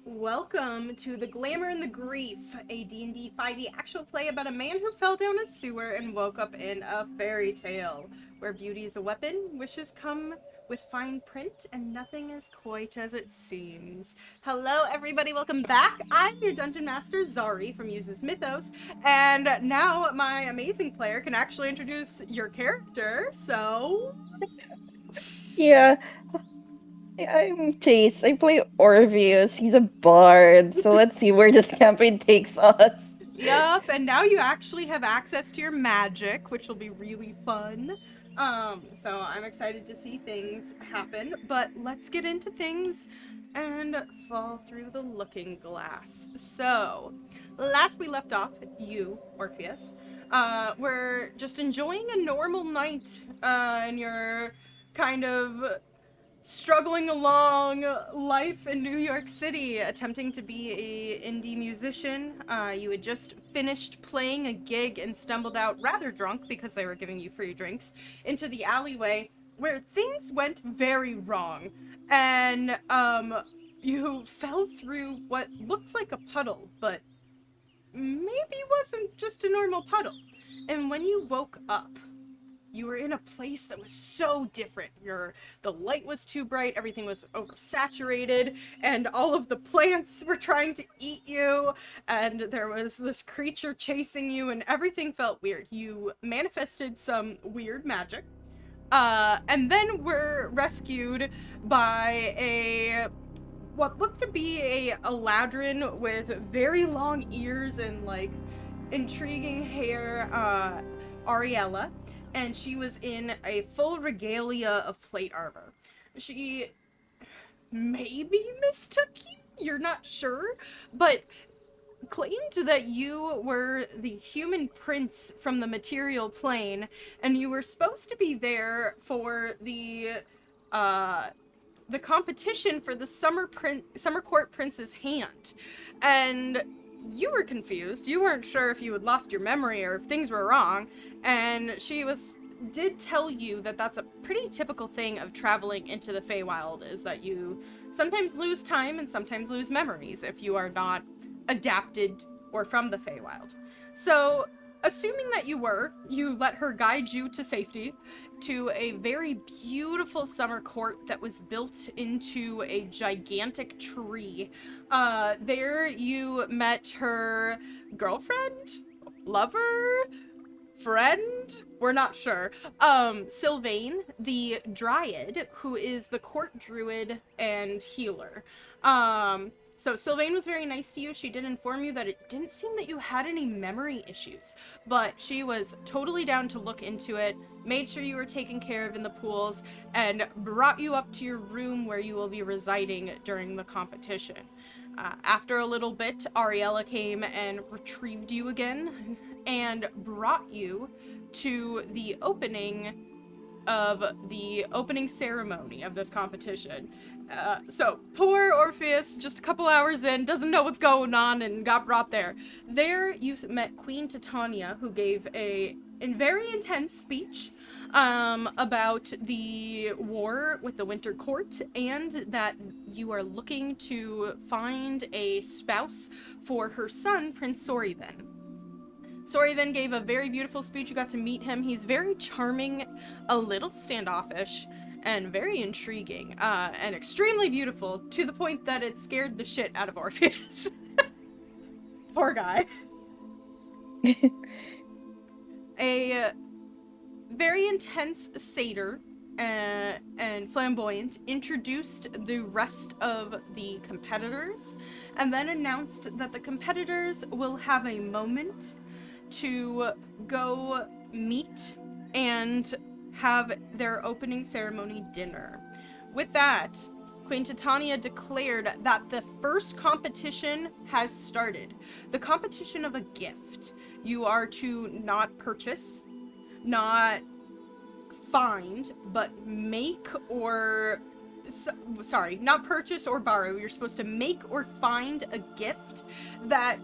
Welcome to The Glamour and the Grief, a D&D 5e actual play about a man who fell down a sewer and woke up in a fairy tale, where beauty is a weapon, wishes come with fine print, and nothing is quite as it seems. Hello everybody, welcome back. I'm your Dungeon Master, Zari from Uses Mythos, and now my amazing player can actually introduce your character, so... Yeah, I'm Chase. I play Orpheus. He's a bard. So let's see where this campaign takes us. Yup, and now you actually have access to your magic, which will be really fun. So I'm excited to see things happen, but let's get into things and fall through the looking glass. So, last we left off, you, Orpheus, were just enjoying a normal night, in your kind of struggling along life in New York City, attempting to be a indie musician. You had just finished playing a gig and stumbled out rather drunk because they were giving you free drinks into the alleyway where things went very wrong. And you fell through what looks like a puddle, but maybe wasn't just a normal puddle. And when you woke up, you were in a place that was so different. The light was too bright, everything was oversaturated, and all of the plants were trying to eat you, and there was this creature chasing you, and everything felt weird. You manifested some weird magic, and then were rescued by what looked to be a ladrin with very long ears and, like, intriguing hair, Ariella, and she was in a full regalia of plate armor. She maybe mistook you, you're not sure, but claimed that you were the human prince from the material plane, and you were supposed to be there for the competition for the Summer Court Prince's hand. And you were confused. You weren't sure if you had lost your memory or if things were wrong. And she did tell you that that's a pretty typical thing of traveling into the Feywild, is that you sometimes lose time and sometimes lose memories if you are not adapted or from the Feywild. So, assuming that you let her guide you to safety to a very beautiful summer court that was built into a gigantic tree. There you met her girlfriend, lover, friend, we're not sure. Sylvain, the dryad, who is the court druid and healer. So Sylvain was very nice to you. She did inform you that it didn't seem that you had any memory issues, but she was totally down to look into it, made sure you were taken care of in the pools, and brought you up to your room where you will be residing during the competition. After a little bit, Ariella came and retrieved you again and brought you to the opening ceremony of this competition. So poor Orpheus, just a couple hours in, doesn't know what's going on and got brought there. There you met Queen Titania, who gave a very intense speech about the war with the Winter Court, and that you are looking to find a spouse for her son, Prince Sorivan. Sorivan gave a very beautiful speech. You got to meet him. He's very charming, a little standoffish, and very intriguing, and extremely beautiful, to the point that it scared the shit out of Orpheus. Poor guy. A very intense satyr and flamboyant introduced the rest of the competitors, and then announced that the competitors will have a moment to go meet and have their opening ceremony dinner. With that, Queen Titania declared that the first competition has started. The competition of a gift. You are to not purchase, not find, but make or... Sorry, not purchase or borrow. You're supposed to make or find a gift that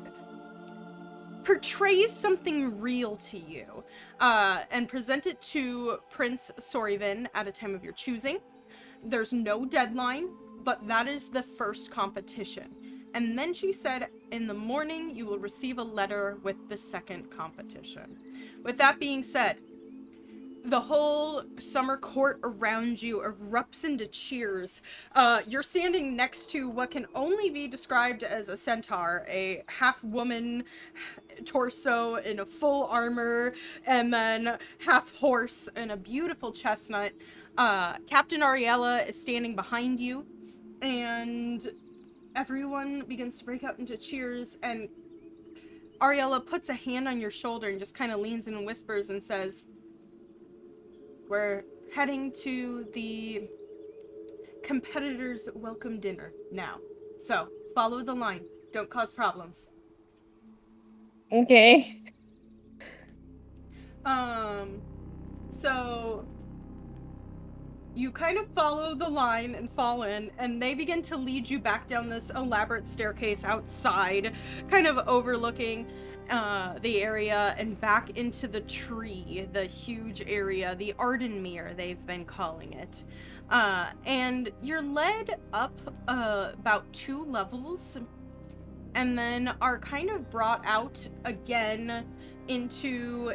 portrays something real to you, and present it to Prince Sorivan at a time of your choosing. There's no deadline, but that is the first competition. And then she said, in the morning, you will receive a letter with the second competition. With that being said, the whole summer court around you erupts into cheers. You're standing next to what can only be described as a centaur, a half-woman torso in a full armor, and then half-horse in a beautiful chestnut. Captain Ariella is standing behind you, and everyone begins to break out into cheers, and Ariella puts a hand on your shoulder and just kind of leans in and whispers and says, we're heading to the competitors' welcome dinner now. So, follow the line. Don't cause problems. Okay. So you kind of follow the line and fall in, and they begin to lead you back down this elaborate staircase outside, kind of overlooking the area, and back into the tree, the huge area, the Ardenmere, they've been calling it. And you're led up about 2 levels, and then are kind of brought out again into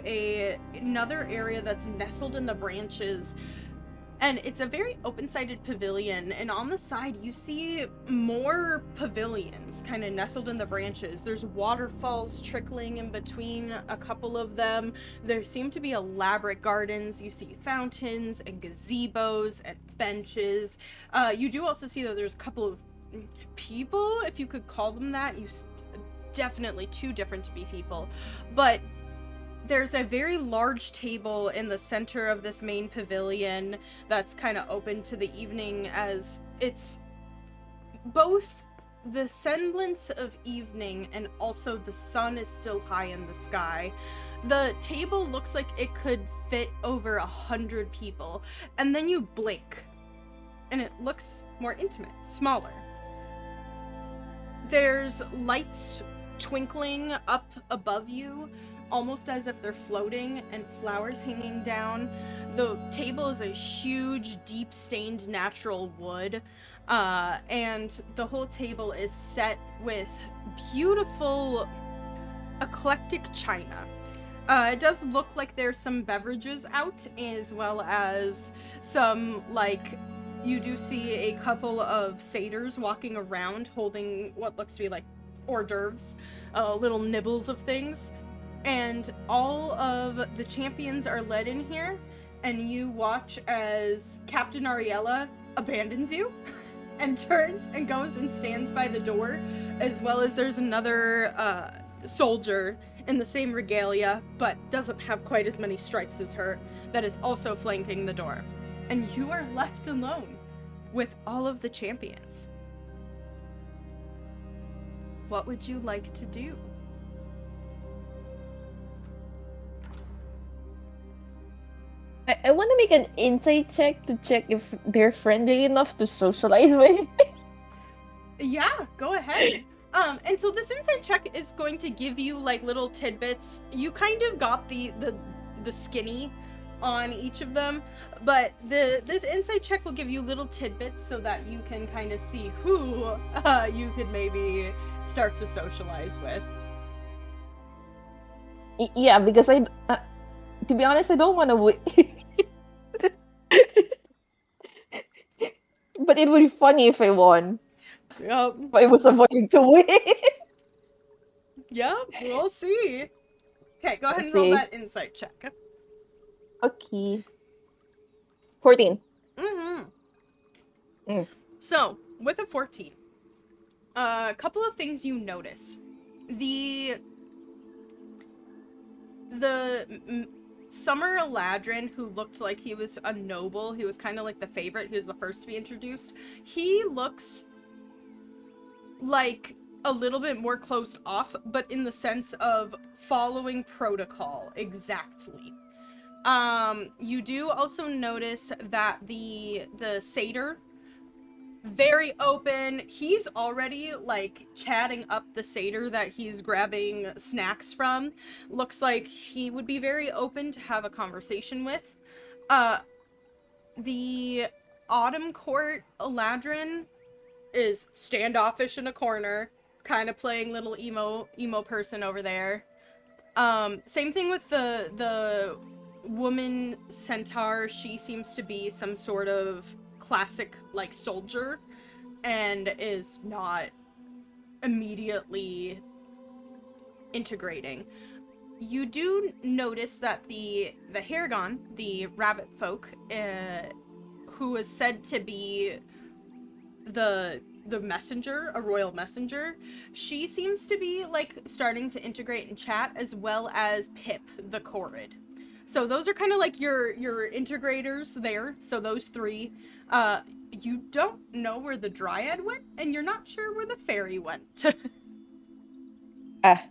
another area that's nestled in the branches. And it's a very open-sided pavilion, and on the side you see more pavilions kind of nestled in the branches. There's waterfalls trickling in between a couple of them. There seem to be elaborate gardens. You see fountains and gazebos and benches. You do also see that there's a couple of people, if you could call them that. Definitely too different to be people. But there's a very large table in the center of this main pavilion that's kind of open to the evening, as it's both the semblance of evening and also the sun is still high in the sky. The table looks like it could fit over 100 people, and then you blink and it looks more intimate, smaller. There's lights twinkling up above you, almost as if they're floating, and flowers hanging down. The table is a huge, deep stained natural wood, and the whole table is set with beautiful, eclectic china. It does look like there's some beverages out, as well as some, like, you do see a couple of satyrs walking around holding what looks to be like hors d'oeuvres, little nibbles of things. And all of the champions are led in here, and you watch as Captain Ariella abandons you and turns and goes and stands by the door, as well as there's another soldier in the same regalia, but doesn't have quite as many stripes as her, that is also flanking the door. And you are left alone with all of the champions. What would you like to do? I want to make an insight check to check if they're friendly enough to socialize with. Yeah, go ahead. And so this insight check is going to give you like little tidbits. You kind of got the skinny on each of them, but this insight check will give you little tidbits so that you can kind of see who you could maybe start to socialize with. Yeah, because to be honest, I don't want to win. But it would be funny if I won. Yep. If I was avoiding to win. Yep, we'll see. Okay, go ahead and Let's see. roll that insight check. Okay. 14. Mm-hmm. So, with a 14, a couple of things you notice. The Summer Eladrin, who looked like he was a noble, he was kind of like the favorite, he was the first to be introduced, he looks like a little bit more closed off, but in the sense of following protocol exactly. You do also notice that the satyr, very open. He's already like chatting up the satyr that he's grabbing snacks from. Looks like he would be very open to have a conversation with. The Autumn Court Eladrin is standoffish in a corner, kind of playing little emo person over there. Same thing with the woman centaur. She seems to be some sort of classic like soldier and is not immediately integrating. You do notice that the Haragon, the rabbit folk, who is said to be the messenger, a royal messenger, she seems to be like starting to integrate and chat, as well as Pip the Corrid. So those are kind of like your integrators there. So those three. You don't know where the dryad went, and you're not sure where the fairy went. Ah.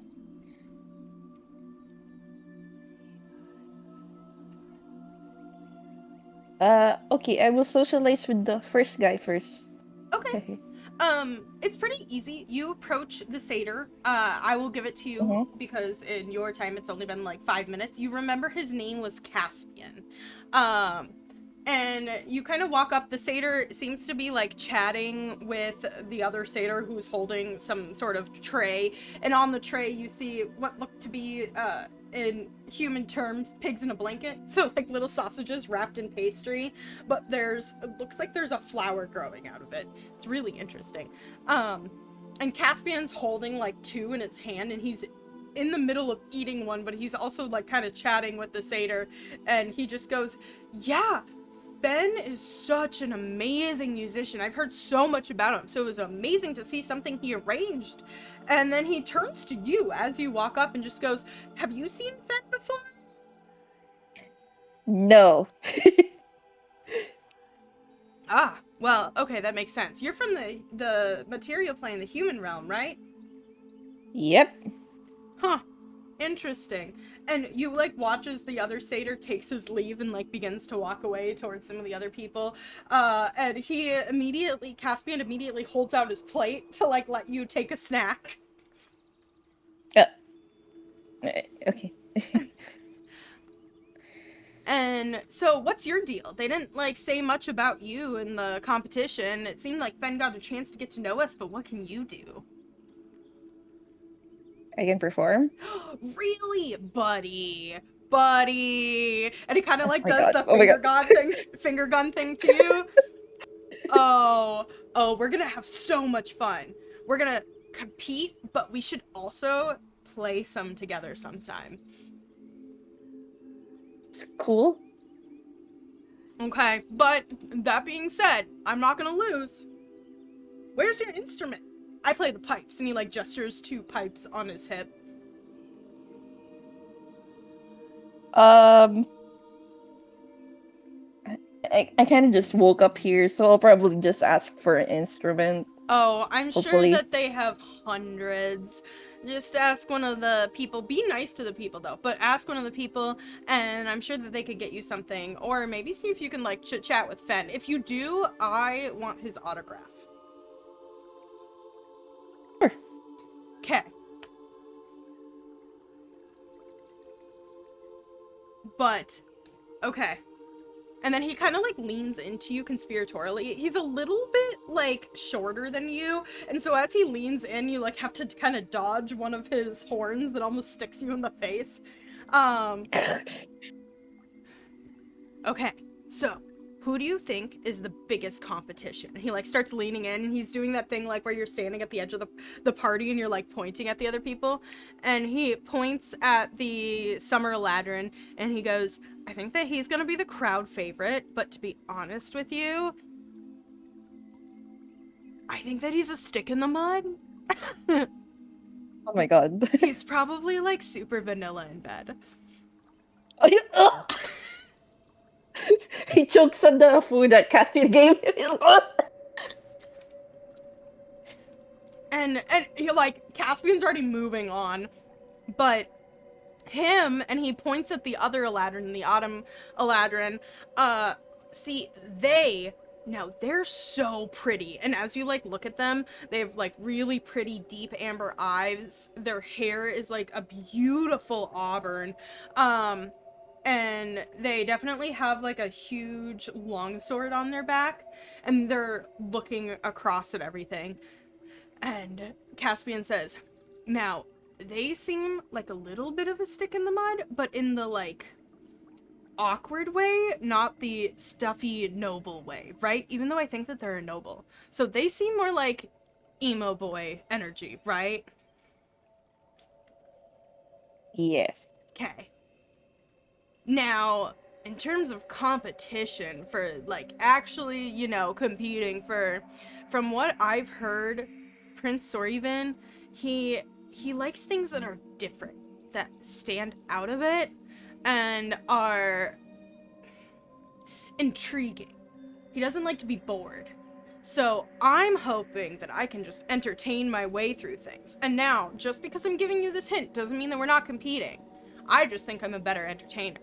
Okay, I will socialize with the first guy first. Okay. It's pretty easy. You approach the satyr. I will give it to you because in your time it's only been like 5 minutes. You remember his name was Caspian. And you kind of walk up. The satyr seems to be like chatting with the other satyr who's holding some sort of tray. And on the tray you see what look to be, in human terms, pigs in a blanket. So like little sausages wrapped in pastry. But it looks like there's a flower growing out of it. It's really interesting. And Caspian's holding like 2 in his hand, and he's in the middle of eating one, but he's also like kind of chatting with the satyr. And he just goes, yeah, Ben is such an amazing musician. I've heard so much about him, so it was amazing to see something he arranged. And then he turns to you as you walk up and just goes, have you seen Fen before? No. Ah, well, okay, that makes sense. You're from the material plane, the human realm, right? Yep. Huh. Interesting. And you like watch as the other satyr takes his leave and like begins to walk away towards some of the other people. And Caspian immediately holds out his plate to like let you take a snack. Okay. And so what's your deal? They didn't like say much about you in the competition. It seemed like Fen got a chance to get to know us, but what can you do? I can perform. Really, buddy? And he kind of like does God. the finger gun thing to you. Oh, we're gonna have so much fun. We're gonna compete, but we should also play some together sometime. It's cool. Okay, but that being said, I'm not gonna lose. Where's your instrument? I play the pipes, and he like gestures 2 pipes on his hip. I kind of just woke up here, so I'll probably just ask for an instrument. Oh, I'm Hopefully. sure that they have hundreds. Just ask one of the people. Be nice to the people, though. But ask one of the people, and I'm sure that they could get you something. Or maybe see if you can, like, chit-chat with Fen. If you do, I want his autograph. Sure. Okay. But, okay. And then he kind of like leans into you conspiratorially. He's a little bit like shorter than you, and so as he leans in, you like have to kind of dodge one of his horns that almost sticks you in the face. Okay, so who do you think is the biggest competition? He like starts leaning in, and he's doing that thing like where you're standing at the edge of the party and you're like pointing at the other people, and he points at the Summer Ladrin and he goes, I think that he's gonna be the crowd favorite, but to be honest with you, I think that he's a stick in the mud. Oh my god. He's probably like super vanilla in bed. He chokes on the food that Cassie gave him. And he like Caspian's already moving on, but him, and he points at the other Eladrin, the Autumn Eladrin, see, they're so pretty, and as you like look at them, they have like really pretty deep amber eyes. Their hair is like a beautiful auburn, and they definitely have like a huge longsword on their back, and they're looking across at everything. And Caspian says, now, they seem like a little bit of a stick in the mud, but in the, like, awkward way, not the stuffy, noble way, right? Even though I think that they're a noble. So they seem more like emo boy energy, right? Yes. Okay. Now, in terms of competition for, like, actually, competing for, from what I've heard, Prince Sorevin, he likes things that are different, that stand out of it, and are intriguing. He doesn't like to be bored. So I'm hoping that I can just entertain my way through things. And now, just because I'm giving you this hint doesn't mean that we're not competing. I just think I'm a better entertainer.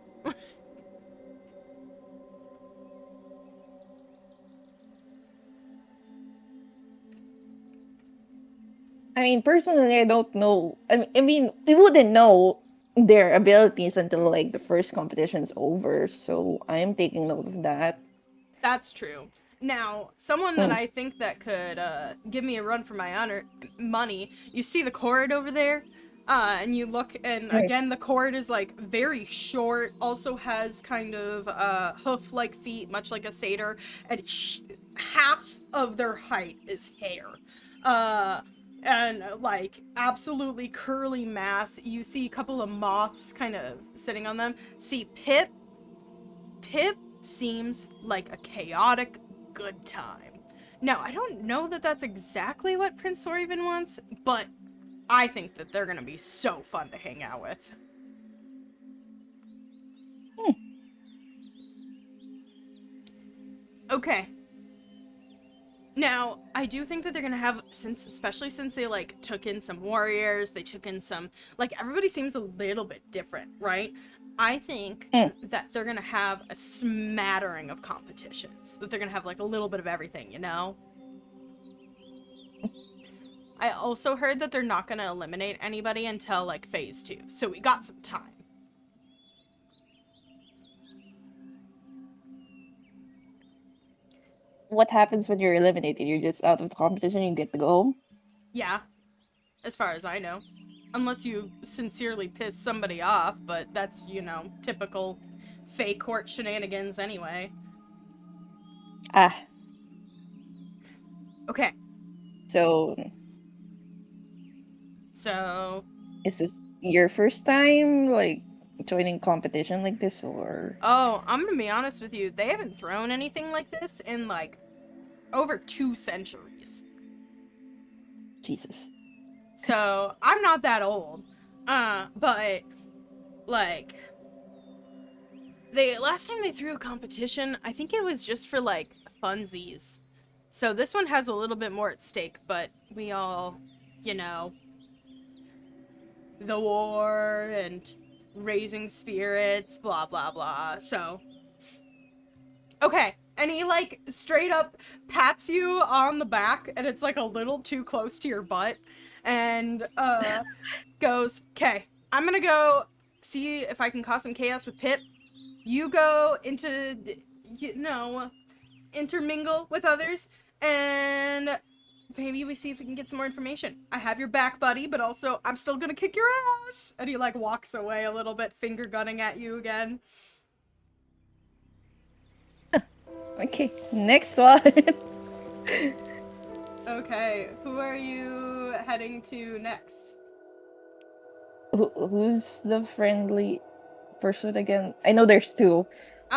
I mean, personally, I don't know. I mean, we wouldn't know their abilities until like the first competition's over. So I'm taking note of that. That's true. Now, someone that Mm, I think that could give me a run for my money, you see the cord over there? And you look, and mm. again, the cord is like very short, also has kind of hoof like feet, much like a satyr, and half of their height is hair. Uh, and like absolutely curly mass. You see a couple of moths kind of sitting on them. See Pip. Pip seems like a chaotic good time. Now, I don't know that that's exactly what Prince Sorevin wants, but I think that they're gonna be so fun to hang out with. Hmm. Okay. Now, I do think that they're gonna have, especially since they, like, took in some warriors, they took in some, like, everybody seems a little bit different, right? I think Mm. that they're gonna have a smattering of competitions, that they're gonna have, like, a little bit of everything, you know? I also heard that they're not gonna eliminate anybody until, like, phase 2, so we got some time. What happens when you're eliminated? You're just out of the competition. You get to go home. Yeah, as far as I know. Unless you sincerely piss somebody off, but that's, typical Fey court shenanigans anyway. Ah, Okay, so so, is this your first time like joining competition like this, or oh, I'm gonna be honest with you, they haven't thrown anything like this in, like, over 2 centuries. Jesus? So, I'm not that old. But, like, last time they threw a competition, I think it was just for, like, funsies. So this one has a little bit more at stake, but we all, you know, the war and raising spirits, blah blah blah. So, okay. And he, like, straight up pats you on the back, and it's like a little too close to your butt, and goes, "Okay, I'm gonna go see if I can cause some chaos with Pip. You go into, intermingle with others, and maybe we see if we can get some more information. I have your back, buddy, but also I'm still gonna kick your ass." And he, like, walks away a little bit, finger gunning at you again. Okay, next one. Okay, who are you heading to next? Who's the friendly person again? I know there's two,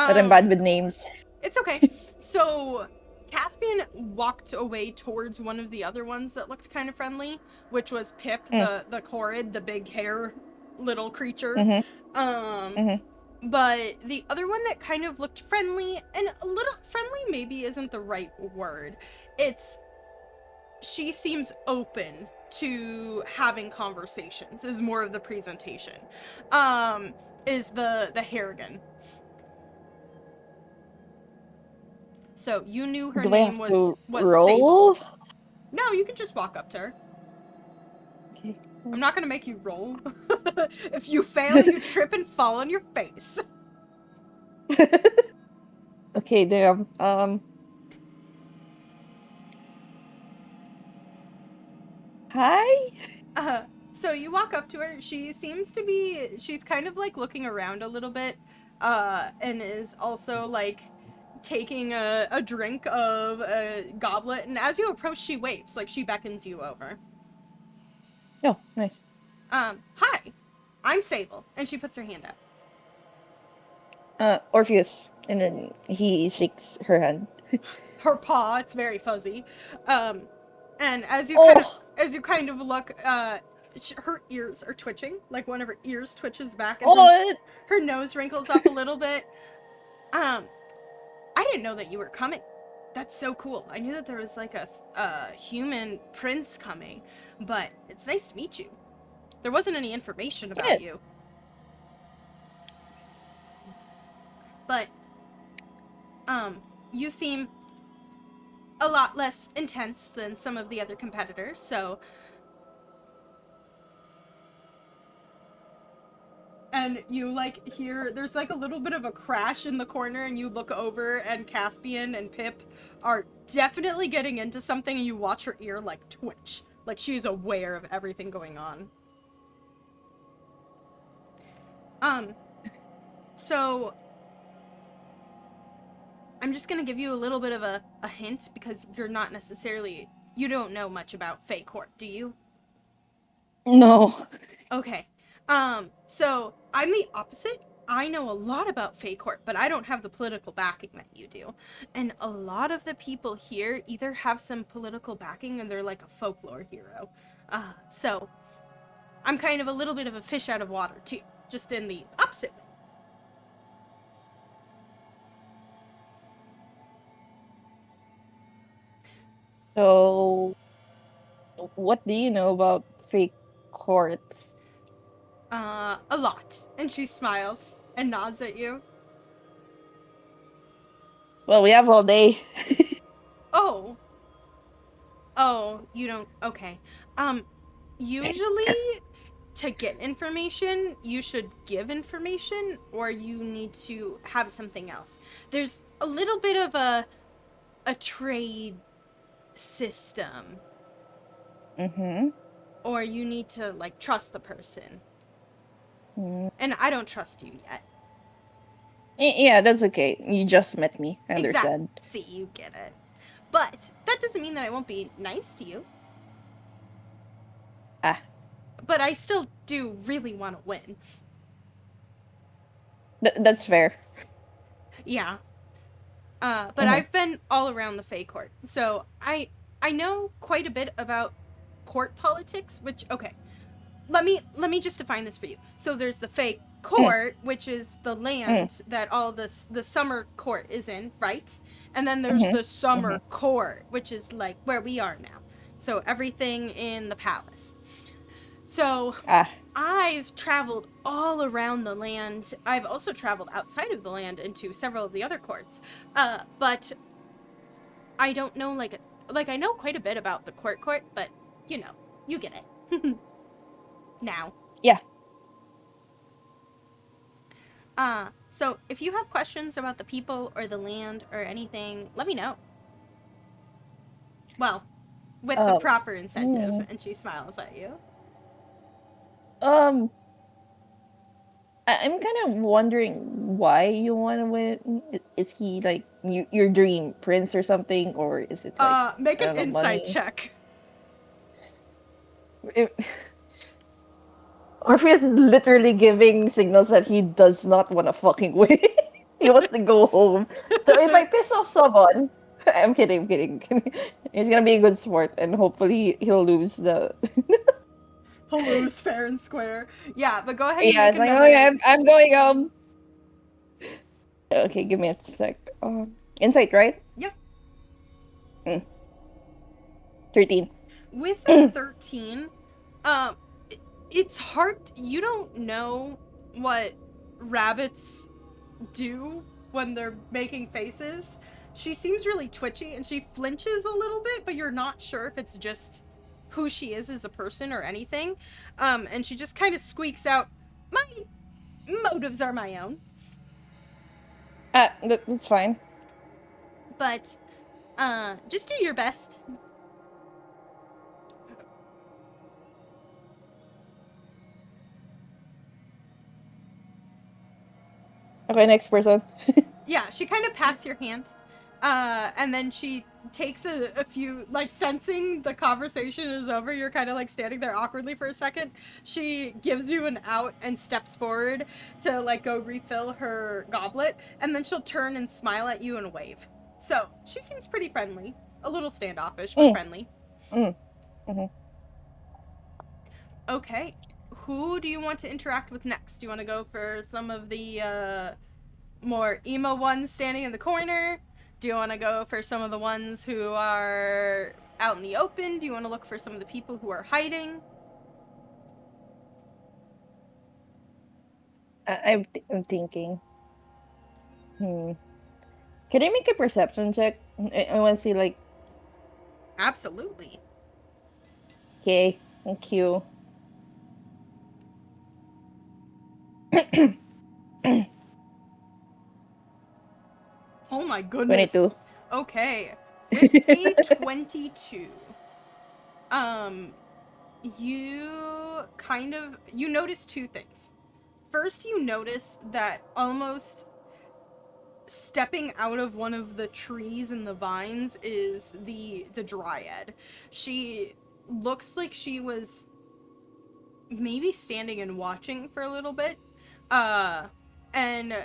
but I'm bad Um, with names. it's okay. So, Caspian walked away towards one of the other ones that looked kind of friendly, which was Pip, Mm, the Corrid, the big hair little creature. mm-hmm, Um, mm-hmm. but the other one that kind of looked friendly, and a little friendly maybe isn't the right word. It's, she seems open to having conversations, is more of the presentation. Um, is the Harrigan. So you knew her Do I name have was to Sable. roll? No, you can just walk up to her. Okay. I'm not gonna make you roll. If you fail, you trip and fall on your face. Okay, damn. Hi? Uh, so you walk up to her. She's kind of like looking around a little bit, and is also like taking a drink of a goblet. And as you approach, she waves, like she beckons you over. Oh, nice. Hi, I'm Sable. And she puts her hand out. Orpheus. And then he shakes her hand. Her paw, it's very fuzzy. And Oh! as you kind of look, her ears are twitching. Like one of her ears twitches back, and Oh! her nose wrinkles up a little bit. I didn't know that you were coming. That's so cool. I knew that there was like a human prince coming, but it's nice to meet you. There wasn't any information Yeah. about you. But, you seem a lot less intense than some of the other competitors, so. And you like hear there's like a little bit of a crash in the corner, and you look over, and Caspian and Pip are definitely getting into something, and you watch her ear like twitch, like she's aware of everything going on. So I'm just gonna give you a little bit of a hint, because you don't know much about Fey Court, do you? No. Okay. So I'm the opposite. I know a lot about Fey Court, but I don't have the political backing that you do. And a lot of the people here either have some political backing, or they're like a folklore hero. So I'm kind of a little bit of a fish out of water too, just in the opposite way. So, what do you know about fake courts? A lot. And she smiles and nods at you. Well, we have all day. Oh. Oh, you don't. Okay. Usually to get information, you should give information, or you need to have something else. There's a little bit of a trade system, Mm-hmm. or you need to like trust the person. Mm. And I don't trust you yet. Yeah, that's okay. You just met me. I Exactly. understand. See, you get it. But that doesn't mean that I won't be nice to you. Ah, But I still do really want to win. that's fair. Yeah. But Mm-hmm. I've been all around the Fey court, so I know quite a bit about court politics. Which, okay, let me just define this for you. So there's the Fey Mm, court, which is the mm, land that all the summer court is in, right? And then there's mm-hmm. the Mm-hmm. summer court, which is like where we are now. So everything in the palace. So Ah, I've traveled all around the land. I've also traveled outside of the land into several of the other courts. But I don't know like I know quite a bit about the court, but you know, you get it. Now. yeah. So if you have questions about the people or the land or anything, let me know. Well, with the Um, proper incentive. mm, And she smiles at you. um, I'm kind of wondering why you want to win. Is he like your dream prince or something, or is it like Make I an don't know insight money? check. It- Orpheus is literally giving signals that he does not want to fucking win. He wants to go home. So if I piss off someone, I'm kidding, I'm kidding. He's gonna be a good sport, and hopefully he'll lose the. He'll lose fair and square. Yeah, but go ahead and Yeah, make it's like, oh yeah, another. I'm going home. Okay, give me a sec. Insight, right? Yep. Mm, 13. With a 13, um, it's hard. You don't know what rabbits do when they're making faces. She seems really twitchy, and she flinches a little bit, but you're not sure if it's just who she is as a person or anything. And she just kind of squeaks out, "My motives are my own." That's fine. But just do your best. Okay, next person. Yeah, she kind of pats your hand, and then she takes a few, like, sensing the conversation is over, you're kind of like standing there awkwardly for a second. She gives you an out and steps forward to like go refill her goblet, and then she'll turn and smile at you and wave. So she seems pretty friendly, a little standoffish, but Mm, friendly. mm, mhm. Okay, who do you want to interact with next? Do you want to go for some of the more emo ones standing in the corner? Do you want to go for some of the ones who are out in the open? Do you want to look for some of the people who are hiding? I'm thinking. Hmm. Can I make a perception check? I want to see, like, Absolutely. okay, thank you. Oh my goodness. 22. Okay. With a 22, um, you notice two things. First, you notice that almost stepping out of one of the trees and the vines is the dryad. She looks like she was maybe standing and watching for a little bit. And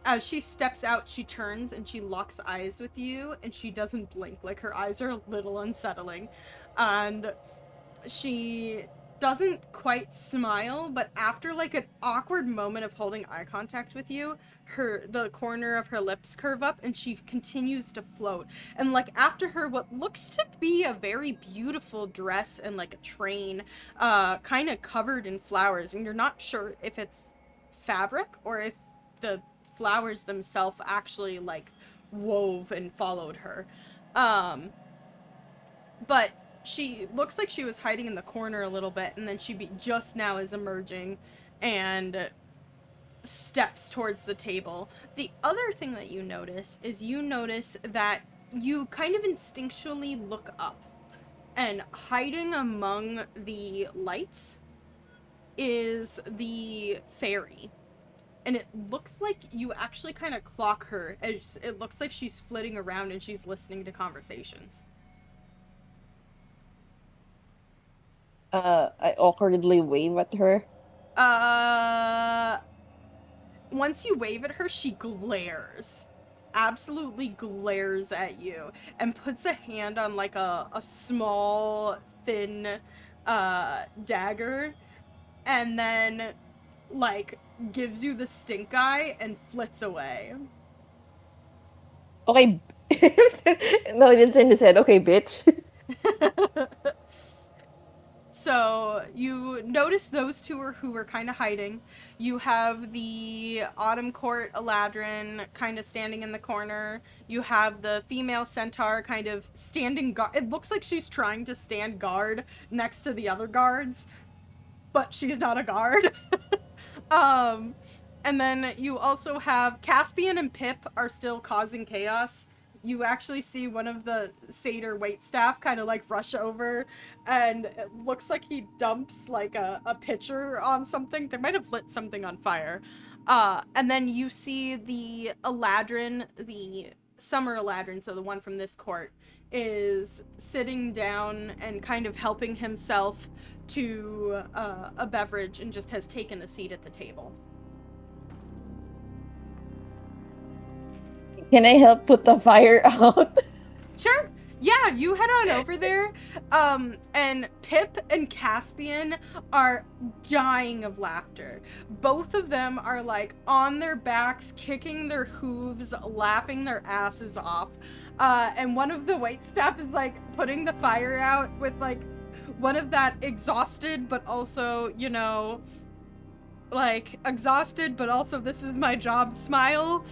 as she steps out, she turns and she locks eyes with you, and she doesn't blink. Like, her eyes are a little unsettling. And she doesn't quite smile, but after like an awkward moment of holding eye contact with you, the corner of her lips curve up and she continues to float. And like after her, what looks to be a very beautiful dress and like a train, kind of covered in flowers, and you're not sure if it's fabric or if the flowers themselves actually like wove and followed her. But she looks like she was hiding in the corner a little bit, and then just now is emerging and steps towards the table. The other thing that you notice is that you kind of instinctually look up, and hiding among the lights is the fairy. And it looks like you actually kind of clock her, as it looks like she's flitting around and she's listening to conversations. I awkwardly wave at her. Uh, Once you wave at her, she glares. Absolutely glares at you and puts a hand on like a small, thin dagger, and then like gives you the stink eye and flits away. Okay. No, it didn't say in his head. Okay, bitch. So you notice those two who were kind of hiding. You have the Autumn Court Eladrin kind of standing in the corner. You have the female centaur kind of standing guard. It looks like she's trying to stand guard next to the other guards, but she's not a guard. um, and then you also have Caspian and Pip are still causing chaos. You actually see one of the satyr waitstaff kind of like rush over, and it looks like he dumps like a pitcher on something. They might have lit something on fire. And then you see the Eladrin, the summer Eladrin, so the one from this court, is sitting down and kind of helping himself to a beverage and just has taken a seat at the table. Can I help put the fire out? Sure. Yeah, you head on over there. And Pip and Caspian are dying of laughter. Both of them are like on their backs, kicking their hooves, laughing their asses off. And one of the waitstaff is like putting the fire out with like one of that exhausted, but also, like exhausted, but also this is my job smile.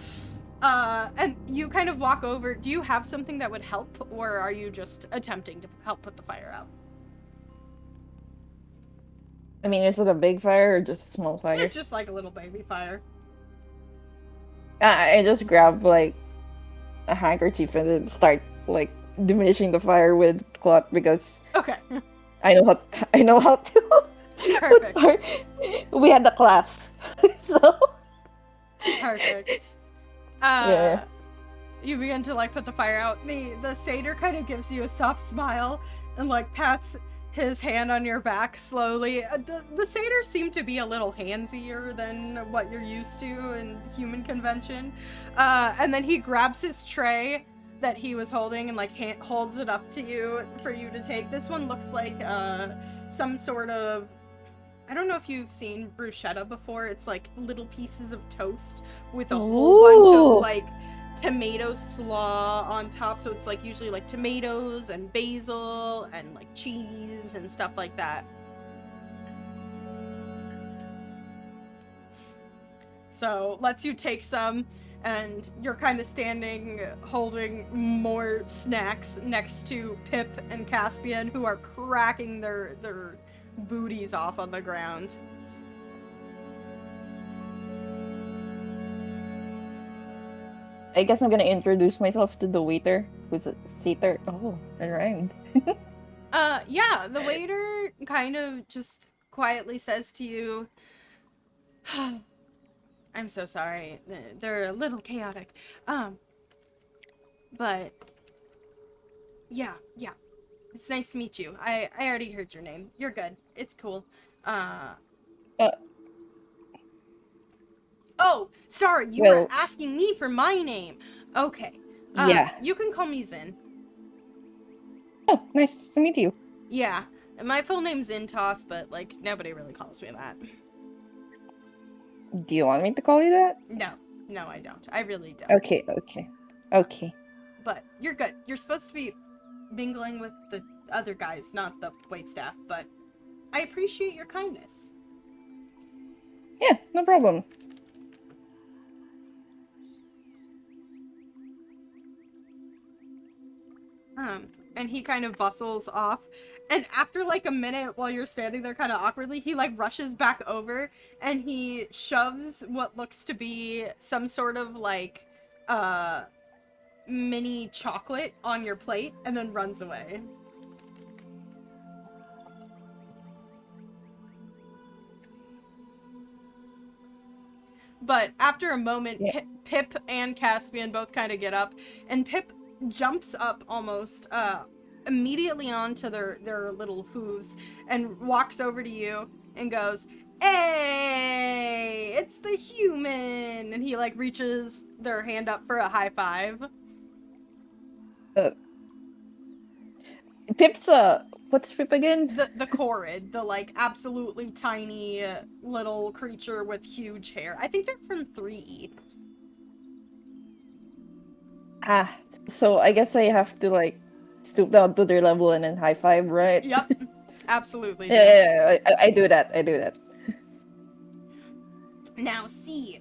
And you kind of walk over. Do you have something that would help, or are you just attempting to help put the fire out? I mean, is it a big fire or just a small fire? It's just like a little baby fire. I just grab like a handkerchief and then start like diminishing the fire with cloth because Okay. I know how to put Perfect. fire. We had the class, so Perfect. Yeah. You begin to like put the fire out. The satyr kind of gives you a soft smile and like pats his hand on your back slowly. The satyrs seem to be a little handsier than what you're used to in human convention. And then he grabs his tray that he was holding and like holds it up to you for you to take. This one looks like some sort of, I don't know if you've seen bruschetta before. It's like little pieces of toast with a whole bunch of like tomato slaw on top. So it's like usually like tomatoes and basil and like cheese and stuff like that. So lets you take some, and you're kind of standing holding more snacks next to Pip and Caspian, who are cracking their booties off on the ground. I guess I'm gonna introduce myself to the waiter, who's a satyr. Oh, that rhymed. Yeah, the waiter kind of just quietly says to you, I'm so sorry. They're a little chaotic. But yeah. It's nice to meet you. I already heard your name. You're good. It's cool. Oh, sorry. You were asking me for my name. Okay. Yeah. You can call me Zin. Oh, nice to meet you. Yeah. My full name's Zintos, but like nobody really calls me that. Do you want me to call you that? No, I don't. I really don't. Okay. But you're good. You're supposed to be mingling with the other guys, not the waitstaff, but I appreciate your kindness. Yeah, no problem. And he kind of bustles off. And after like a minute while you're standing there kind of awkwardly, he like rushes back over and he shoves what looks to be some sort of like mini chocolate on your plate and then runs away. But after a moment, Yeah. Pip and Caspian both kind of get up, and Pip jumps up almost immediately onto their little hooves and walks over to you and goes, "Hey, it's the human!" And he like reaches their hand up for a high five. Pip's what's Pip again? The Chorid, the like absolutely tiny little creature with huge hair. I think they're from 3E. So I guess I have to like stoop down to their level and then high five, right? Yep, absolutely. Yeah, I do that. Now see,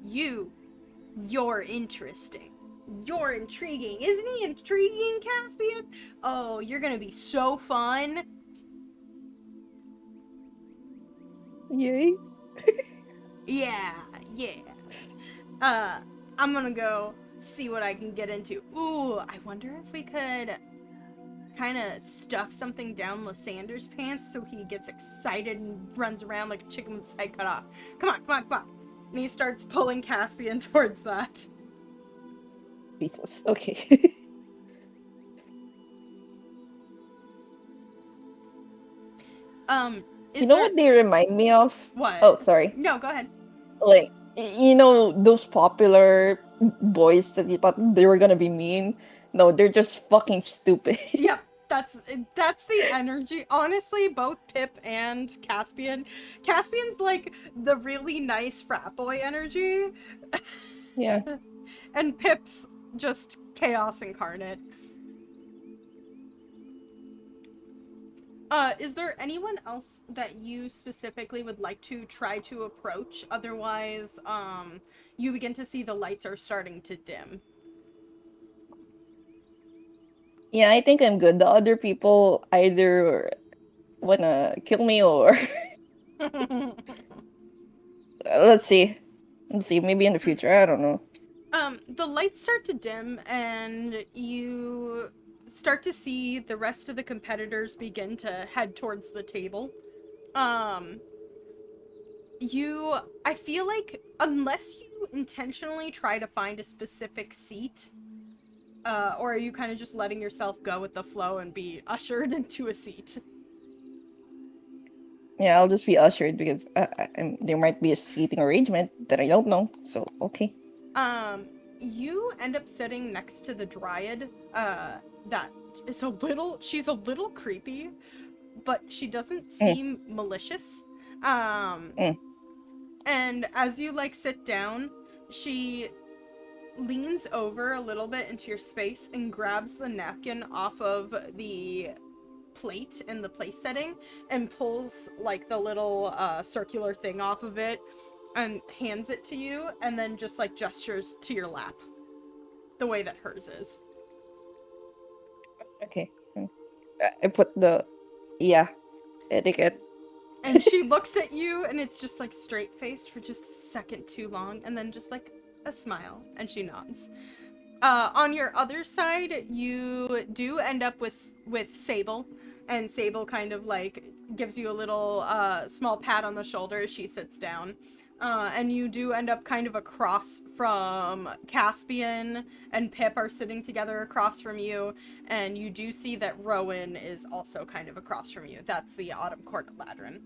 you're interesting. You're intriguing. Isn't he intriguing, Caspian? Oh, you're gonna be so fun. Yay. Yeah. I'm gonna go see what I can get into. Ooh, I wonder if we could kind of stuff something down Lysander's pants so he gets excited and runs around like a chicken with his head cut off. Come on. And he starts pulling Caspian towards that. Jesus. Okay. You know what they remind me of? What? Oh, sorry. No, go ahead. Like, you know, those popular boys that you thought they were gonna be mean? No, they're just fucking stupid. Yep, that's the energy. Honestly, both Pip and Caspian. Caspian's like the really nice frat boy energy. Yeah. And Pip's just chaos incarnate. Is there anyone else that you specifically would like to try to approach? Otherwise, you begin to see the lights are starting to dim. Yeah, I think I'm good. The other people either wanna kill me or let's see. Maybe in the future, I don't know. The lights start to dim and you start to see the rest of the competitors begin to head towards the table. I feel like unless you intentionally try to find a specific seat, or are you kind of just letting yourself go with the flow and be ushered into a seat? Yeah, I'll just be ushered because there might be a seating arrangement that I don't know. So, okay. Um, you end up sitting next to the dryad. That is she's a little creepy, but she doesn't Mm, seem malicious. Um, mm. and as you like sit down, she leans over a little bit into your space and grabs the napkin off of the plate in the place setting and pulls like the little circular thing off of it and hands it to you and then just like gestures to your lap the way that hers is. Okay. I put the, yeah, etiquette. And she looks at you and it's just like straight faced for just a second too long and then just like a smile and she nods. On your other side, you do end up with Sable, and Sable kind of like gives you a little small pat on the shoulder as she sits down. And you do end up kind of across from Caspian and Pip are sitting together across from you, and you do see that Rowan is also kind of across from you. That's the Autumn Court Ladrin.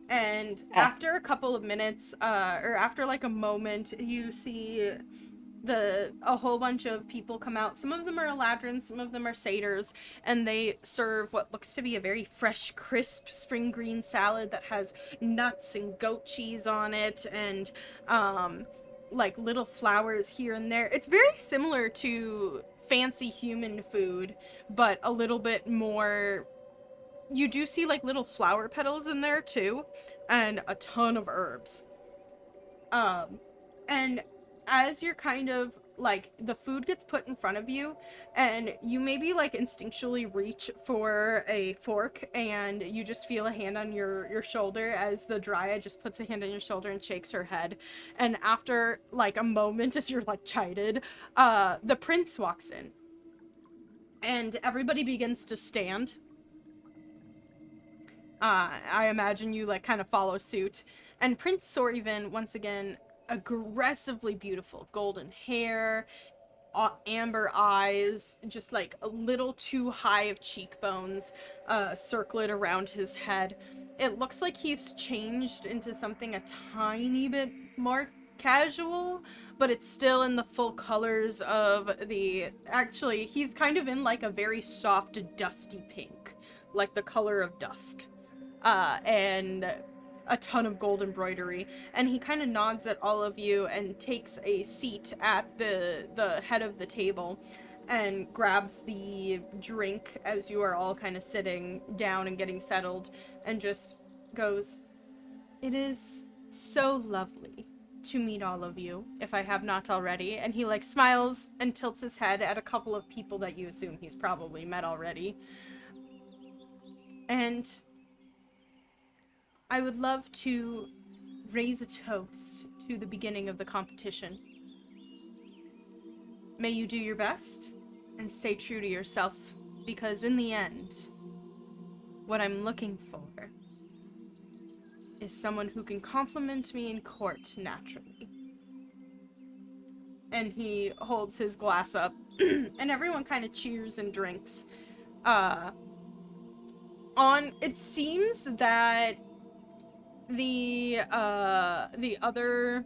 And Ah, after a couple of minutes, or after like a moment, you see a whole bunch of people come out. Some of them are Eladrins, some of them are satyrs, and they serve what looks to be a very fresh, crisp spring green salad that has nuts and goat cheese on it, and like little flowers here and there. It's very similar to fancy human food, but a little bit more. You do see like little flower petals in there too, and a ton of herbs. Um, and as you're kind of like the food gets put in front of you, and you maybe like instinctually reach for a fork, and you just feel a hand on your shoulder as the dryad just puts a hand on your shoulder and shakes her head. And after like a moment, as you're like chided, the prince walks in, and everybody begins to stand. I imagine you like kind of follow suit. And Prince Sorivan, once again, aggressively beautiful. Golden hair, amber eyes, just like a little too high of cheekbones, circlet around his head. It looks like he's changed into something a tiny bit more casual, but it's still in the full colors of the. Actually, he's kind of in like a very soft, dusty pink, like the color of dusk, and a ton of gold embroidery. And he kind of nods at all of you and takes a seat at the head of the table and grabs the drink as you are all kind of sitting down and getting settled, and just goes, "It is so lovely to meet all of you, if I have not already." And he like smiles and tilts his head at a couple of people that you assume he's probably met already. And I would love to raise a toast to the beginning of the competition. May you do your best and stay true to yourself, because in the end, what I'm looking for is someone who can compliment me in court naturally. And he holds his glass up, and everyone kind of cheers and drinks. Uh, it seems that the other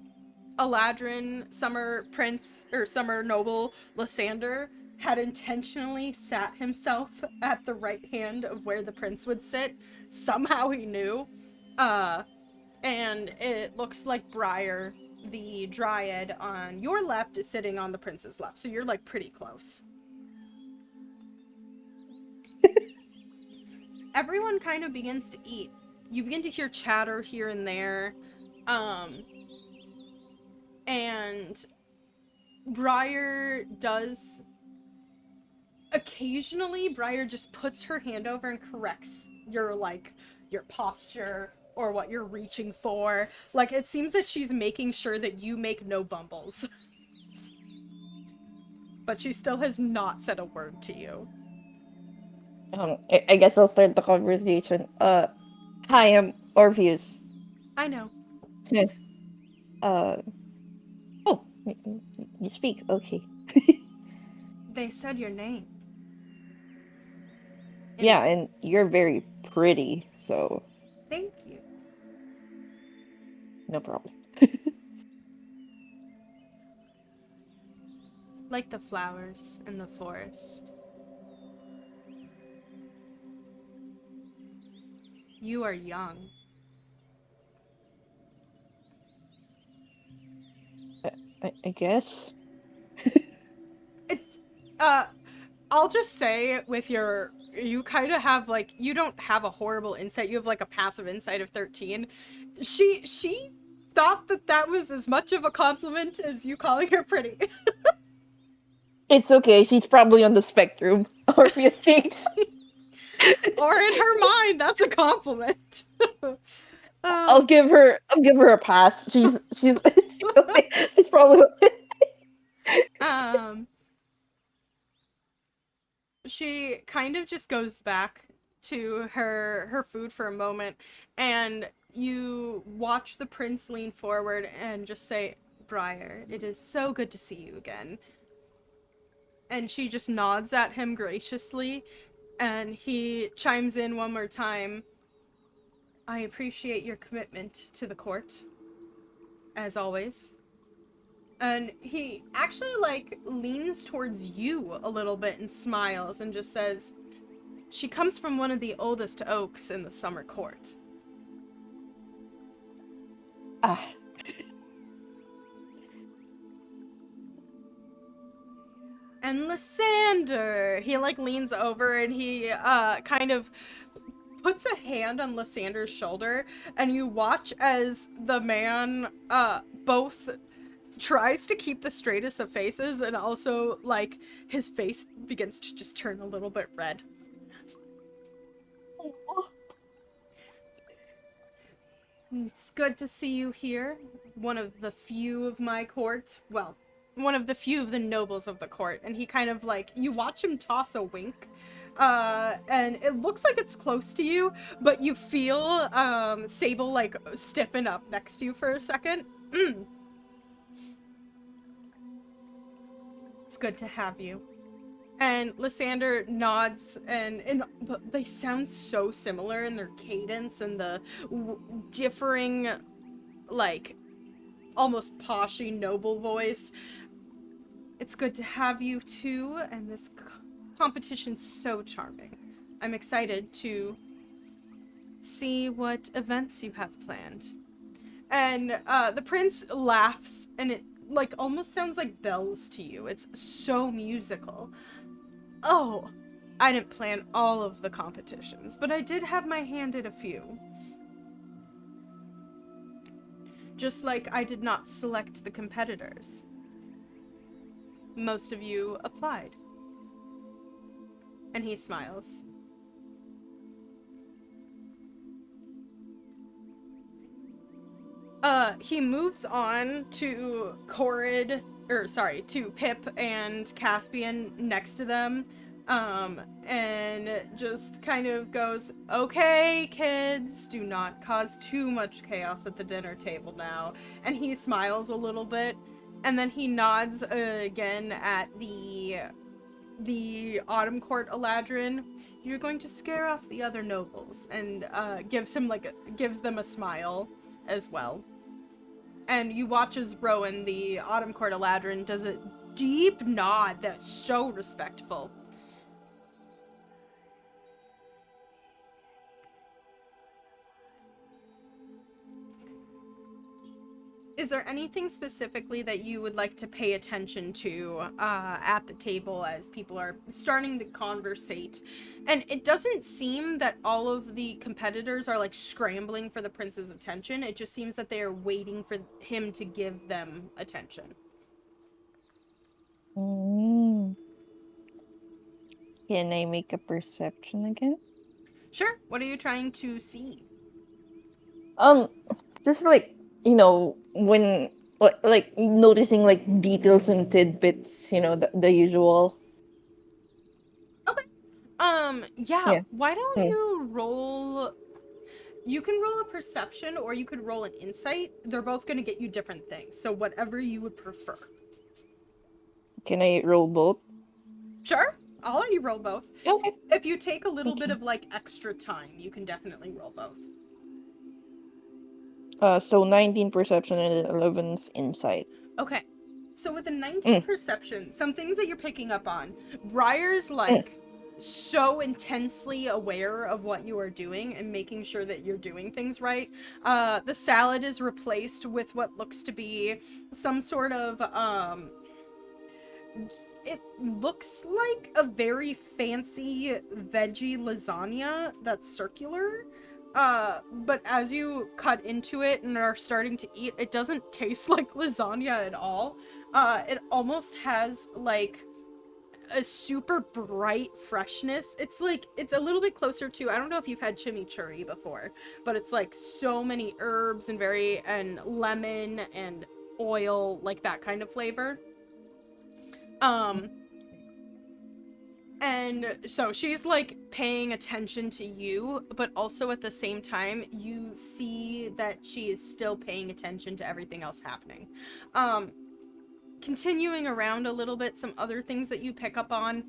Eladrin summer prince or summer noble Lysander had intentionally sat himself at the right hand of where the prince would sit. Somehow he knew. Uh and it looks like Briar, the dryad on your left, is sitting on the prince's left. So you're like pretty close. Everyone kind of begins to eat. You begin to hear chatter here and there. And Briar does occasionally. Briar just puts her hand over and corrects your posture or what you're reaching for. Like, it seems that she's making sure that you make no bumbles. But she still has not said a word to you. I guess I'll start the conversation. Hi, I'm Orpheus. I know. Yeah. Uh. Oh, you speak. Okay. They said your name. In Yeah, and you're very pretty, so thank you. no problem. Like the flowers in the forest. You are young. I guess. It's I'll just say with your you kind of have like you don't have a horrible insight. You have like a passive insight of 13. She thought that that was as much of a compliment as you calling her pretty. It's okay. She's probably on the spectrum. Orpheus thinks. Or in her mind, that's a compliment. I'll um give her. I'll give her a pass. She's probably. um she kind of just goes back to her food for a moment, and you watch the prince lean forward and just say, Briar, it is so good to see you again. And she just nods at him graciously, and he chimes in one more time. I appreciate your commitment to the court, as always. And he actually like leans towards you a little bit and smiles and just says, she comes from one of the oldest oaks in the summer court. Ah. And Lysander, he like leans over and he kind of puts a hand on Lysander's shoulder, and you watch as the man both tries to keep the straightest of faces and also like his face begins to just turn a little bit red. It's good to see you here. One of the few of my court. Well, one of the few of the nobles of the court. And he kind of like, you watch him toss a wink. And it looks like it's close to you, but you feel Sable like stiffen up next to you for a second. It's good to have you. And Lysander nods, and they sound so similar in their cadence and the differing, like, almost poshy, noble voice. It's good to have you too, and this competition's so charming. I'm excited to see what events you have planned. And the prince laughs, and it like almost sounds like bells to you. It's so musical. Oh, I didn't plan all of the competitions, but I did have my hand in a few. Just like I did not select the competitors. Most of you applied. And he smiles. He moves on to to Pip and Caspian next to them. And just kind of goes, okay, kids, do not cause too much chaos at the dinner table now. And he smiles a little bit, and then he nods again at the Autumn Court Eladrin. You're going to scare off the other nobles, and gives them a smile as well. And you watch as Rowan, the Autumn Court Eladrin, does a deep nod that's so respectful. Is there anything specifically that you would like to pay attention to at the table as people are starting to conversate? And it doesn't seem that all of the competitors are like scrambling for the prince's attention. It just seems that they are waiting for him to give them attention. Mm. Can I make a perception again? Sure. What are you trying to see? Um, just like when like noticing like details and tidbits. The usual. Okay. Yeah. Yeah. Why don't Hmm. you roll? You can roll a perception or you could roll an insight. They're both going to get you different things. So whatever you would prefer. Can I roll both? Sure. I'll let you roll both. Okay. If you take a little bit Okay. of like extra time, you can definitely roll both. So 19 perception and 11's insight. Okay. So with a 19 Mm. perception, some things that you're picking up on. Briar's like so intensely aware of what you are doing and making sure that you're doing things right. The salad is replaced with what looks to be some sort of it looks like a very fancy veggie lasagna that's circular. But as you cut into it and are starting to eat, it doesn't taste like lasagna at all. It almost has like a super bright freshness. It's like, it's a little bit closer to, I don't know if you've had chimichurri before, but it's like so many herbs and lemon and oil, like that kind of flavor. And so she's like paying attention to you, but also at the same time, you see that she is still paying attention to everything else happening. Continuing around a little bit, some other things that you pick up on,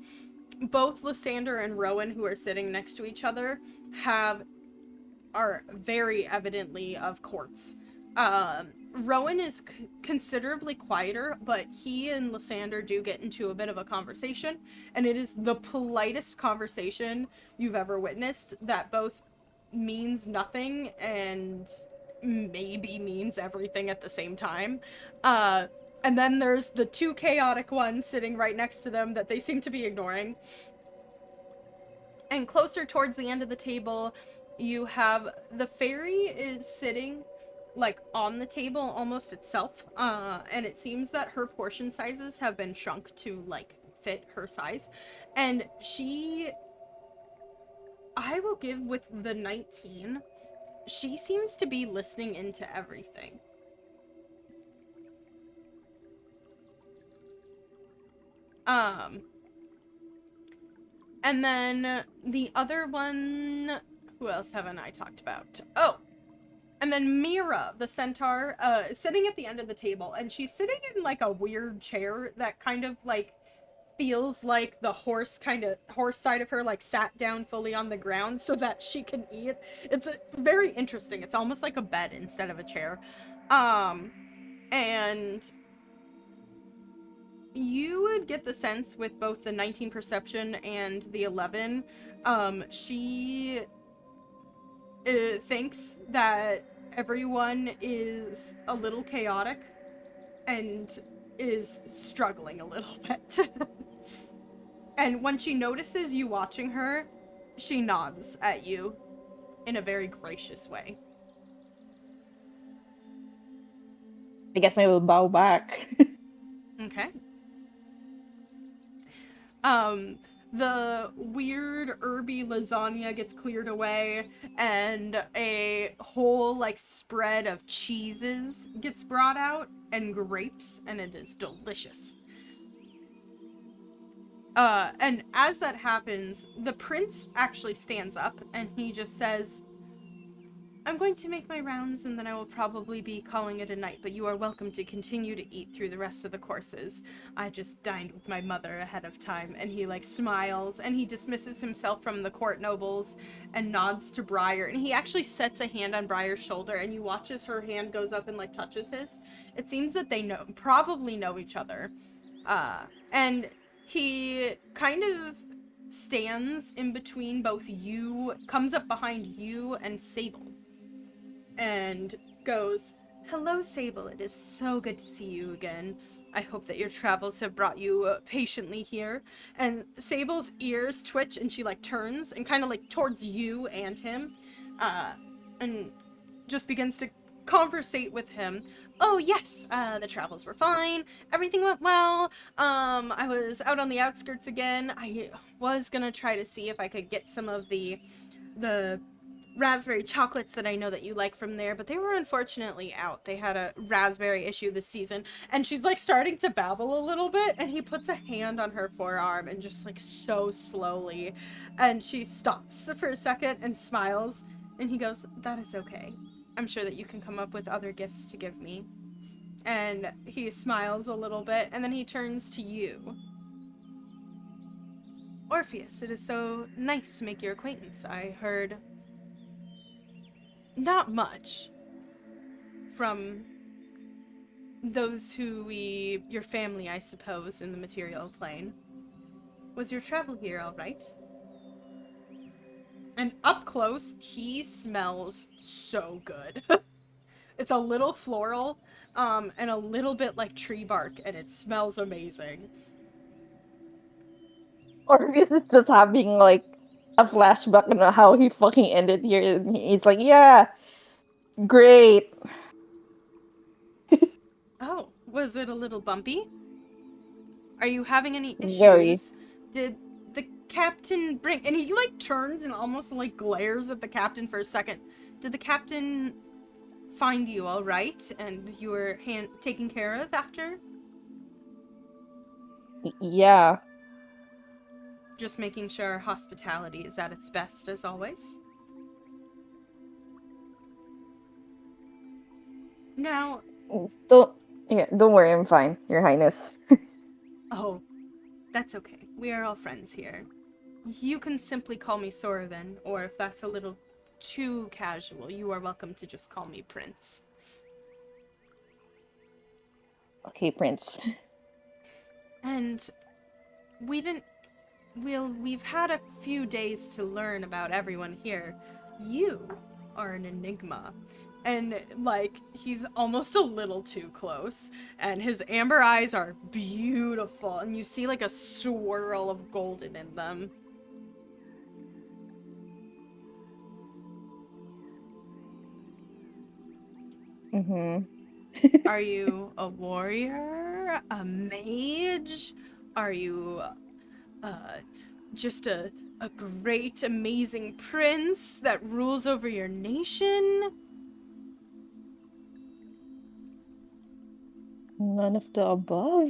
both Lysander and Rowan, who are sitting next to each other, are very evidently of courts. Rowan is considerably quieter, but he and Lysander do get into a bit of a conversation, and it is the politest conversation you've ever witnessed that both means nothing and maybe means everything at the same time. And then there's the two chaotic ones sitting right next to them that they seem to be ignoring. And closer towards the end of the table, you have the fairy is sitting like on the table almost itself, and it seems that her portion sizes have been shrunk to like fit her size, and I will give with the 19, she seems to be listening into everything. And then the other one, who else haven't I talked about? Oh, and then Mira, the centaur, sitting at the end of the table, and she's sitting in like a weird chair that kind of like feels like the horse side of her like sat down fully on the ground so that she can eat. It's very interesting. It's almost like a bed instead of a chair. And you would get the sense with both the 19 perception and the 11, she thinks that everyone is a little chaotic and is struggling a little bit. And when she notices you watching her, she nods at you in a very gracious way. I guess I will bow back. Okay. The weird herby lasagna gets cleared away, and a whole like spread of cheeses gets brought out and grapes, and it is delicious. And as that happens, the prince actually stands up and he just says, I'm going to make my rounds and then I will probably be calling it a night, but you are welcome to continue to eat through the rest of the courses. I just dined with my mother ahead of time. And he like smiles and he dismisses himself from the court nobles and nods to Briar. And he actually sets a hand on Briar's shoulder, and you watch as her hand goes up and like touches his. It seems that they probably know each other. And he kind of stands in between both you, comes up behind you and Sable, and goes, hello, Sable, it is so good to see you again. I hope that your travels have brought you patiently here. And Sable's ears twitch, and she like turns and kind of like towards you and him, and just begins to conversate with him. Oh yes, the travels were fine. Everything went well. I was out on the outskirts again. I was gonna try to see if I could get some of the raspberry chocolates that I know that you like from there, but they were unfortunately out. They had a raspberry issue this season. And she's like starting to babble a little bit, and he puts a hand on her forearm and just like so slowly, and she stops for a second and smiles. And he goes, that is okay. I'm sure that you can come up with other gifts to give me. And he smiles a little bit, and then he turns to you. Orpheus, it is so nice to make your acquaintance. I heard not much from those your family, I suppose, in the material plane. Was your travel here all right? And up close, he smells so good. It's a little floral, and a little bit like tree bark, and it smells amazing. Orpheus is just having like a flashback on how he fucking ended here, and he's like, "Yeah, great." Oh, was it a little bumpy? Are you having any Very. issues? Did the captain bring... And he, like, turns and almost, like, glares at the captain for a second. Did the captain find you all right? And you were taken care of after? Yeah. Just making sure hospitality is at its best, as always. Now... Don't worry, I'm fine, Your Highness. Oh, that's okay. We are all friends here. You can simply call me Soraven, or if that's a little too casual, you are welcome to just call me Prince. Okay, Prince. And we've had a few days to learn about everyone here. You are an enigma. And, like, he's almost a little too close. And his amber eyes are beautiful. And you see, like, a swirl of golden in them. Are you a warrior? A mage? Are you, just a great, amazing prince that rules over your nation? None of the above.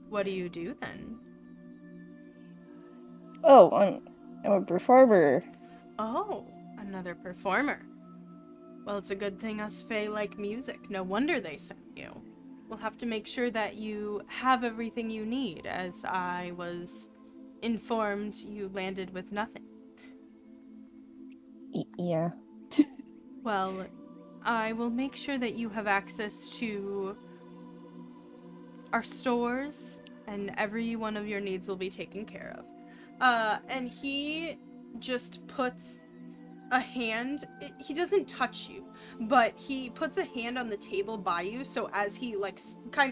What do you do then? Oh, I'm a performer. Oh, another performer. Well, it's a good thing us Fae like music. No wonder they sent you. We'll have to make sure that you have everything you need, as I was informed you landed with nothing. Yeah. Well, I will make sure that you have access to our stores, and every one of your needs will be taken care of. And he just puts a hand, he doesn't touch you, but he puts a hand on the table by you, so as he, like,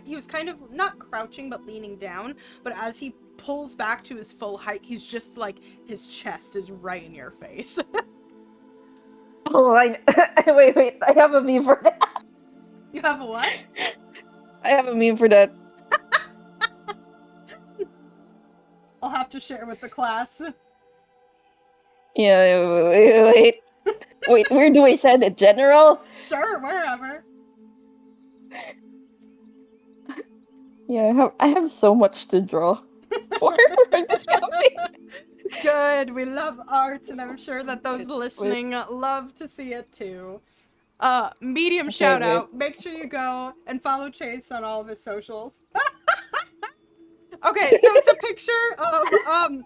he was kind of, not crouching, but leaning down, but as he pulls back to his full height, he's just, like, his chest is right in your face. Oh, wait, I have a meme for that. You have a what? I have a meme for that. I'll have to share with the class. Yeah, wait, where do I send it? General? Sure, wherever. Yeah, I have so much to draw for this campaign. Good, we love art, and I'm sure that those listening love to see it too. Medium shout out. Make sure you go and follow Chase on all of his socials. Okay, so it's a picture of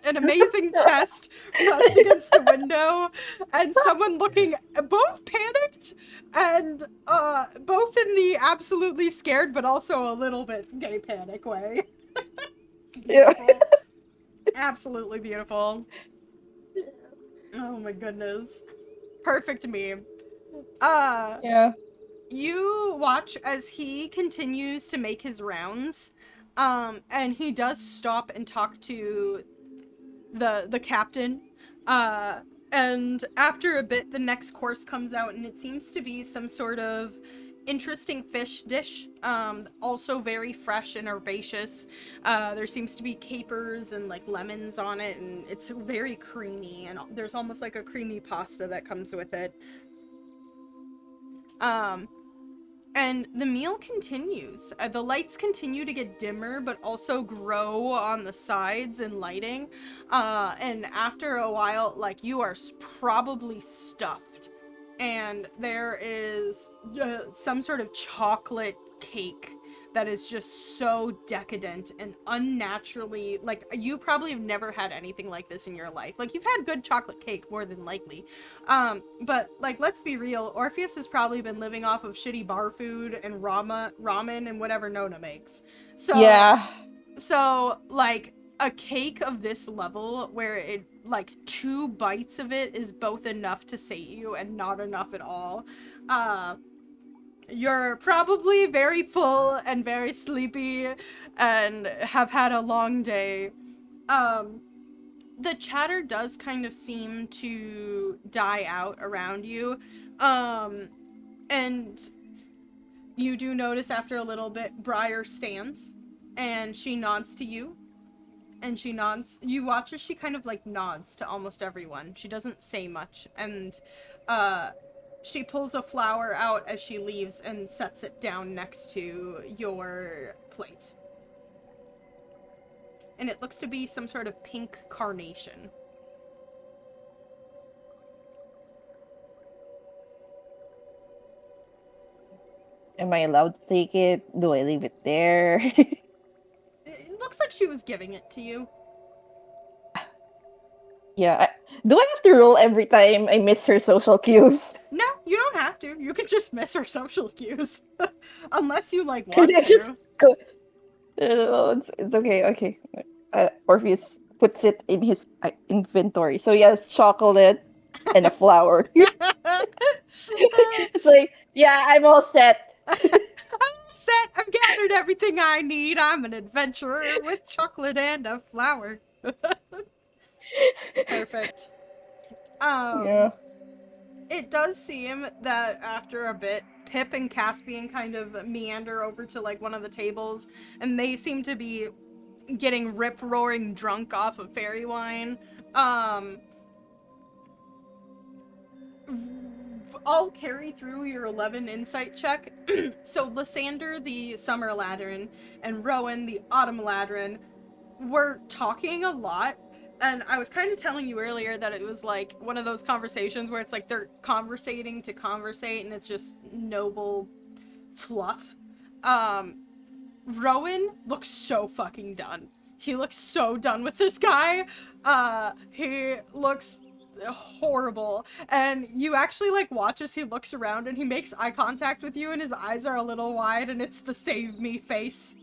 an amazing chest pressed against a window, and someone looking both panicked and both in the absolutely scared but also a little bit gay panic way. It's beautiful. Yeah. Absolutely beautiful. Oh my goodness. Perfect meme. Yeah. You watch as he continues to make his rounds. And he does stop and talk to the captain. And after a bit, the next course comes out, and it seems to be some sort of interesting fish dish. Also very fresh and herbaceous. There seems to be capers and like lemons on it, and it's very creamy, and there's almost like a creamy pasta that comes with it. And the meal continues. The lights continue to get dimmer, but also grow on the sides in lighting. And after a while, like, you are probably stuffed. And there is some sort of chocolate cake that is just so decadent and unnaturally, like, you probably have never had anything like this in your life. Like, you've had good chocolate cake more than likely, but like, let's be real, Orpheus has probably been living off of shitty bar food and ramen and whatever Nona makes. so Yeah. so like, a cake of this level where it, like, 2 bites of it is both enough to sate you and not enough at all. uh you're probably very full and very sleepy and have had a long day. Um, the chatter does kind of seem to die out around you. And you do notice after a little bit, Briar stands and she nods to you. And she nods. You watch as she kind of like nods to almost everyone. She doesn't say much. And she pulls a flower out as she leaves and sets it down next to your plate. And it looks to be some sort of pink carnation. Am I allowed to take it? Do I leave it there? It looks like she was giving it to you. Yeah. Do I have to roll every time I miss her social cues? No, you don't have to. You can just miss her social cues. Unless you, like, Can want I just to. go? It's okay. Okay. Orpheus puts it in his inventory. So he has chocolate and a flower. It's like, yeah, I'm all set. I'm set. I've gathered everything I need. I'm an adventurer with chocolate and a flower. Perfect. Yeah. It does seem that after a bit, Pip and Caspian kind of meander over to, like, one of the tables, and they seem to be getting rip-roaring drunk off of fairy wine. I'll carry through your 11 insight check. So Lysander, the Summer Ladrin, and Rowan, the Autumn Ladrin, were talking a lot. And I was kind of telling you earlier that it was like one of those conversations where it's like they're conversating to conversate and it's just noble fluff. Rowan looks so fucking done. He looks so done with this guy. He looks horrible. And you actually, like, watch as he looks around and he makes eye contact with you and his eyes are a little wide and it's the save me face.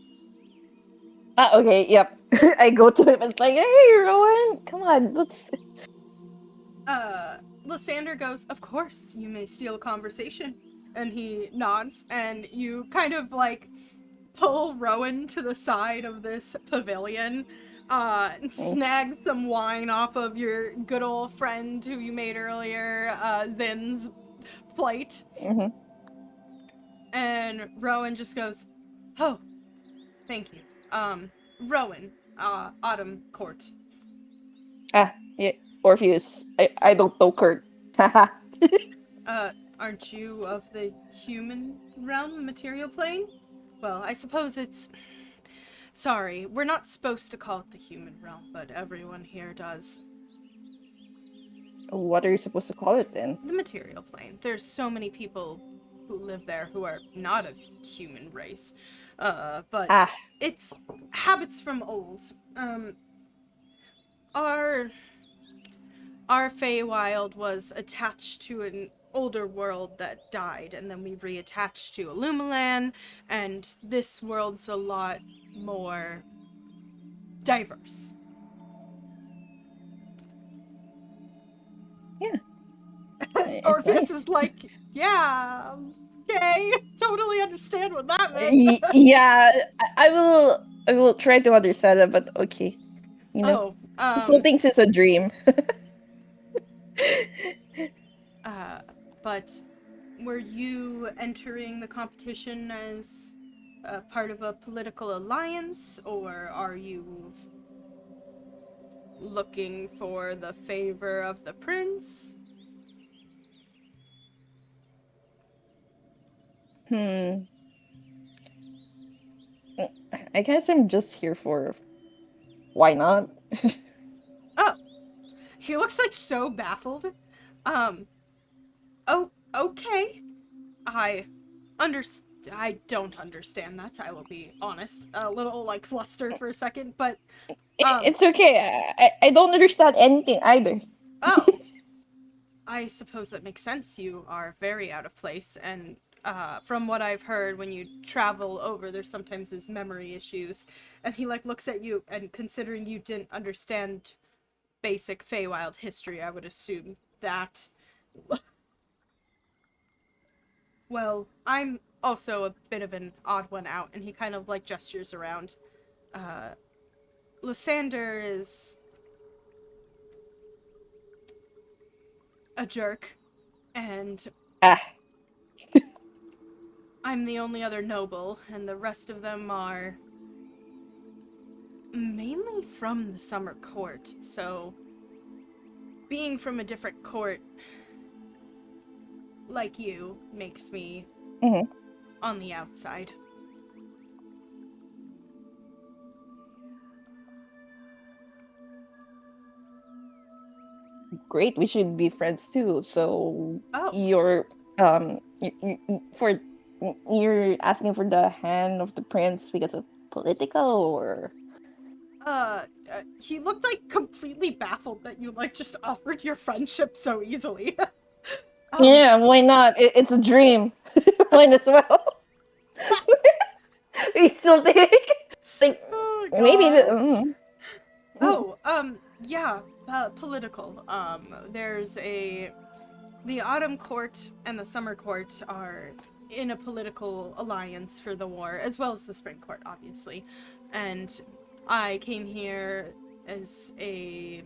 Okay, yep. I go to him and it's like, hey, Rowan, come on, let's. Lysander goes, of course, you may steal a conversation. And he nods and you kind of, like, pull Rowan to the side of this pavilion, and snag some wine off of your good old friend who you made earlier, Zin's plate. Mm-hmm. And Rowan just goes, oh, thank you. Rowan, Autumn Court. Yeah, Orpheus. I don't know Kurt. Haha. Aren't you of the human realm, material plane? Well, I suppose it's... Sorry, we're not supposed to call it the human realm, but everyone here does. What are you supposed to call it then? The material plane. There's so many people who live there who are not of human race. But it's habits from old. Our Feywild was attached to an older world that died, and then we reattached to Illumilan, and this world's a lot more diverse. Yeah. It's Orpheus nice. is like, yeah, okay, totally understand what that meant. Yeah, I will try to understand it, but okay. You know, he still thinks it's a dream. But were you entering the competition as part of a political alliance, or are you looking for the favor of the prince? Hmm. I guess I'm just here for why not? Oh, he looks like so baffled. Um, oh, okay. I I don't understand that. I will be honest. A little like flustered for a second, but um, It's okay. I don't understand anything either. oh, I suppose that makes sense. You are very out of place, and from what I've heard, when you travel over, there sometimes is memory issues. And he like looks at you, and considering you didn't understand basic Feywild history, I would assume that. Well, I'm also a bit of an odd one out, and he kind of like gestures around. Uh, Lysander is a jerk, and Ah, I'm the only other noble, and the rest of them are mainly from the Summer Court, so being from a different court like you makes me mhm. on the outside. Great. We should be friends too. So Oh, you're for you're asking for the hand of the prince because of political or he looked like completely baffled that you like just offered your friendship so easily. um, yeah, why not? It's a dream. Might as well. We still think like oh maybe god. mm. Oh, yeah, political. The Autumn Court and the Summer Court are in a political alliance for the war, as well as the Spring Court, obviously. And I came here as a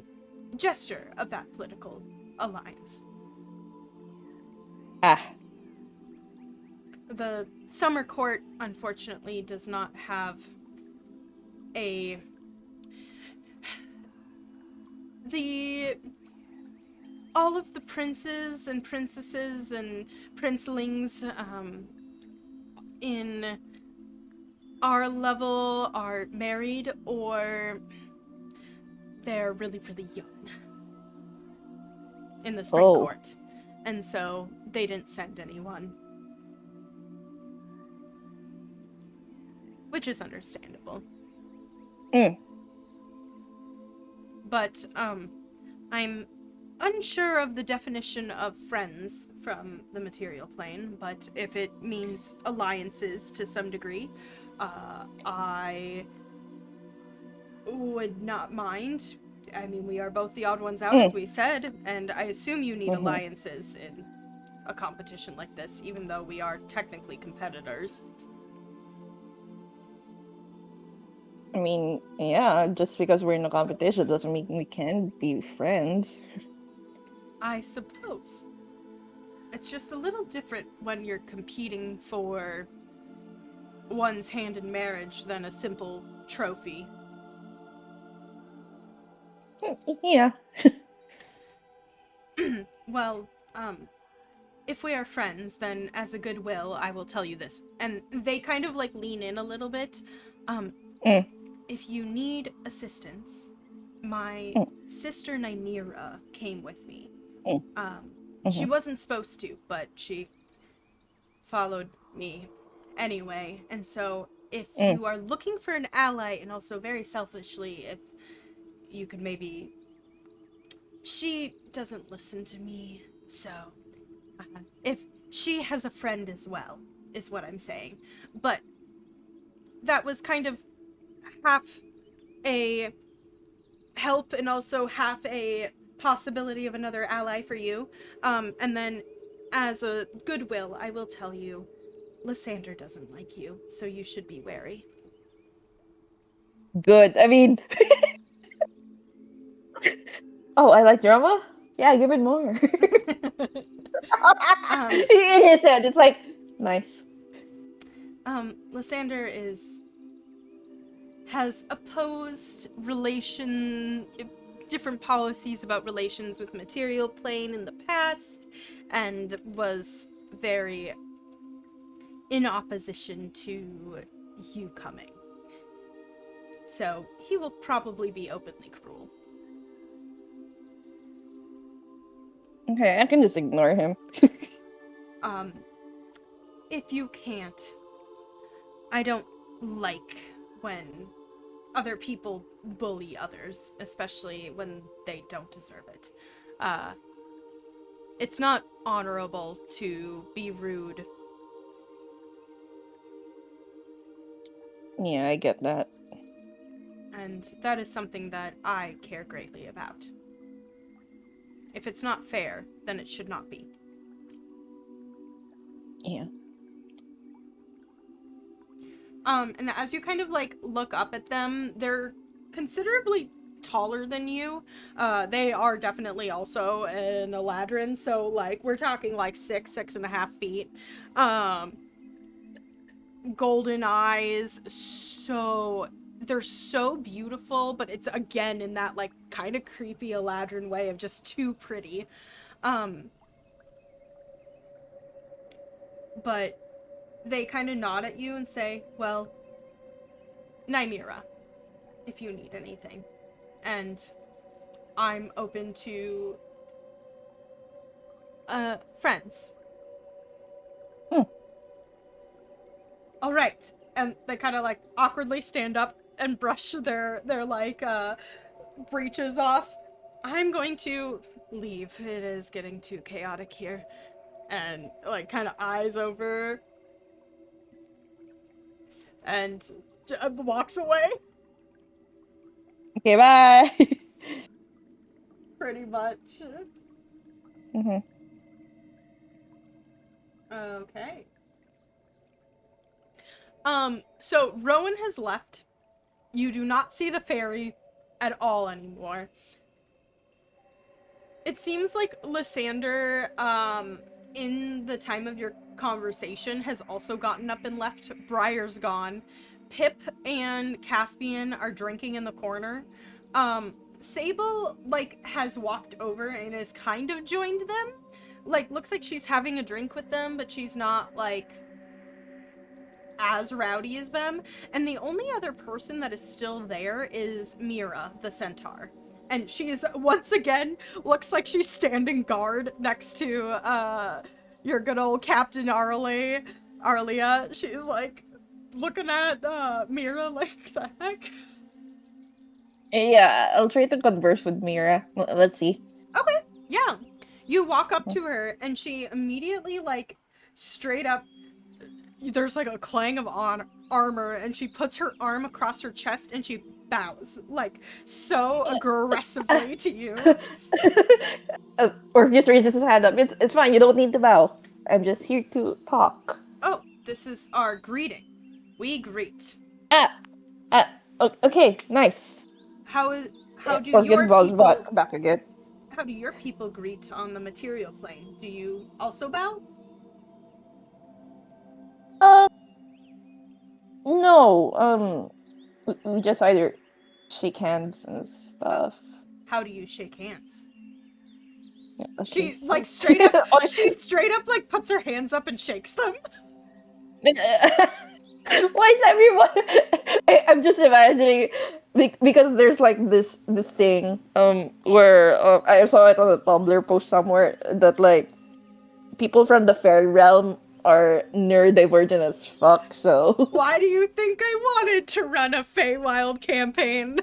gesture of that political alliance. Ah, The Summer Court, unfortunately, does not have a. The all of the princes and princesses and princelings in our level are married or they're really, really young in the Spring oh. Court. And so they didn't send anyone, which is understandable. Mm. But I'm unsure of the definition of friends from the material plane, but if it means alliances to some degree, I would not mind. I mean, we are both the odd ones out, as Mm. we said, and I assume you need Mhm. alliances in a competition like this, even though we are technically competitors. I mean, yeah, just because we're in a competition doesn't mean we can be friends. I suppose. It's just a little different when you're competing for one's hand in marriage than a simple trophy. Yeah. Well, if we are friends, then as a goodwill, I will tell you this. And they kind of like lean in a little bit. Um, Mm. if you need assistance, my Mm. sister Nymeria came with me. Mm. She Mhm. wasn't supposed to, but she followed me anyway. And so, if Mm. you are looking for an ally, and also very selfishly, if you could maybe. She doesn't listen to me, so. If she has a friend as well, is what I'm saying. But that was kind of half a help and also half a possibility of another ally for you. And then, as a goodwill, I will tell you, Lysander doesn't like you, so you should be wary. Good. I mean, oh, I like drama. Yeah, give it more. um, In his head, it's like nice. Lysander has opposed different policies about relations with material plane in the past, and was very in opposition to you coming. So he will probably be openly cruel. Okay, I can just ignore him. If you can't, I don't like when other people bully others, especially when they don't deserve it. It's not honorable to be rude. Yeah, I get that. And that is something that I care greatly about. If it's not fair, then it should not be. Yeah. And as you kind of like look up at them, they're considerably taller than you. They are definitely also an Eladrin, so like we're talking like 6.5 feet. Golden eyes, so they're so beautiful, but it's again in that like kind of creepy Eladrin way of just too pretty. But they kind of nod at you and say, well, Nymira, if you need anything. And I'm open to friends. Hmm. All right. And they kind of like awkwardly stand up and brush their like breeches off. I'm going to leave. It is getting too chaotic here. And like kind of eyes over and walks away. Okay, bye. Pretty much. Mm-hmm. Okay. So Rowan has left. You do not see the fairy at all anymore. It seems like Lysander, in the time of your conversation, has also gotten up and left. Briar's gone. Pip and Caspian are drinking in the corner. Sable, like, has walked over and has kind of joined them. Like, looks like she's having a drink with them, but she's not, like, as rowdy as them. And the only other person that is still there is Mira, the centaur. And she is, once again, looks like she's standing guard next to your good old Captain Arlia. She's like looking at Mira like, the heck? Yeah, I'll try to converse with Mira. Let's see. Okay, yeah. You walk up to her and she immediately like straight up, there's like a clang of armor, and she puts her arm across her chest and she bows like so aggressively to you. Orpheus raises his hand up. It's fine. You don't need to bow. I'm just here to talk. Oh, this is our greeting. We greet. Ah, okay, nice. How do Orpheus your bows people back again. how do your people greet on the material plane? Do you also bow? Um, no. We just either shake hands and stuff. How do you shake hands? Yeah, okay, She so- like straight up she straight up like puts her hands up and shakes them. Why is everyone? I'm just imagining because there's like this thing where I saw it on a Tumblr post somewhere that like people from the fairy realm are neurodivergent as fuck. So Why do you think I wanted to run a Feywild campaign?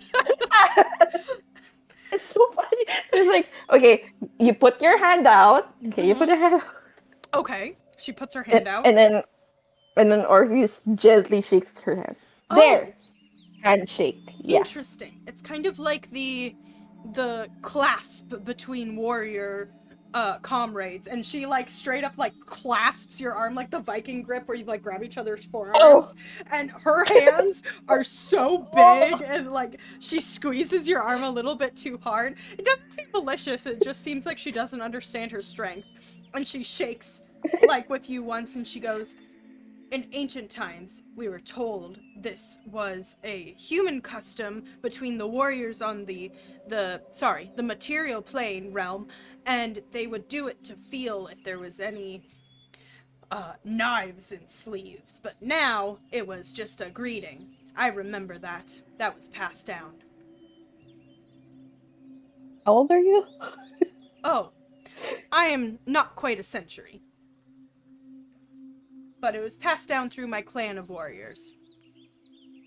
it's so funny. It's like, okay, you put your hand out. Okay, you put your hand out. Okay. She puts her hand out. And then Orpheus gently shakes her hand. Oh. There. Handshake. Yeah. Interesting. It's kind of like the clasp between warrior comrades, and she like straight up like clasps your arm like the Viking grip where you like grab each other's forearms. Oh. And her hands are so big, and like she squeezes your arm a little bit too hard. It doesn't seem malicious, it just seems like she doesn't understand her strength. And she shakes like with you once and she goes, in ancient times, we were told this was a human custom between the warriors on the material plane realm, and they would do it to feel if there was any knives and sleeves, but now it was just a greeting. I remember that. That was passed down. How old are you? Oh, I am not quite a century. But it was passed down through my clan of warriors.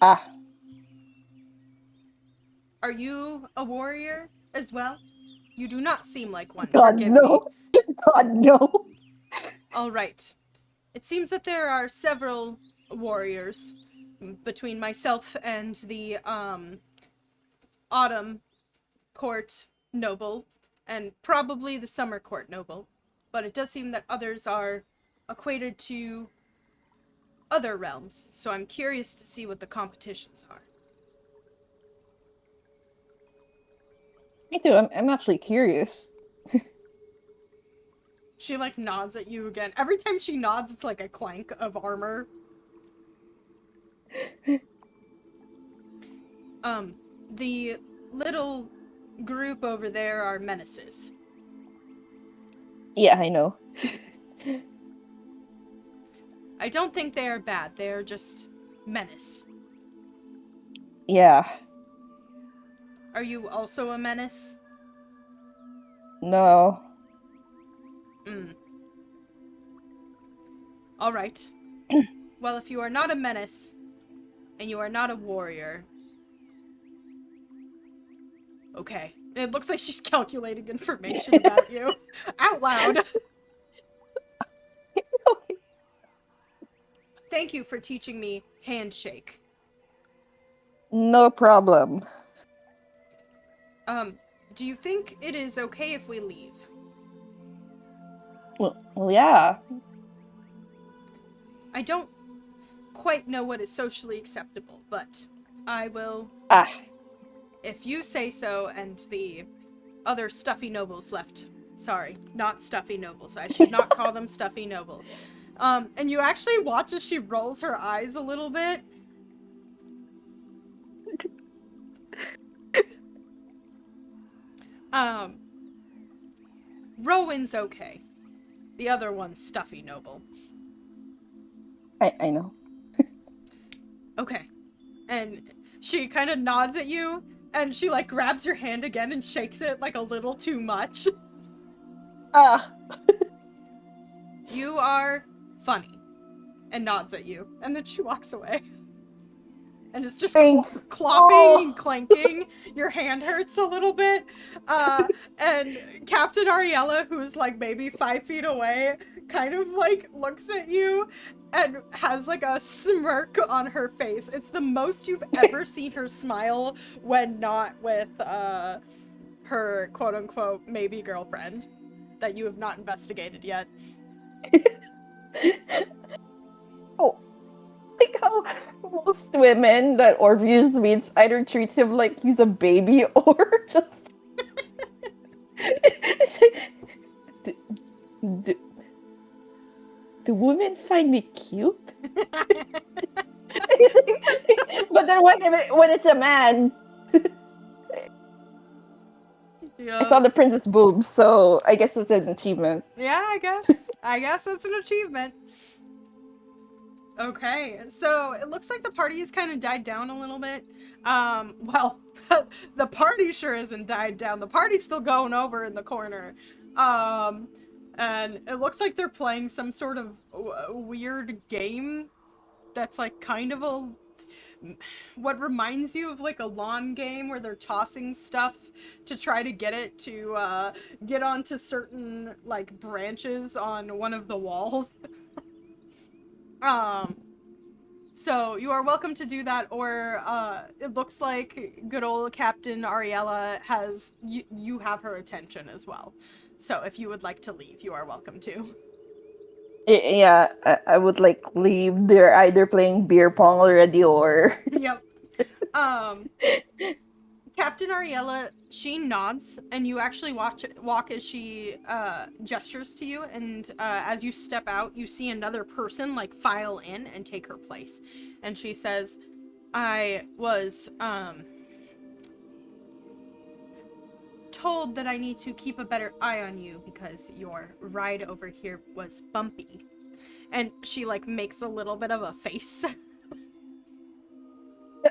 Ah, Are you a warrior as well? You do not seem like one, God, forgive me. no. God, no. Alright. It seems that there are several warriors between myself and the, Autumn Court noble, and probably the Summer Court noble. But it does seem that others are equated to other realms, so I'm curious to see what the competitions are. Me too. I'm actually curious. She, like, nods at you again. Every time she nods, it's like a clank of armor. The little group over there are menaces. Yeah, I know. I don't think they are bad. They are just menace. Yeah. Are you also a menace? No. Alright. Well, if you are not a menace, and you are not a warrior... Okay. It looks like she's calculating information about you. Out loud. Thank you for teaching me handshake. No problem. Do you think it is okay if we leave? Well, yeah. I don't quite know what is socially acceptable, but I will, Ah. if you say so, and the other stuffy nobles left. Sorry, not stuffy nobles. I should not call them stuffy nobles. And you actually watch as she rolls her eyes a little bit. Rowan's okay. The other one's stuffy noble. I know. Okay. And she kind of nods at you, and she, like, grabs your hand again and shakes it, like, a little too much. Ah. You are funny. And nods at you. And then she walks away. And it's just Thanks. clopping and clanking. Your hand hurts a little bit. And Captain Ariella, who's like maybe 5 feet away, kind of like looks at you and has like a smirk on her face. It's the most you've ever seen her smile when not with her quote unquote maybe girlfriend that you have not investigated yet. Oh. Like how most women that Orpheus meets either treats him like he's a baby or just it's like, do women find me cute? But then when it's a man, Yeah. I saw the princess boobs, so I guess it's an achievement. Yeah, I guess it's an achievement. Okay, so it looks like the party has kind of died down a little bit. Well, the party sure hasn't died down. The party's still going over in the corner. And it looks like they're playing some sort of weird game that's like kind of a what reminds you of like a lawn game where they're tossing stuff to try to get it to get onto certain like branches on one of the walls. So you are welcome to do that, or it looks like good old Captain Ariella has you have her attention as well. So if you would like to leave, you are welcome to. Yeah, I would like leave. They're either playing beer pong already or Yep. Captain Ariella, she nods, and you actually walk as she gestures to you, and as you step out, you see another person like file in and take her place. And she says, I was told that I need to keep a better eye on you because your ride over here was bumpy. And she, like, makes a little bit of a face.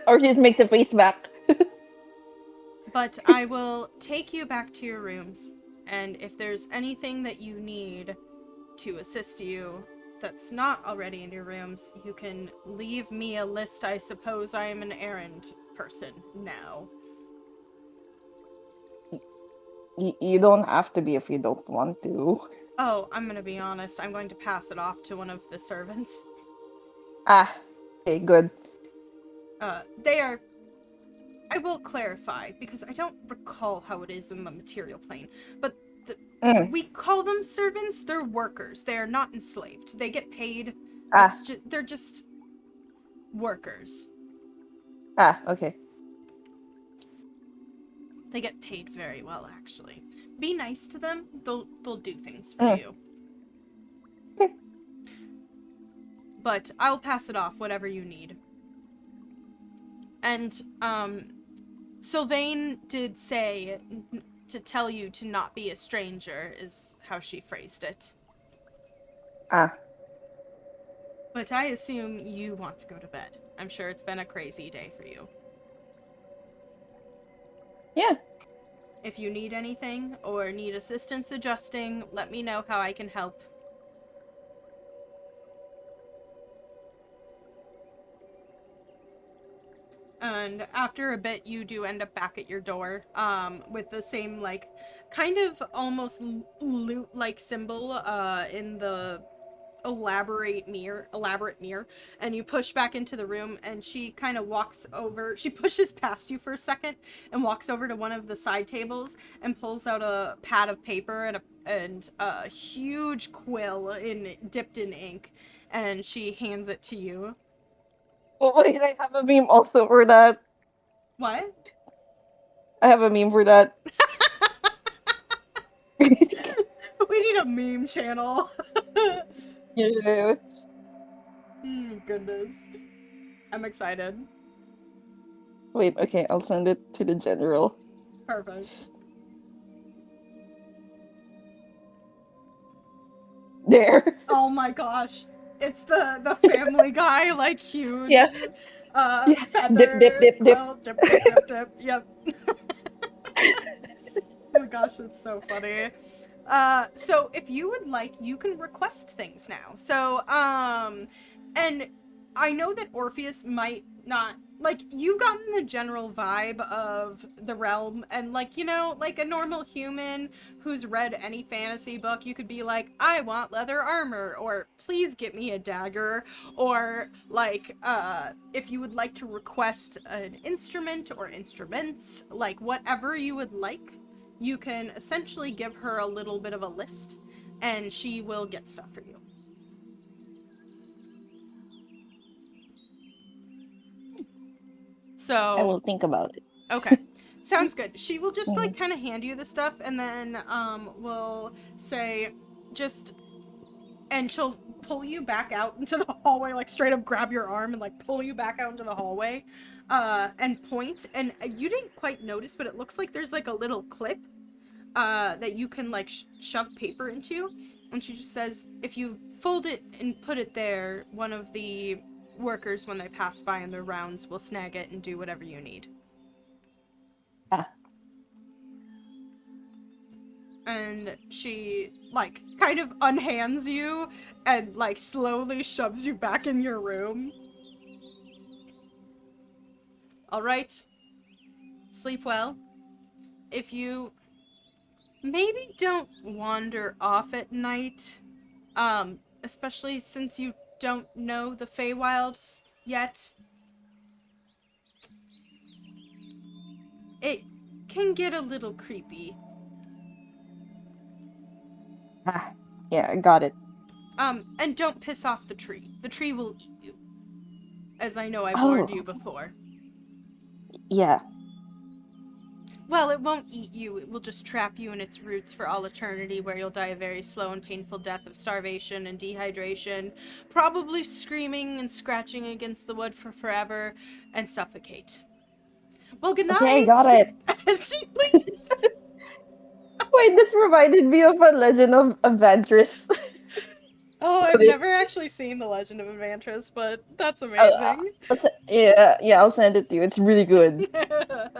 Or he just makes a face back. But I will take you back to your rooms, and if there's anything that you need to assist you that's not already in your rooms, you can leave me a list. I suppose I am an errand person now. You don't have to be if you don't want to. Oh, I'm gonna be honest. I'm going to pass it off to one of the servants. Ah, okay, good. They are... I will clarify, because I don't recall how it is in the material plane, but we call them servants. They're workers. They are not enslaved. They get paid. They're just workers. Okay. They get paid very well, actually. Be nice to them. They'll do things for you. Okay. But I'll pass it off, whatever you need. And, Sylvain did say to tell you to not be a stranger, is how she phrased it. But I assume you want to go to bed. I'm sure it's been a crazy day for you. Yeah. If you need anything or need assistance adjusting, let me know how I can help. And after a bit, you do end up back at your door, with the same, like, kind of almost loot-like symbol, in the elaborate mirror, and you push back into the room, and she kind of walks over, she pushes past you for a second, and walks over to one of the side tables, and pulls out a pad of paper and a huge quill dipped in ink, and she hands it to you. Oh wait, I have a meme also for that. What? I have a meme for that. We need a meme channel. Yeah. Goodness. I'm excited. Wait, okay, I'll send it to the general. Perfect. There. Oh my gosh. It's the Family Guy, like, huge, Yeah. feather, Dip. quill, dip. Yep. Oh gosh, it's so funny. So if you would like, you can request things now. So, and I know that Orpheus might not, like, you've gotten the general vibe of the realm, and, like, you know, like a normal human who's read any fantasy book, you could be like, I want leather armor, or please get me a dagger, or, like, if you would like to request an instrument or instruments, like, whatever you would like, you can essentially give her a little bit of a list, and she will get stuff for you. So I will think about it. okay. Sounds good. She will just, like, kind of hand you the stuff, and then will say just, and she'll pull you back out into the hallway, like, straight up grab your arm and, like, pull you back out into the hallway, and point, and you didn't quite notice, but it looks like there's, like, a little clip that you can, like, shove paper into, and she just says, if you fold it and put it there, one of the workers, when they pass by in their rounds, will snag it and do whatever you need. And she, like, kind of unhands you and, like, slowly shoves you back in your room. Alright. Sleep well. If you maybe don't wander off at night, especially since you don't know the Feywild yet. It can get a little creepy. Yeah, I got it. And don't piss off the tree. The tree will eat you. As I know I've warned you before. Yeah. Well, it won't eat you. It will just trap you in its roots for all eternity, where you'll die a very slow and painful death of starvation and dehydration, probably screaming and scratching against the wood for forever, and suffocate. Well, good night! Okay, got it. And she leaves. Wait, this reminded me of a Legend of Adventurous. Oh, I've They- never actually seen The Legend of Evantris, but that's I'll, amazing. yeah, I'll send it to you. It's really good.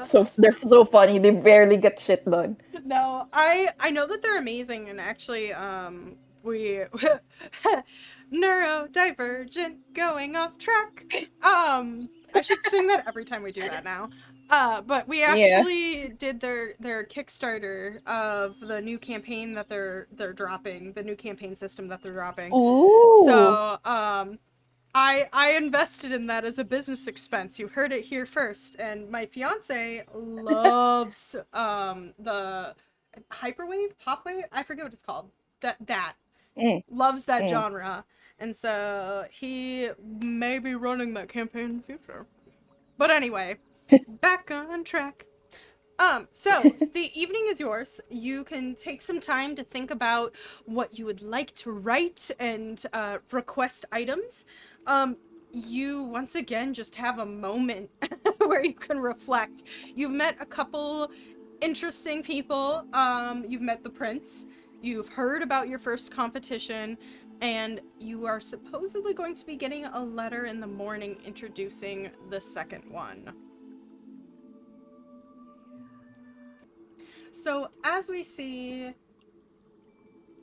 So they're so funny. They barely get shit done. No, I know that they're amazing, and actually, we neurodivergent going off track. I should sing that every time we do that now. But we Yeah. actually did their Kickstarter of the new campaign that they're dropping, the new campaign system that they're dropping. Ooh. So, I invested in that as a business expense. You heard it here first. And my fiance loves the hyperwave, popwave, I forget what it's called. That Mm, loves that mm. genre. And so he may be running that campaign in the future. But anyway, back on track. So the evening is yours. You can take some time to think about what you would like to write and request items. You once again just have a moment where you can reflect. You've met a couple interesting people. You've met the prince. You've heard about your first competition, and you are supposedly going to be getting a letter in the morning introducing the second one. So, as we see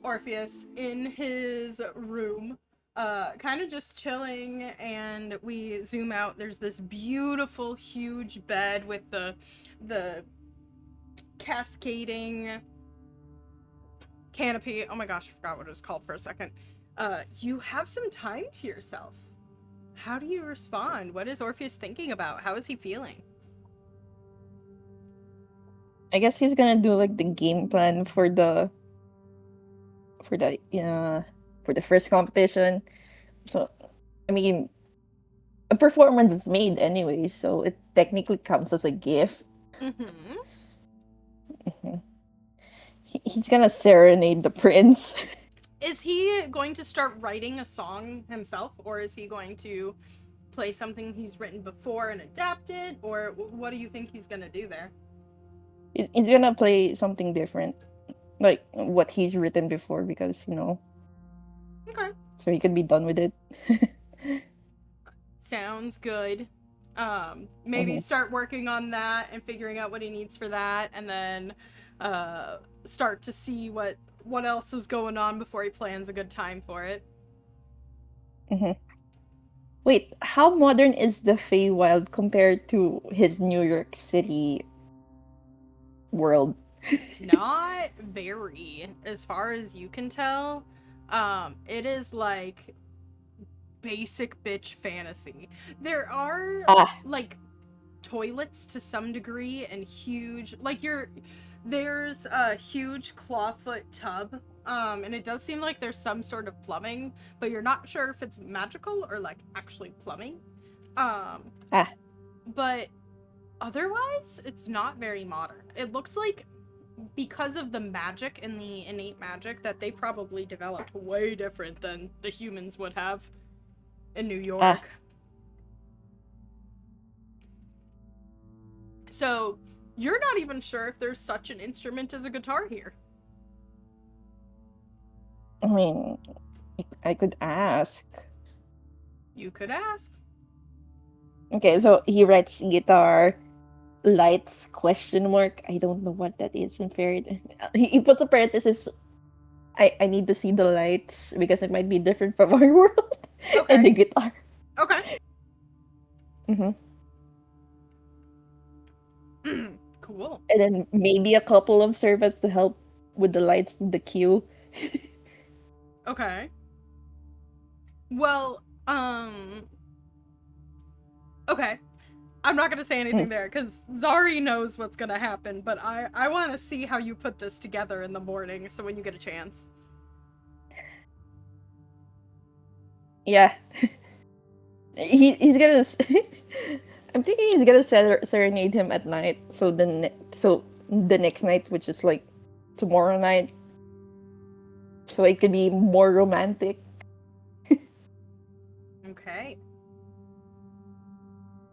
Orpheus in his room, kind of just chilling, and we zoom out. There's this beautiful, huge bed with the cascading canopy. Oh my gosh, I forgot what it was called for a second. You have some time to yourself. How do you respond? What is Orpheus thinking about? How is he feeling? I guess he's gonna do like the game plan for the for the first competition. So I mean, a performance is made anyway, so it technically counts as a gift. Mm-hmm. Mhm. He's gonna serenade the prince. Is he going to start writing a song himself, or is he going to play something he's written before and adapt it, or what do you think he's gonna do there? He's gonna play something different, like what he's written before, because Okay, so he could be done with it. sounds good. Maybe Mhm. start working on that and figuring out what he needs for that, and then start to see what else is going on before he plans a good time for it. Mhm. Wait, how modern is the Feywild compared to his New York City world? Not very, as far as you can tell. It is like basic bitch fantasy. There are Ah, like toilets to some degree and huge there's a huge clawfoot tub. And it does seem like there's some sort of plumbing, but you're not sure if it's magical or like actually plumbing. Um, ah. but otherwise, it's not very modern. It looks like because of the magic and the innate magic that they probably developed way different than the humans would have in New Ah, York. So you're not even sure if there's such an instrument as a guitar here. I mean, I could ask. You could ask. Okay, so he writes guitar, lights, question mark. I don't know what that is in fairy. He puts a parenthesis. I need to see the lights because it might be different from our world. And the Okay. guitar. Okay. Hmm. Cool. And then maybe a couple of servants to help with the lights, the queue. Okay. Well, okay. I'm not gonna say anything Mm. there because Zari knows what's gonna happen, but I want to see how you put this together in the morning. So when you get a chance. Yeah. He's gonna. I'm thinking he's gonna serenade him at night. So the next night, which is like tomorrow night, so it could be more romantic. Okay.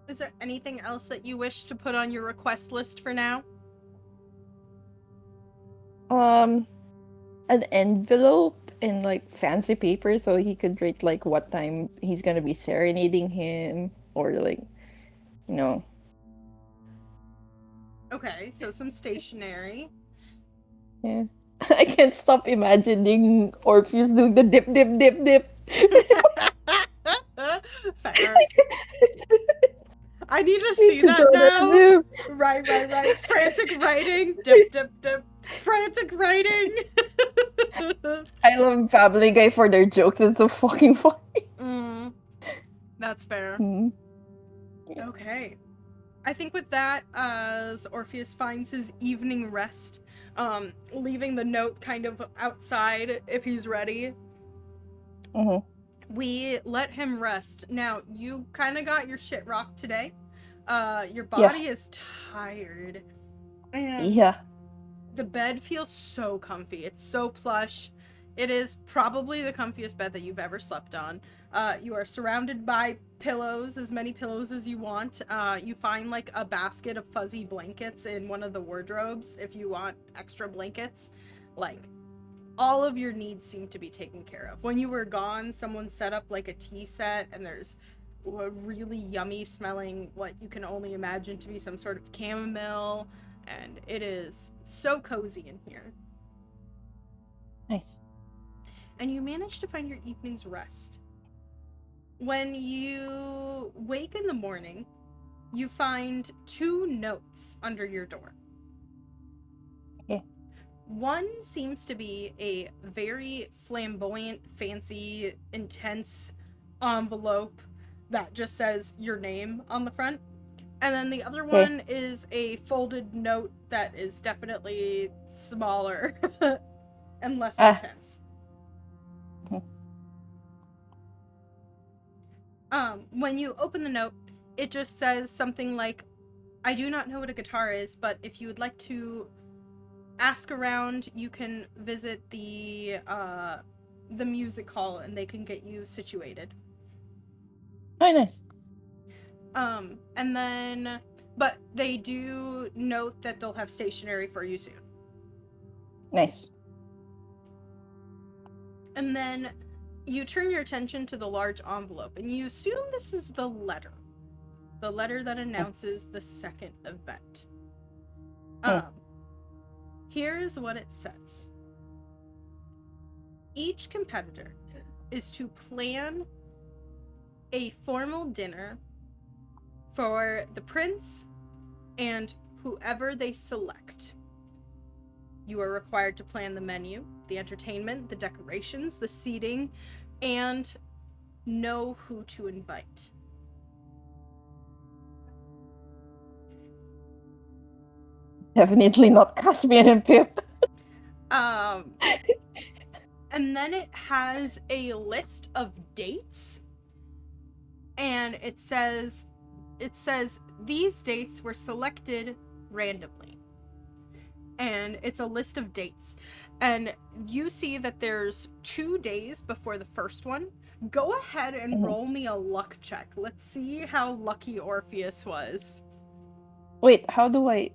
Is there anything else that you wish to put on your request list for now? Um, an envelope in like fancy paper so he could write like what time he's gonna be serenading him or like you know. Okay, so some stationery. Yeah. I can't stop imagining Orpheus doing the dip dip dip dip. Fair. I need to Need see to that draw that now. dip. Right. Frantic writing. Dip, dip, dip. Frantic writing. I love Family Guy for their jokes. It's so fucking funny. That's fair. Mm. Okay. I think with that, as Orpheus finds his evening rest, leaving the note kind of outside if he's ready, Mhm. we let him rest. Now, you kind of got your shit rocked today. Your body Yeah. is tired. And Yeah. the bed feels so comfy. It's so plush. It is probably the comfiest bed that you've ever slept on. You are surrounded by pillows, as many pillows as you want. You find like a basket of fuzzy blankets in one of the wardrobes if you want extra blankets. Like, all of your needs seem to be taken care of. When you were gone, someone set up like a tea set, and there's a really yummy smelling, what you can only imagine to be some sort of chamomile, and it is so cozy in here. Nice. And you manage to find your evening's rest. When you wake in the morning, you find 2 notes under your door. Yeah. One seems to be a very flamboyant, fancy, intense envelope that just says your name on the front. And then the other one is a folded note that is definitely smaller and less intense. When you open the note, it just says something like, I do not know what a guitar is, but if you would like to ask around, you can visit the music hall and they can get you situated. Oh, nice. And then, but they do note that they'll have stationery for you soon. Nice. And then you turn your attention to the large envelope, and you assume this is the letter that announces the second event. Here's what it says. Each competitor is to plan a formal dinner for the prince and whoever they select. You are required to plan the menu, the entertainment, the decorations, the seating, and know who to invite. Definitely not Caspian and Pip. And then it has a list of dates, and it says these dates were selected randomly. And it's a list of dates. And you see that there's 2 days before the first one. Go ahead and roll me a luck check. Let's see how lucky Orpheus was. Wait, how do I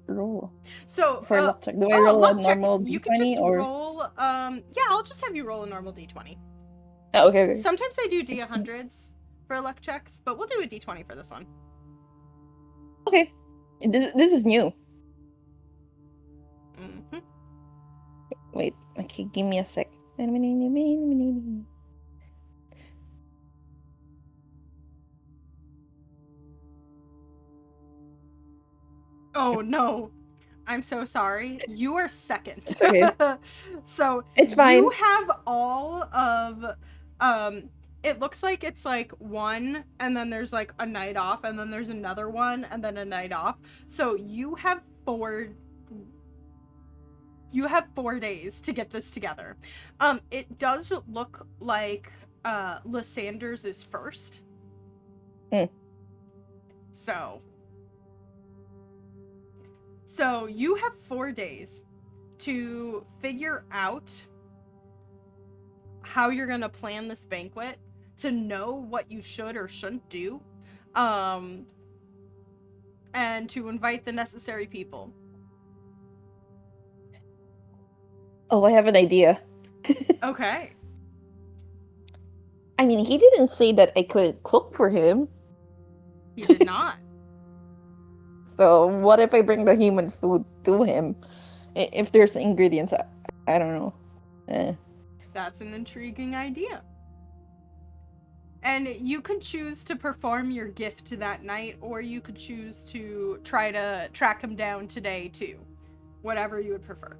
roll? So for luck check, do I roll a normal D20 you D20 can just or roll I'll just have you roll a normal D20. Oh, okay. Sometimes I do D100s for luck checks, but we'll do a D20 for this one. Okay. This is new. Mm-hmm. Wait, okay, give me a sec. Oh no, I'm so sorry. You are second. Okay. So it's fine. You have all of it looks like it's like 1, and then there's like a night off, and then there's another one, and then a night off. So you have 4 days to get this together. It does look like Lysanders is first. So you have 4 days to figure out how you're gonna plan this banquet, to know what you should or shouldn't do, and to invite the necessary people. Oh, I have an idea. Okay. I mean, he didn't say that I couldn't cook for him. He did not. So what if I bring the human food to him? If there's ingredients, I don't know. That's an intriguing idea. And you could choose to perform your gift that night, or you could choose to try to track him down today too. Whatever you would prefer.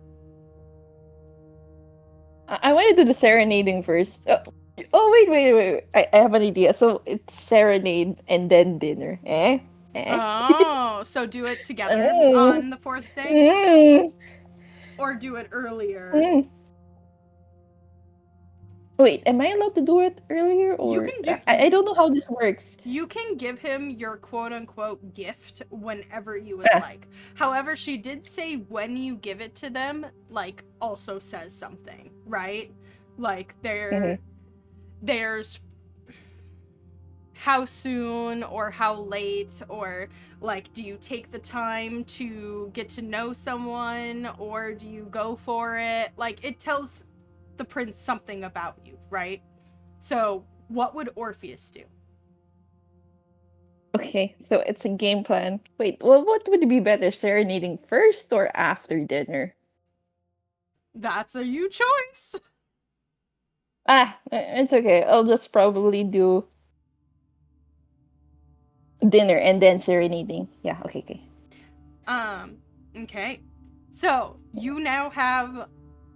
I want to do the serenading first. Wait. I have an idea. So it's serenade and then dinner. Oh, so do it together Mm. on the fourth day? Mm. Or do it earlier? Mm. Wait, am I allowed to do it earlier, You or can do. I don't know how this works? You can give him your quote-unquote gift whenever you would like. However, she did say when you give it to them, like, also says something, right? Like, there's how soon or how late, or like, do you take the time to get to know someone, or do you go for it? Like, it tells the prince something about you, right? So what would Orpheus do? Okay, so it's a game plan. Wait, well, what would be better, serenading first or after dinner? That's a you choice. It's okay. I'll just probably do dinner and then serenading. Yeah, okay. Okay. So you now have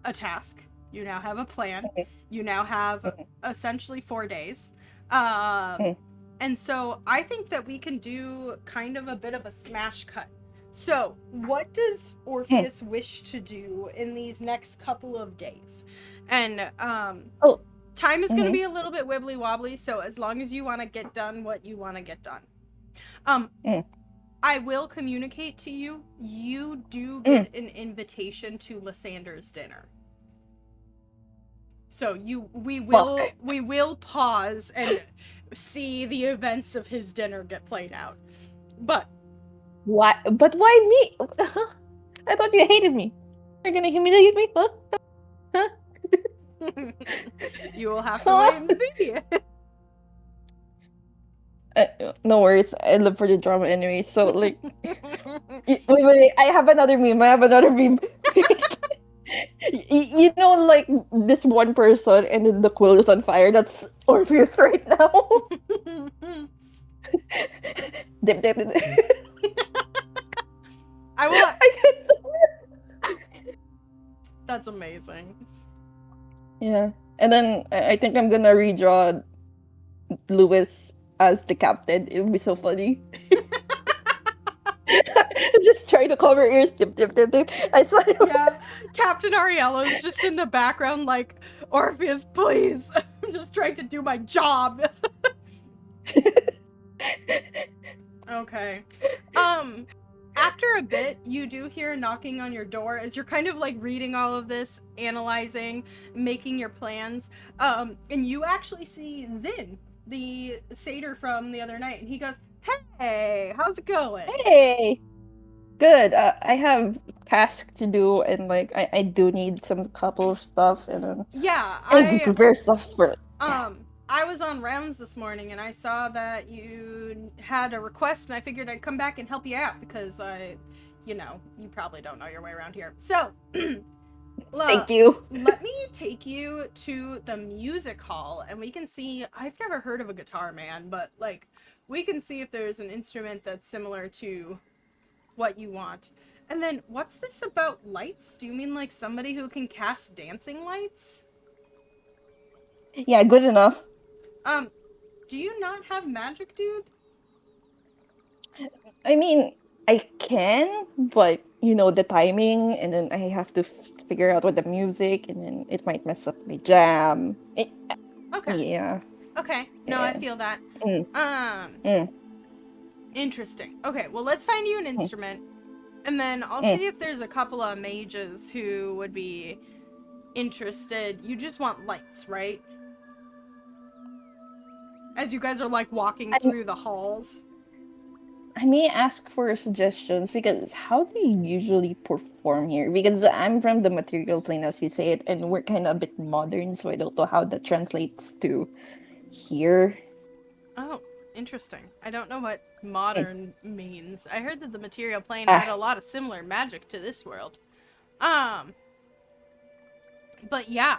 a task. You now have a plan. Okay. You now have Okay. essentially 4 days. Mm. And so I think that we can do kind of a bit of a smash cut. So, what does Orpheus wish to do in these next couple of days? And Oh. time is going to be a little bit wibbly wobbly, so as long as you want to get done what you want to get done. I will communicate to you. You do get an invitation to Lysander's dinner. So we will pause and see the events of his dinner get played out. But what? But why me? I thought you hated me. You're gonna humiliate me? Huh? You will have to wait and see. No worries. I live for the drama anyway. So like, wait. I have another meme. You know, like this one person, and then the quill is on fire. That's Orpheus right now. Dip. I will. That's amazing. Yeah, and then I think I'm gonna redraw Lewis as the captain. It would be so funny. Just trying to cover ears. Dip. I saw him. Yeah, Captain Ariello's just in the background, like, Orpheus, please. I'm just trying to do my job. Okay. After a bit, you do hear knocking on your door as you're kind of like reading all of this, analyzing, making your plans. And you actually see Zin, the satyr from the other night, and he goes, "Hey, how's it going?" Hey, good. I have tasks to do, and like I do need some couple of stuff, and then Yeah, I need to prepare stuff for. I was on rounds this morning and I saw that you had a request, and I figured I'd come back and help you out because you probably don't know your way around here. So, Thank you. Let me take you to the music hall and we can see. I've never heard of a guitar, man, but like we can see if there's an instrument that's similar to what you want. And then, what's this about lights? Do you mean like somebody who can cast dancing lights? Yeah, good enough. Do you not have magic, dude? I mean, I can, but you know the timing, and then I have to figure out what the music, and then it might mess up my jam. Okay. Yeah. Okay. No, I feel that. Interesting. Okay, well, let's find you an instrument, and then I'll see if there's a couple of mages who would be interested. You just want lights, right? As you guys are like walking through the halls. I may ask for suggestions because how do you usually perform here? Because I'm from the material plane, as you say it, and we're kind of a bit modern, so I don't know how that translates to here. Oh, interesting. I don't know what Hmm. modern means. I heard that the material plane had Ah, a lot of similar magic to this world. Um, but yeah,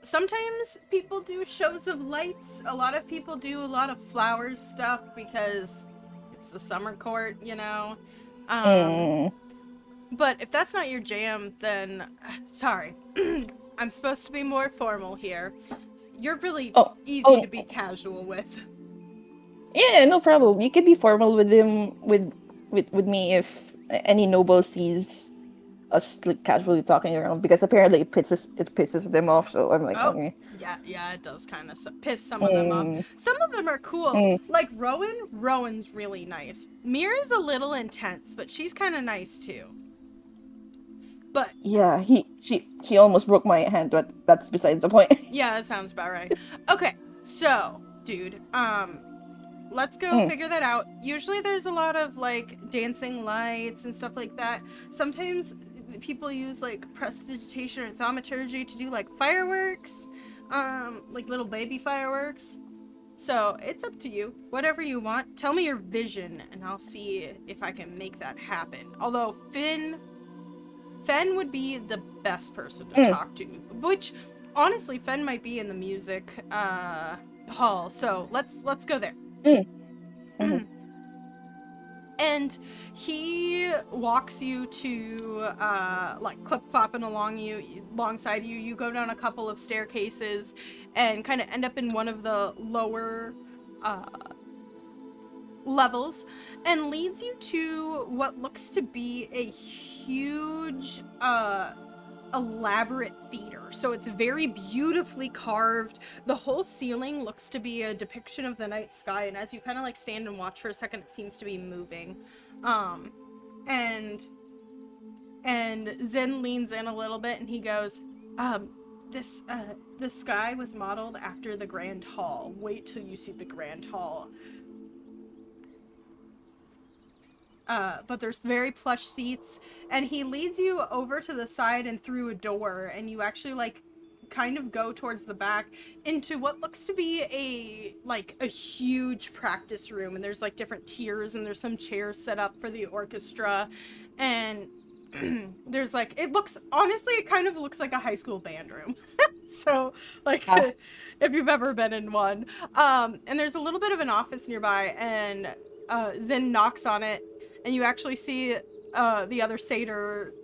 sometimes people do shows of lights. A lot of people do a lot of flowers stuff because it's the summer court, you know. Um, mm, but if that's not your jam, then sorry. I'm supposed to be more formal here. You're really oh, easy to oh, be casual with. yeah, no problem. You can be formal with him, with me if any noble sees us like casually talking around because apparently it pisses them off. So I'm like, Oh, okay. yeah, it does kind of piss some of them off. Mm, Some of them are cool. mm. Like Rowan's really nice. Mira's a little intense, but she's kind of nice too. But Yeah, she almost broke my hand, but that's besides the point. yeah, that sounds about right. Okay, so, dude, let's go Mm, figure that out. Usually there's a lot of like dancing lights and stuff like that. Sometimes people use like prestidigitation or thaumaturgy to do like fireworks, like little baby fireworks. So it's up to you. Whatever you want. Tell me your vision and I'll see if I can make that happen. Although Fen would be the best person to mm, talk to. Which honestly Fen might be in the music hall. So let's go there. mm, mhm. And he walks you to like clip clopping alongside you. You go down a couple of staircases and kind of end up in one of the lower uh, levels and leads you to what looks to be a huge elaborate theater. So it's very beautifully carved. The whole ceiling looks to be a depiction of the night sky, and as you kind of like stand and watch for a second, it seems to be moving. Um and and Zen leans in a little bit and he goes, um the sky was modeled after the Grand Hall. Wait till you see the Grand Hall. But there's very plush seats, and he leads you over to the side and through a door, and you actually like kind of go towards the back into what looks to be a huge practice room, and there's like different tiers, and there's some chairs set up for the orchestra, and there's like it kind of looks like a high school band room. So like Ah, if you've ever been in one, and there's a little bit of an office nearby, and Zen knocks on it, and you actually see the other satyr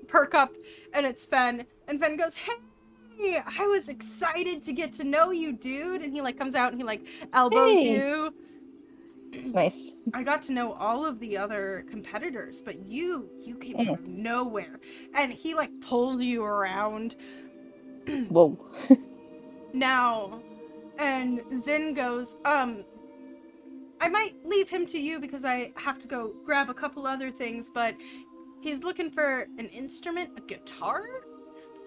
perk up, and it's Fen, and Fen goes, "Hey, I was excited to get to know you, dude." And he like comes out and he like elbows hey, you. nice. I got to know all of the other competitors, but you came Mm, from nowhere. And he like pulls you around. whoa. Now, and Zin goes, I might leave him to you because I have to go grab a couple other things, but he's looking for an instrument, a guitar,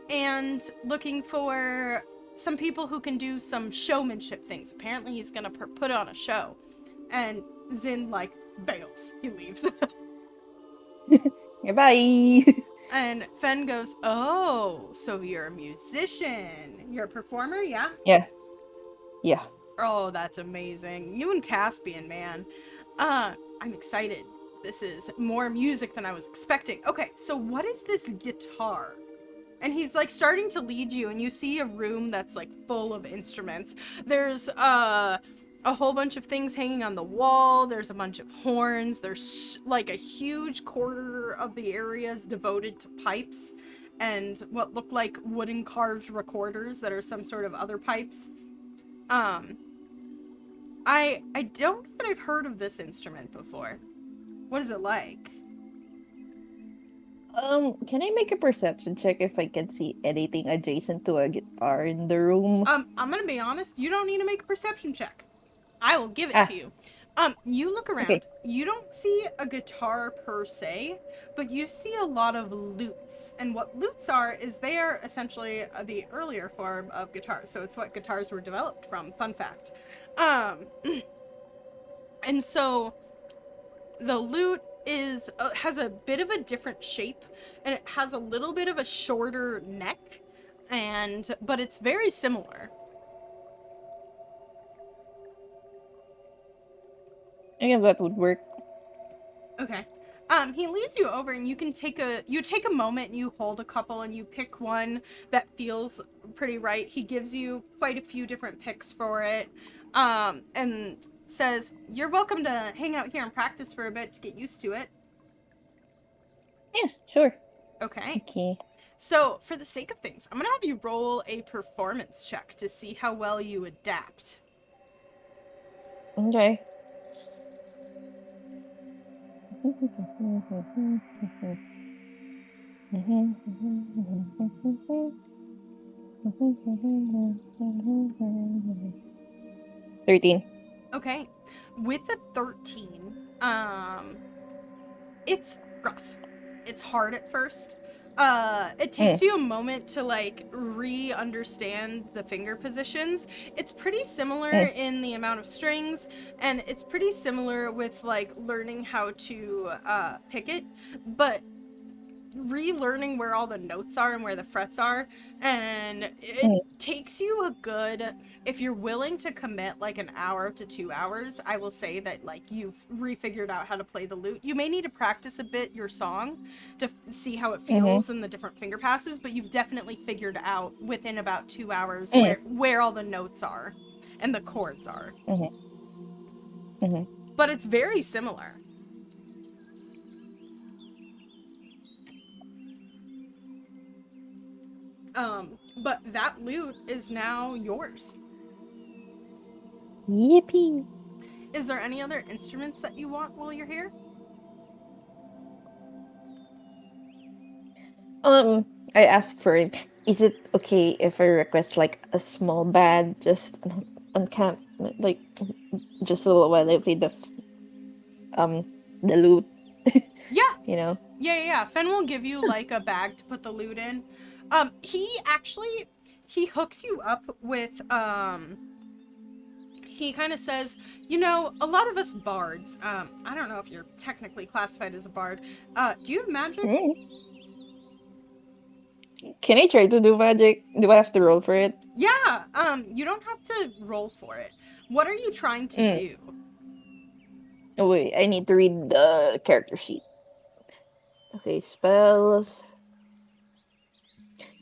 and looking for some people who can do some showmanship things. Apparently he's gonna put on a show. And Zin like bails. He leaves. Goodbye. And Fen goes, "Oh, so you're a musician. You're a performer, yeah?" Yeah, yeah. Oh, that's amazing. You and Caspian, man. I'm excited. This is more music than I was expecting. Okay, so what is this guitar? And he's like starting to lead you, and you see a room that's like full of instruments. There's a whole bunch of things hanging on the wall. There's a bunch of horns. There's like a huge quarter of the area is devoted to pipes and what look like wooden carved recorders that are some sort of other pipes. Um, I don't know that I've heard of this instrument before. What is it like? Can I make a perception check if I can see anything adjacent to a guitar in the room? I'm gonna be honest. You don't need to make a perception check. I will give it to Ah, you. You look okay. around. You don't see a guitar per se, but you see a lot of lutes. And what lutes are is they are essentially the earlier form of guitars. So it's what guitars were developed from. Fun fact. Um, and so The lute is has a bit of a different shape, and it has a little bit of a shorter neck, but it's very similar. I guess that would work. Okay. He leads you over, and you can take a moment, and you hold a couple, and you pick one that feels pretty right. He gives you quite a few different picks for it, and says, "You're welcome to hang out here and practice for a bit to get used to it." Yeah, sure. Okay. Okay. So, for the sake of things, I'm gonna have you roll a performance check to see how well you adapt. Okay. $13. Okay. With a 13, it's rough. It's hard at first. It takes you a moment to like re-understand the finger positions. It's pretty similar in the amount of strings, and it's pretty similar with like learning how to pick it, but relearning where all the notes are and where the frets are, and it takes you a good, if you're willing to commit like an hour to 2 hours, I will say that like you've refigured out how to play the lute. You may need to practice a bit your song to see how it feels and the different finger passes, but you've definitely figured out within about 2 hours where all the notes are and the chords are. But it's very similar. But that lute is now yours. Yippee. Is there any other instruments that you want while you're here? I asked for it. Is it okay if I request like a small band just on camp, like just so while I play um the lute? Yeah. You know. Yeah. Fen will give you like a bag to put the lute in. He hooks you up with he kind of says, a lot of us bards, I don't know if you're technically classified as a bard. Do you have magic? Can I try to do magic? Do I have to roll for it? Yeah. You don't have to roll for it. What are you trying to do? Oh wait, I need to read the character sheet. Okay, spells.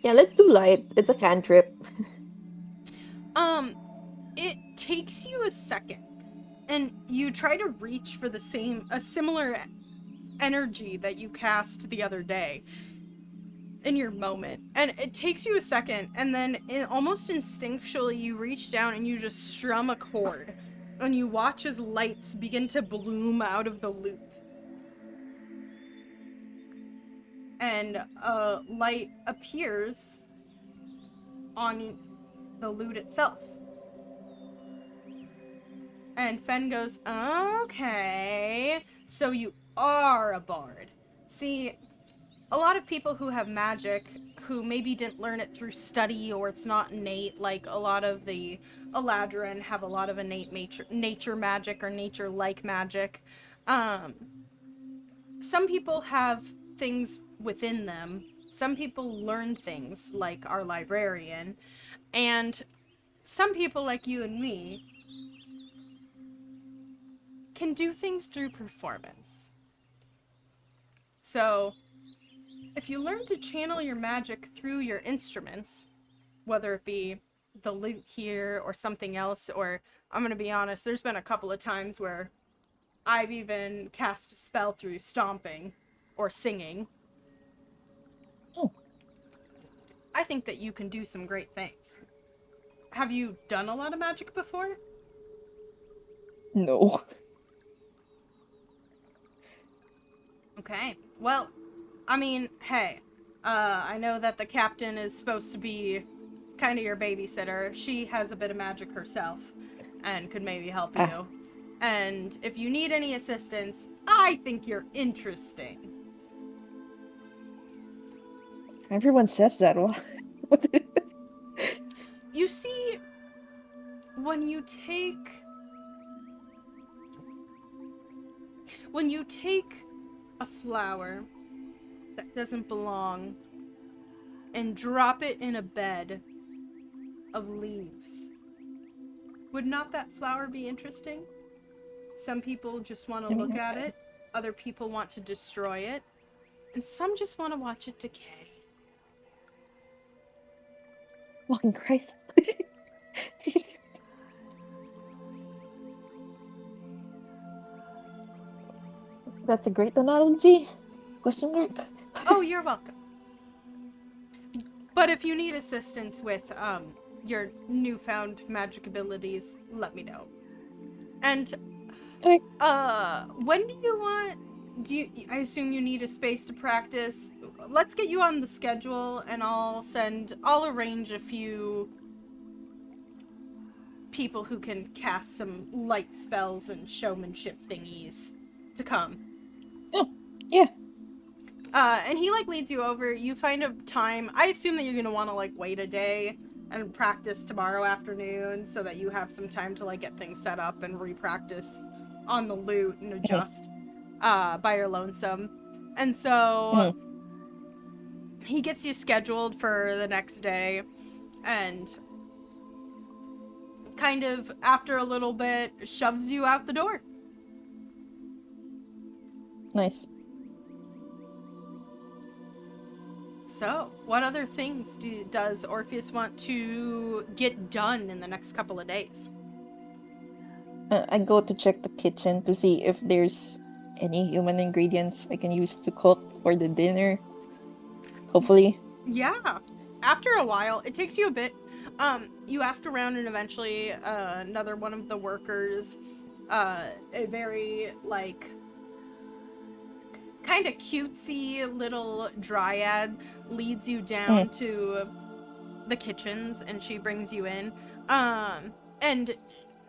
Yeah, let's do light. It's a cantrip. It takes you a second, and you try to reach for a similar energy that you cast the other day in your moment, and it takes you a second, and then almost instinctually you reach down and you just strum a chord, and you watch as lights begin to bloom out of the lute, and a light appears on the lute itself. And Fen goes, "Okay, so you are a bard." See, a lot of people who have magic, who maybe didn't learn it through study or it's not innate, like a lot of the Eladrin have a lot of innate nature magic or nature-like magic. Some people have things within them. Some people learn things, like our librarian. And some people, like you and me, can do things through performance. So, if you learn to channel your magic through your instruments, whether it be the lute here or something else, or I'm going to be honest, there's been a couple of times where I've even cast a spell through stomping or singing. Oh. I think that you can do some great things. Have you done a lot of magic before? No. Okay. Well, I mean, hey, I know that the captain is supposed to be kind of your babysitter. She has a bit of magic herself and could maybe help you. And if you need any assistance, I think you're interesting. Everyone says that. You see, when you take... When you take a flower that doesn't belong and drop it in a bed of leaves, would not that flower be interesting? Some people just want to I look mean, at it, other people want to destroy it, and some just want to watch it decay. fucking Christ. That's a great analogy. Question mark. Oh, you're welcome. But if you need assistance with your newfound magic abilities, let me know. And Okay. when do you want? I assume you need a space to practice. Let's get you on the schedule, and I'll arrange a few people who can cast some light spells and showmanship thingies to come. Oh, yeah. And he like leads you over. You find a time. I assume that you're gonna want to like wait a day and practice tomorrow afternoon so that you have some time to like get things set up and re-practice on the lute and adjust by your lonesome. And so he gets you scheduled for the next day, and kind of after a little bit shoves you out the door. Nice. So, what other things does Orpheus want to get done in the next couple of days? I go to check the kitchen to see if there's any human ingredients I can use to cook for the dinner. Hopefully. Yeah. After a while, it takes you a bit. You ask around, and eventually another one of the workers, a very like kind of cutesy little dryad, leads you down to the kitchens, and she brings you in. And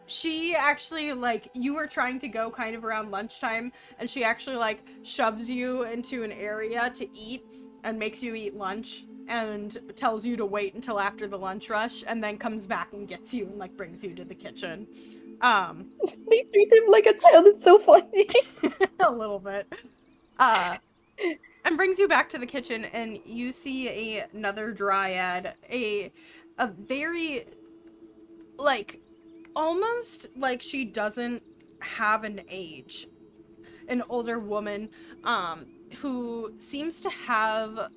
she actually, like, you were trying to go kind of around lunchtime, and she actually like shoves you into an area to eat and makes you eat lunch and tells you to wait until after the lunch rush, and then comes back and gets you and like brings you to the kitchen. They treat him like a child. It's so funny. A little bit. And brings you back to the kitchen, and you see another dryad, a very like almost like she doesn't have an age, an older woman who seems to have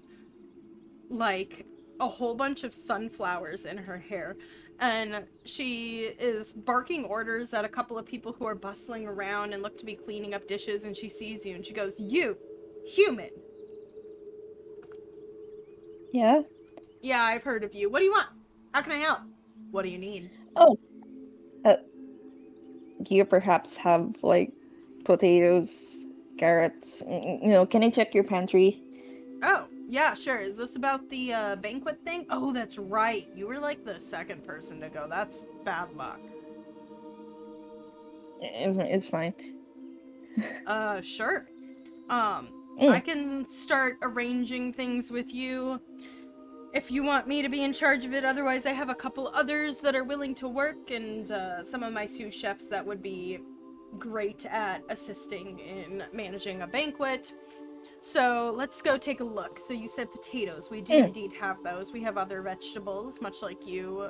like a whole bunch of sunflowers in her hair, and she is barking orders at a couple of people who are bustling around and look to be cleaning up dishes, and she sees you and she goes, "You human." Yeah. "Yeah, I've heard of you. What do you want? How can I help? What do you need?" Oh. Do you perhaps have like potatoes, carrots? Can I check your pantry? "Oh, yeah, sure. Is this about the banquet thing?" "Oh, that's right. You were like the second person to go. That's bad luck." It's fine. Sure. I can start arranging things with you if you want me to be in charge of it. Otherwise, I have a couple others that are willing to work, and some of my sous chefs that would be great at assisting in managing a banquet. So let's go take a look. So you said potatoes. We do indeed have those. We have other vegetables, much like you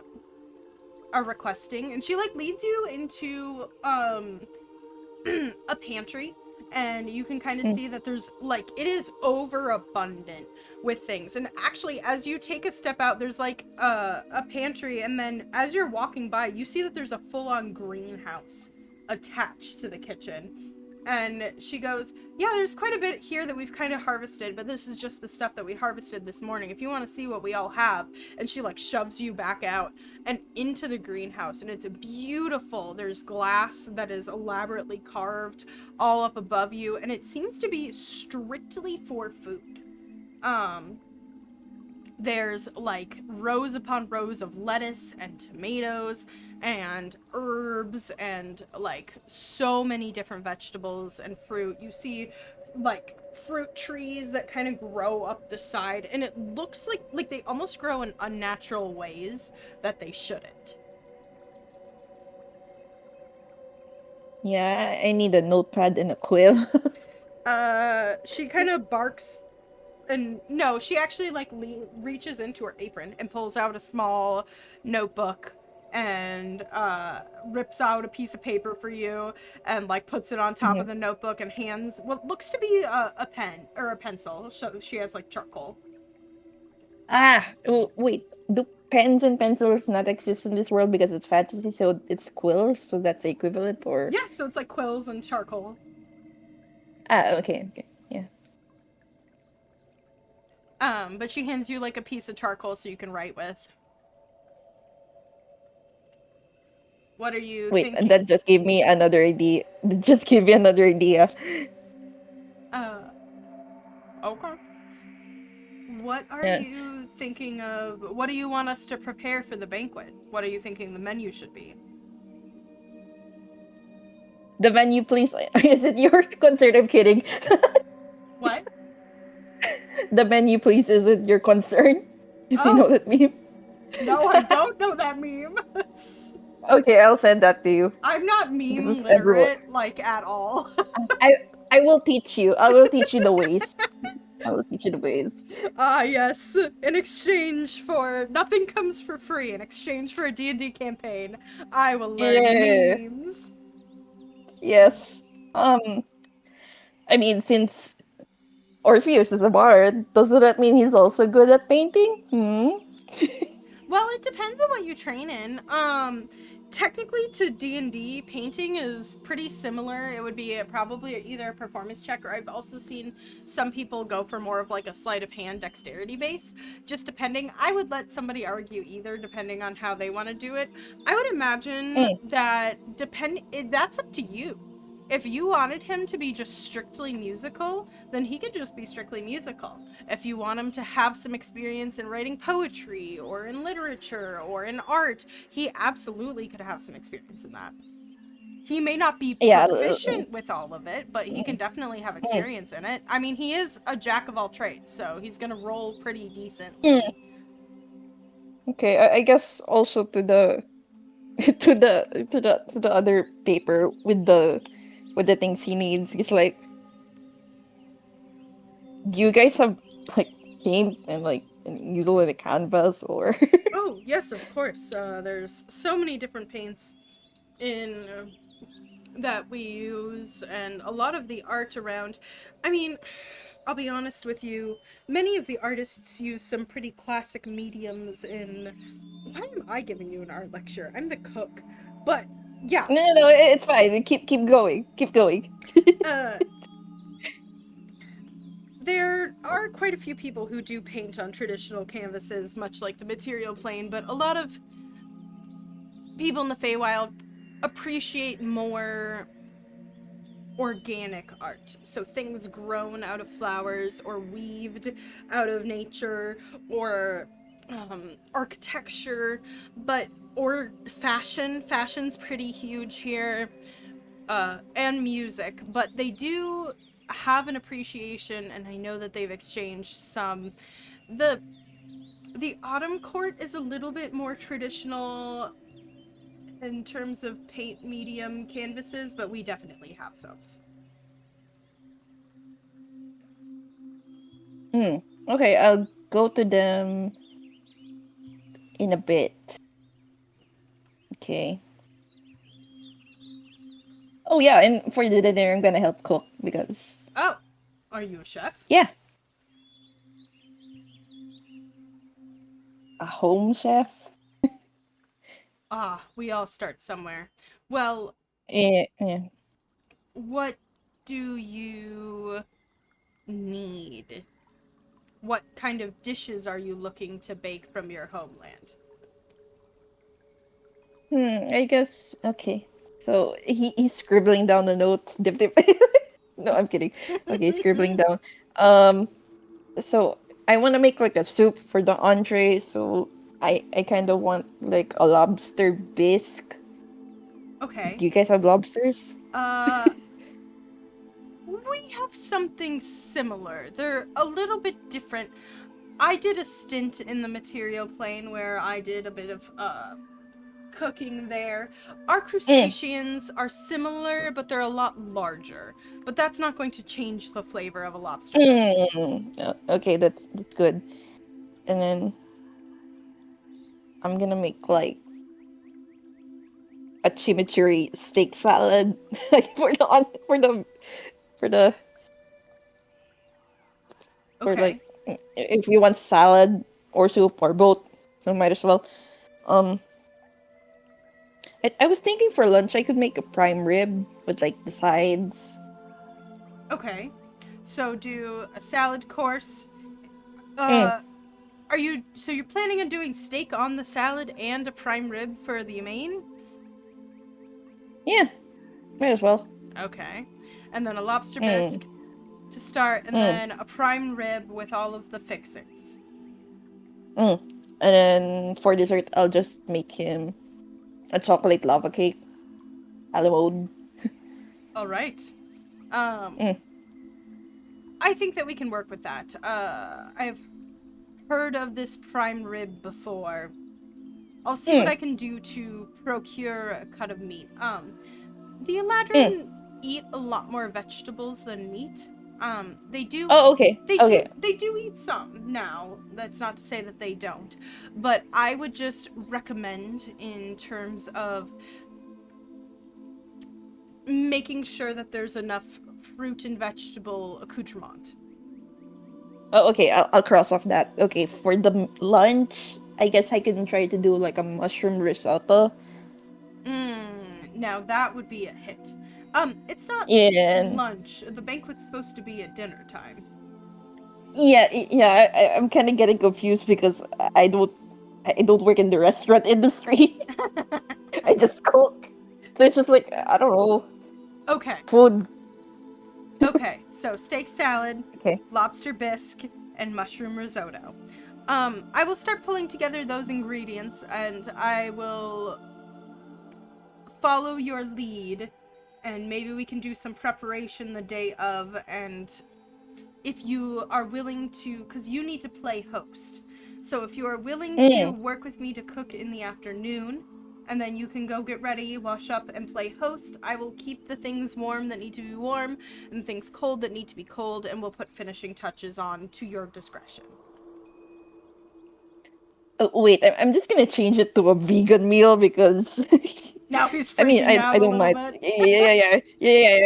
are requesting. And she like leads you into a pantry, and you can kind of see that there's like, it is overabundant with things. And actually, as you take a step out, there's like a pantry, and then as you're walking by, you see that there's a full-on greenhouse attached to the kitchen. And she goes, "Yeah, there's quite a bit here that we've kind of harvested, but this is just the stuff that we harvested this morning. If you want to see what we all have." And she like shoves you back out and into the greenhouse, and it's beautiful. There's glass that is elaborately carved all up above you, and it seems to be strictly for food. There's like rows upon rows of lettuce and tomatoes and herbs and like so many different vegetables and fruit. You see like fruit trees that kind of grow up the side, and it looks like they almost grow in unnatural ways that they shouldn't. Yeah, I need a notepad and a quill. She kind of barks, and no, she actually like reaches into her apron and pulls out a small notebook and rips out a piece of paper for you and like puts it on top of Mhm. the notebook and hands what looks to be a pen or a pencil. So she has like charcoal. Wait. Do pens and pencils not exist in this world because it's fantasy, so it's quills, so that's the equivalent, or? Yeah, so it's like quills and charcoal. Okay, okay. Yeah. But she hands you like a piece of charcoal so you can write with. What are you Wait, and thinking? that just gave me another idea. That just gave me another idea. Uh, okay. What are Yeah. you thinking of? What do you want us to prepare for the banquet? What are you thinking the menu should be? The menu, please. Is it your concern? I'm kidding. What? The menu, please, isn't your concern. If you know Oh, that meme. no, I don't know that meme. Okay, I'll send that to you. I'm not Because meme it's everyone. literate, like, at all. I I will teach you. I will teach you the ways. I will teach you the ways. Ah, yes. In exchange for... Nothing comes for free. In exchange for a D&D campaign, I will learn Yeah. memes. Yes. I mean, since Orpheus is a bard, doesn't that mean he's also good at painting? Hmm. Well, it depends on what you train in. Technically to D&D, painting is pretty similar. It would be probably either a performance check, or I've also seen some people go for more of like a sleight of hand dexterity base. Just depending, I would let somebody argue either depending on how they want to do it. I would imagine Mm. that that's up to you. If you wanted him to be just strictly musical, then he could just be strictly musical. If you want him to have some experience in writing poetry or in literature or in art, he absolutely could have some experience in that. He may not be Yeah. proficient with all of it, but he can Mm, definitely have mm, experience in it. I mean, he is a jack of all trades, so he's going to roll pretty mm. decently. Okay, I guess also to the to the other paper with the things he needs. It's like, do you guys have like paint and like an easel and a canvas, or? Oh, yes, of course. There's so many different paints in that we use, and a lot of the art around. I mean, I'll be honest with you, many of the artists use some pretty classic mediums in. Why am I giving you an art lecture? I'm the cook. But yeah, No, no, no, it's fine. Keep going. Keep going. uh, there are quite a few people who do paint on traditional canvases, much like the material plane, but a lot of people in the Feywild appreciate more organic art. So things grown out of flowers or weaved out of nature or architecture, but or fashion. Fashion's pretty huge here, and music. But they do have an appreciation, and I know that they've exchanged some. The the Autumn Court is a little bit more traditional in terms of paint medium canvases, but we definitely have some. Hmm. Okay, I'll go to them in a bit. Okay. Oh yeah, and for the dinner, I'm gonna help cook because Oh, are you a chef? yeah, a home chef. Ah, we all start somewhere. Well, Yeah. what do you need? What kind of dishes are you looking to bake from your homeland? I guess okay. So he's scribbling down the notes. Dip dip. No, I'm kidding. Okay, scribbling down. Um, so I want to make like a soup for the entree. So I kind of want like a lobster bisque. Okay. Do you guys have lobsters? Uh, we have something similar. They're a little bit different. I did a stint in the material plane where I did a bit of cooking there. Our crustaceans are similar, but they're a lot larger. But that's not going to change the flavor of a lobster bisque. Okay, that's good. And then I'm gonna make like a chimichurri steak salad like for the for like Okay. if you want salad or soup or both, so might as well. Um, I was thinking for lunch I could make a prime rib with like the sides. Okay. So do a salad course. Mm, Uh, you're planning on doing steak on the salad and a prime rib for the main? yeah, might as well. Okay. And then a lobster Mm, bisque to start, and mm, then a prime rib with all of the fixings. mm. And then for dessert, I'll just make him a chocolate lava cake, a la mode. All right. Um, Mm, I think that we can work with that. I've heard of this prime rib before. I'll see what mm, I can do to procure a cut of meat. The mm. Eladrin eat a lot more vegetables than meat. They do Oh, okay, okay. they do eat some now. That's not to say that they don't. But I would just recommend in terms of making sure that there's enough fruit and vegetable accoutrement. Oh, okay. I'll cross off that. Okay, for the lunch, I guess I can try to do like a mushroom risotto. Now that would be a hit. It's not And lunch. The banquet's supposed to be at dinner time. yeah, yeah. I'm kind of getting confused because I don't work in the restaurant industry. I just cook, so it's just like I don't know Okay. food. Okay. So steak salad, Okay. lobster bisque, and mushroom risotto. I will start pulling together those ingredients, and I will follow your lead, and maybe we can do some preparation the day of. And if you are willing to, because you need to play host, so if you are willing to Mm. work with me to cook in the afternoon, and then you can go get ready, wash up, and play host, I will keep the things warm that need to be warm and things cold that need to be cold, and we'll put finishing touches on to your discretion. Oh, wait, I'm just gonna change it to a vegan meal because Now he's I mean freaking I out a don't little mind. bit. Yeah.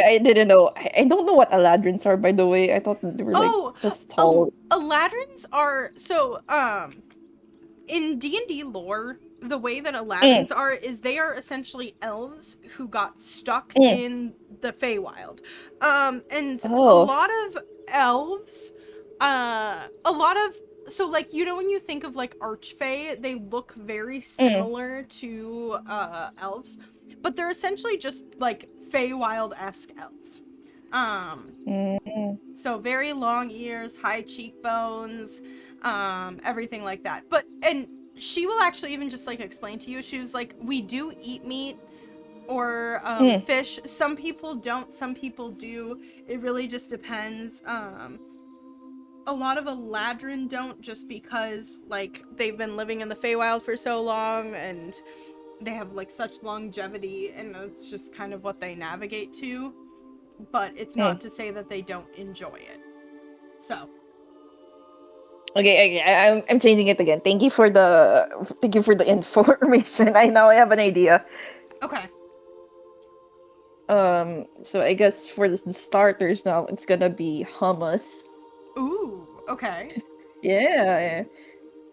I didn't know. I don't know what aladrins are, by the way. I thought they were like Oh, just tall. Eladrins are so in D&D lore, the way that Mm, Aladdins are is they are essentially elves who got stuck mm. in the Feywild. And a Oh. lot of elves, a lot of so like when you think of like archfey, they look very Mm, similar to elves, but they're essentially just like Feywild-esque elves. Um, mm, so very long ears, high cheekbones, everything like that. But and she will actually even just like explain to you. She was like, we do eat meat or mm. fish. Some people don't. Some people do. It really just depends. A lot of Eladrin don't, just because like they've been living in the Feywild for so long and they have like such longevity, and it's just kind of what they navigate to. But it's Mm. not to say that they don't enjoy it. So, Okay, I'm changing it again. Thank you for the information. I now I have an idea. okay. So I guess for the starters now, it's gonna be hummus. Ooh, okay. Yeah,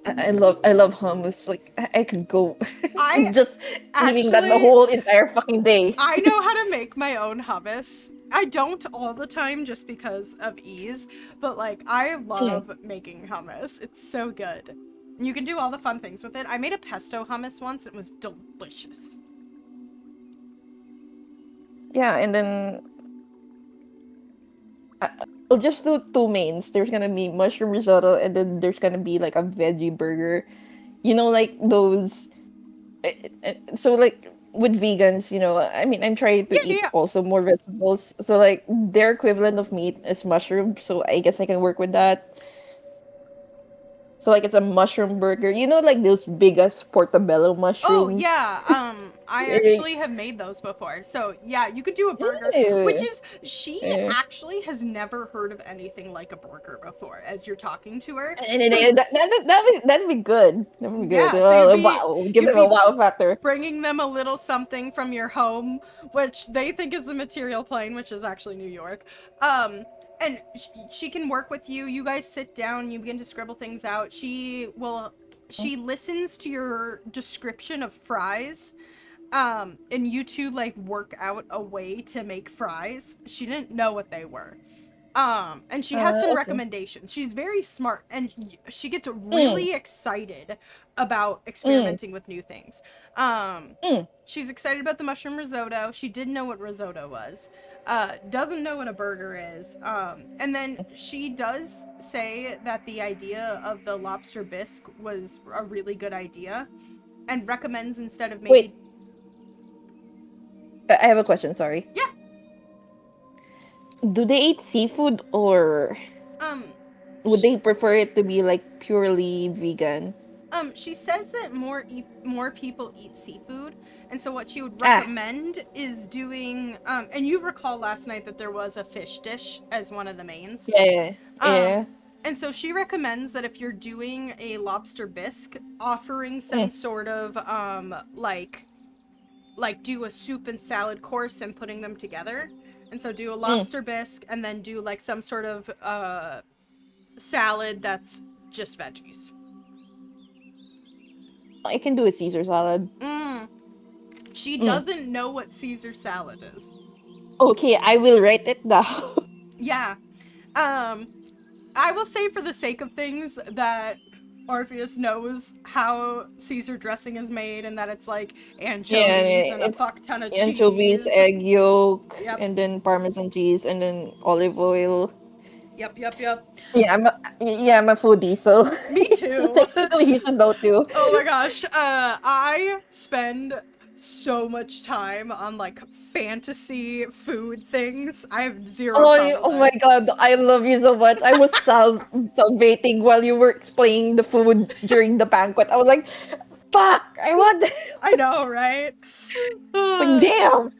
I love hummus. Like I could go I just eating that the actually whole entire fucking day. I know how to make my own hummus. I don't all the time just because of ease, but like I Mm. love making hummus. It's so good. You can do all the fun things with it. I made a pesto hummus once. It was delicious. Yeah, and then I'll just do two mains. There's gonna be mushroom risotto, and then there's gonna be like a veggie burger. You know, like those. So like with vegans, I mean, I'm trying to Yeah, yeah, eat yeah. also more vegetables. So like their equivalent of meat is mushroom. So I guess I can work with that. So like it's a mushroom burger. You know, like those big as portobello Oh mushrooms. yeah, I actually have made those before. So yeah, you could do a burger, which Yeah. is she Yeah. actually has never heard of anything like a burger before. As you're talking to her, And so that'd be good. That'd be good. yeah, so you'd be Wow, give you'd them a be wow factor. bringing them a little something from your home, which they think is the material plane, which is actually New York. And she can work with you. You guys sit down, you begin to scribble things out. She listens to your description of fries. And you two like work out a way to make fries. She didn't know what they were. And she has some Okay. recommendations. She's very smart and she gets Mm, really excited about mm, experimenting with new things. Um, mm. she's excited about the mushroom risotto. She didn't know what risotto was. Doesn't know what a burger is. And then she does say that the idea of the lobster bisque was a really good idea and recommends instead of maybe. Wait, I have a question. Sorry. Yeah. Do they eat seafood, or Um, would they prefer it to be like purely vegan? She says that more people eat seafood, and so what she would Ah, recommend is doing. And you recall last night that there was a fish dish as one of the mains. yeah, yeah, Um, yeah. and so she recommends that if you're doing a lobster bisque, offering some Mm, sort of like do a soup and salad course and putting them together. And so do a mm. lobster bisque and then do like some sort of salad that's just veggies. I can do a Caesar salad. Mm. She Mm. doesn't know what Caesar salad is. Okay, I will write it down. Yeah. Um, I will say for the sake of things that Orpheus knows how Caesar dressing is made and that it's like Yeah, anchovies and a it's fuck ton of anchovies, cheese. egg yolk, Yep. and then Parmesan cheese, and then olive oil. Yep. I'm a foodie, so Me so too. technically you should know too. Oh my gosh. I spend so much time on like fantasy food things. I have zero Oh, problem oh with my it. god, I love you so much. I was salivating while you were explaining the food during the banquet. I was like, fuck, I want I know, right? like, damn.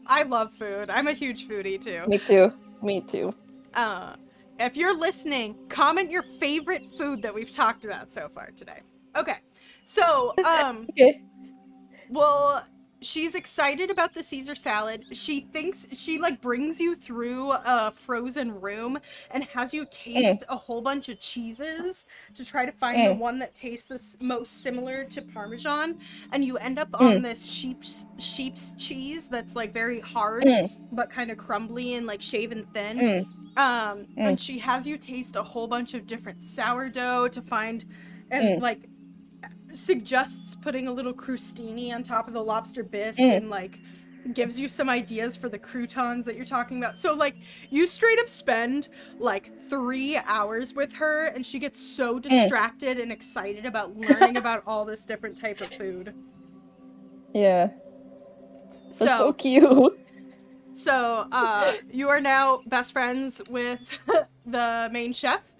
I love food. I'm a huge foodie too. Me too. Me too. Uh, if you're listening, comment your favorite food that we've talked about so far today. Okay. So, Okay. well, she's excited about the Caesar salad. She thinks she like brings you through a frozen room and has you Mm, taste a whole bunch of cheeses to try to find the mm, one that tastes most similar to Parmesan. And you end up on mm, this sheep's cheese that's like very hard mm, but kind of crumbly and like shaven thin. mm, And mm, she has you taste a whole bunch of different sourdough to find and mm, like suggests putting a little crostini on top of the lobster bisque mm, and like gives you some ideas for the croutons that you're talking about. So like you straight up spend like 3 hours with her and she gets so mm. distracted and excited about learning about all this different type of food. Yeah, that's so So cute. you are now best friends with the main chef.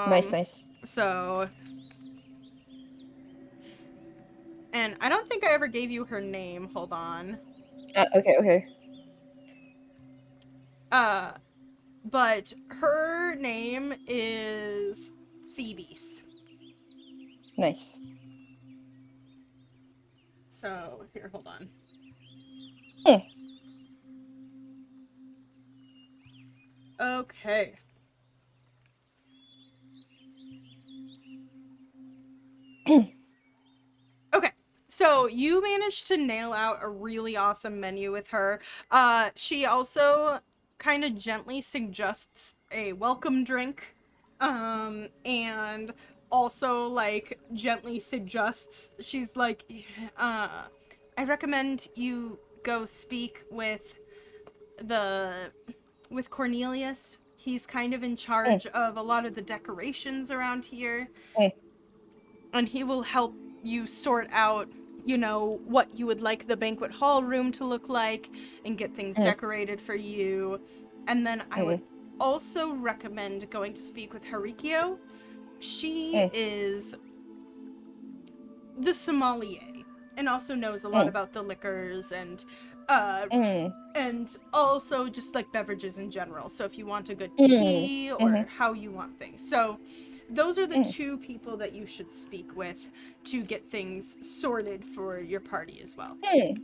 Nice, Um nice. so and I don't think I ever gave you her name. Hold on. Okay, okay. Uh but her name is Phoebes. Nice. So here, hold on. Mm. Okay. Okay. So you managed to nail out a really awesome menu with her. She also kind of gently suggests a welcome drink. And also like gently suggests she's like I recommend you go speak the with Cornelius. He's kind of in Mm, charge of a lot of the decorations around here, mm, and he will help you sort out, you know, what you would like the banquet hall room to look like and get things mm, decorated for you. And then I would mm, also recommend going to speak with Harikyo. She Mm, is the sommelier and also knows a lot mm, about the liquors uh mm, and also just like beverages in general. So if you want a good mm, tea mhm, or how you want things. So those are the mm, two people that you should speak with to get things sorted for your party as well. mm,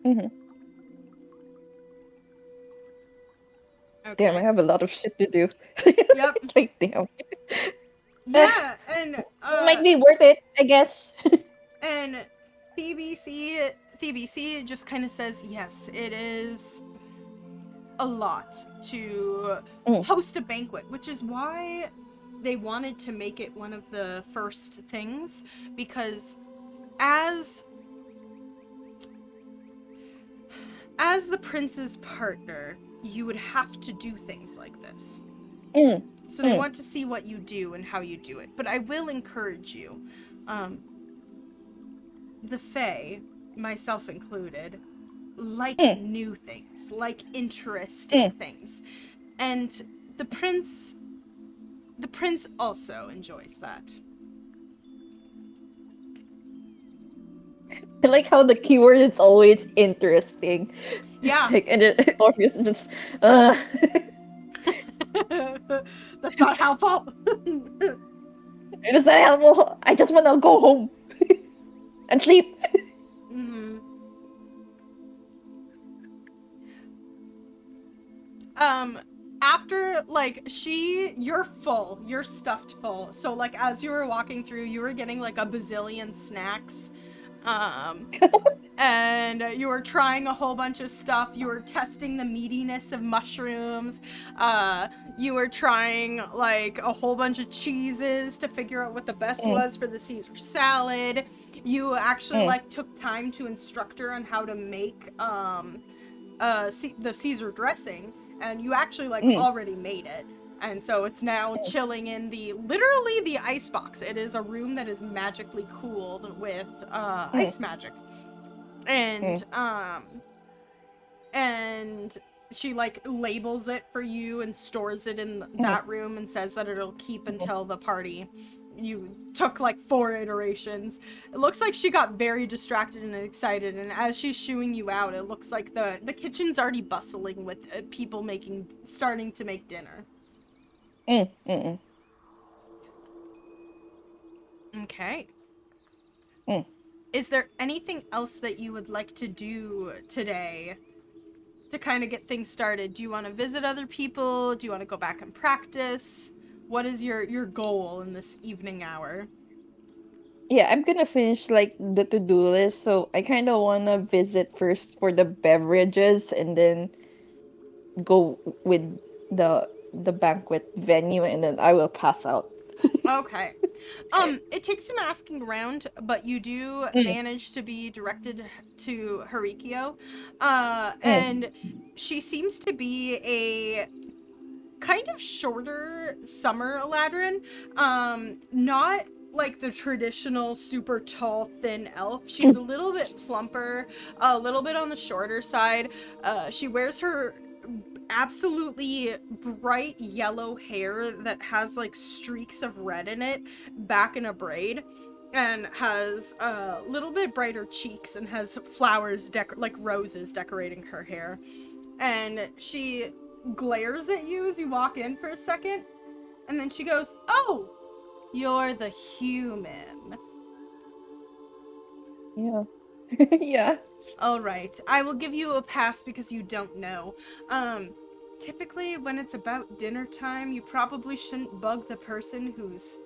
mhm. Damn, I Okay. have a lot of shit to do. Yep. It's like, damn. Yeah, and It might be worth it, I guess. and TBC just kind of says yes, it is a lot to Mm, host a banquet, which is why they wanted to make it one of the first things, because as as the prince's partner, you would have to do things like this. mm, So they mm, want to see what you do and how you do it. But I will encourage you, um, the Fae, myself included, like mm, new things, like interesting mm. things. And the prince the prince also enjoys that. I like how the keyword is always interesting. It's Yeah. like, and then Orpheus is just, uh, That's not helpful. is that helpful? I just want to go home and sleep. hmm After like you're full, you're stuffed full. So like as you were walking through, you were getting like a bazillion snacks. Um and you were trying a whole bunch of stuff. You were testing the meatiness of mushrooms. You were trying like a whole bunch of cheeses to figure out what the best Mm, was for the Caesar salad. You actually mm, like took time to instruct her on how to make the Caesar dressing, and you actually like mm, already made it. And so it's now chilling in the literally the ice box. It is a room that is magically cooled with mm, ice magic. mm, And and she like labels it for you and stores it in mm, that room and says that it'll keep mm. until the party. You took like 4 iterations. It looks like she got very distracted and excited, and as she's shooing you out, it looks like the kitchen's already bustling with people starting to make dinner. Mm, mm, Okay. mm. Is there anything else that you would like to do today to kind of get things started? Do you want to visit other people? Do you want to go back and practice? What is your goal in this evening hour? Yeah, I'm gonna finish like the to-do list, so I kind of wanna visit first for the beverages and then go with the banquet venue, and then I will pass out. Okay. It takes some asking around, but you do Mm, manage to be directed to Harikyo. mm, And she seems to be a kind of shorter summer Eladrin. Not like the traditional super tall thin elf. She's mm, a little bit plumper, a little bit on the shorter side. She wears her absolutely bright yellow hair that has like streaks of red in it back in a braid, and has a little bit brighter cheeks and has flowers like roses decorating her hair. And she glares at you as you walk in for a second, and then she goes, "Oh, you're the human. yeah. Yeah. All right, I will give you a pass because you don't know. Um, Typically when it's about dinner time, you probably shouldn't bug the person who's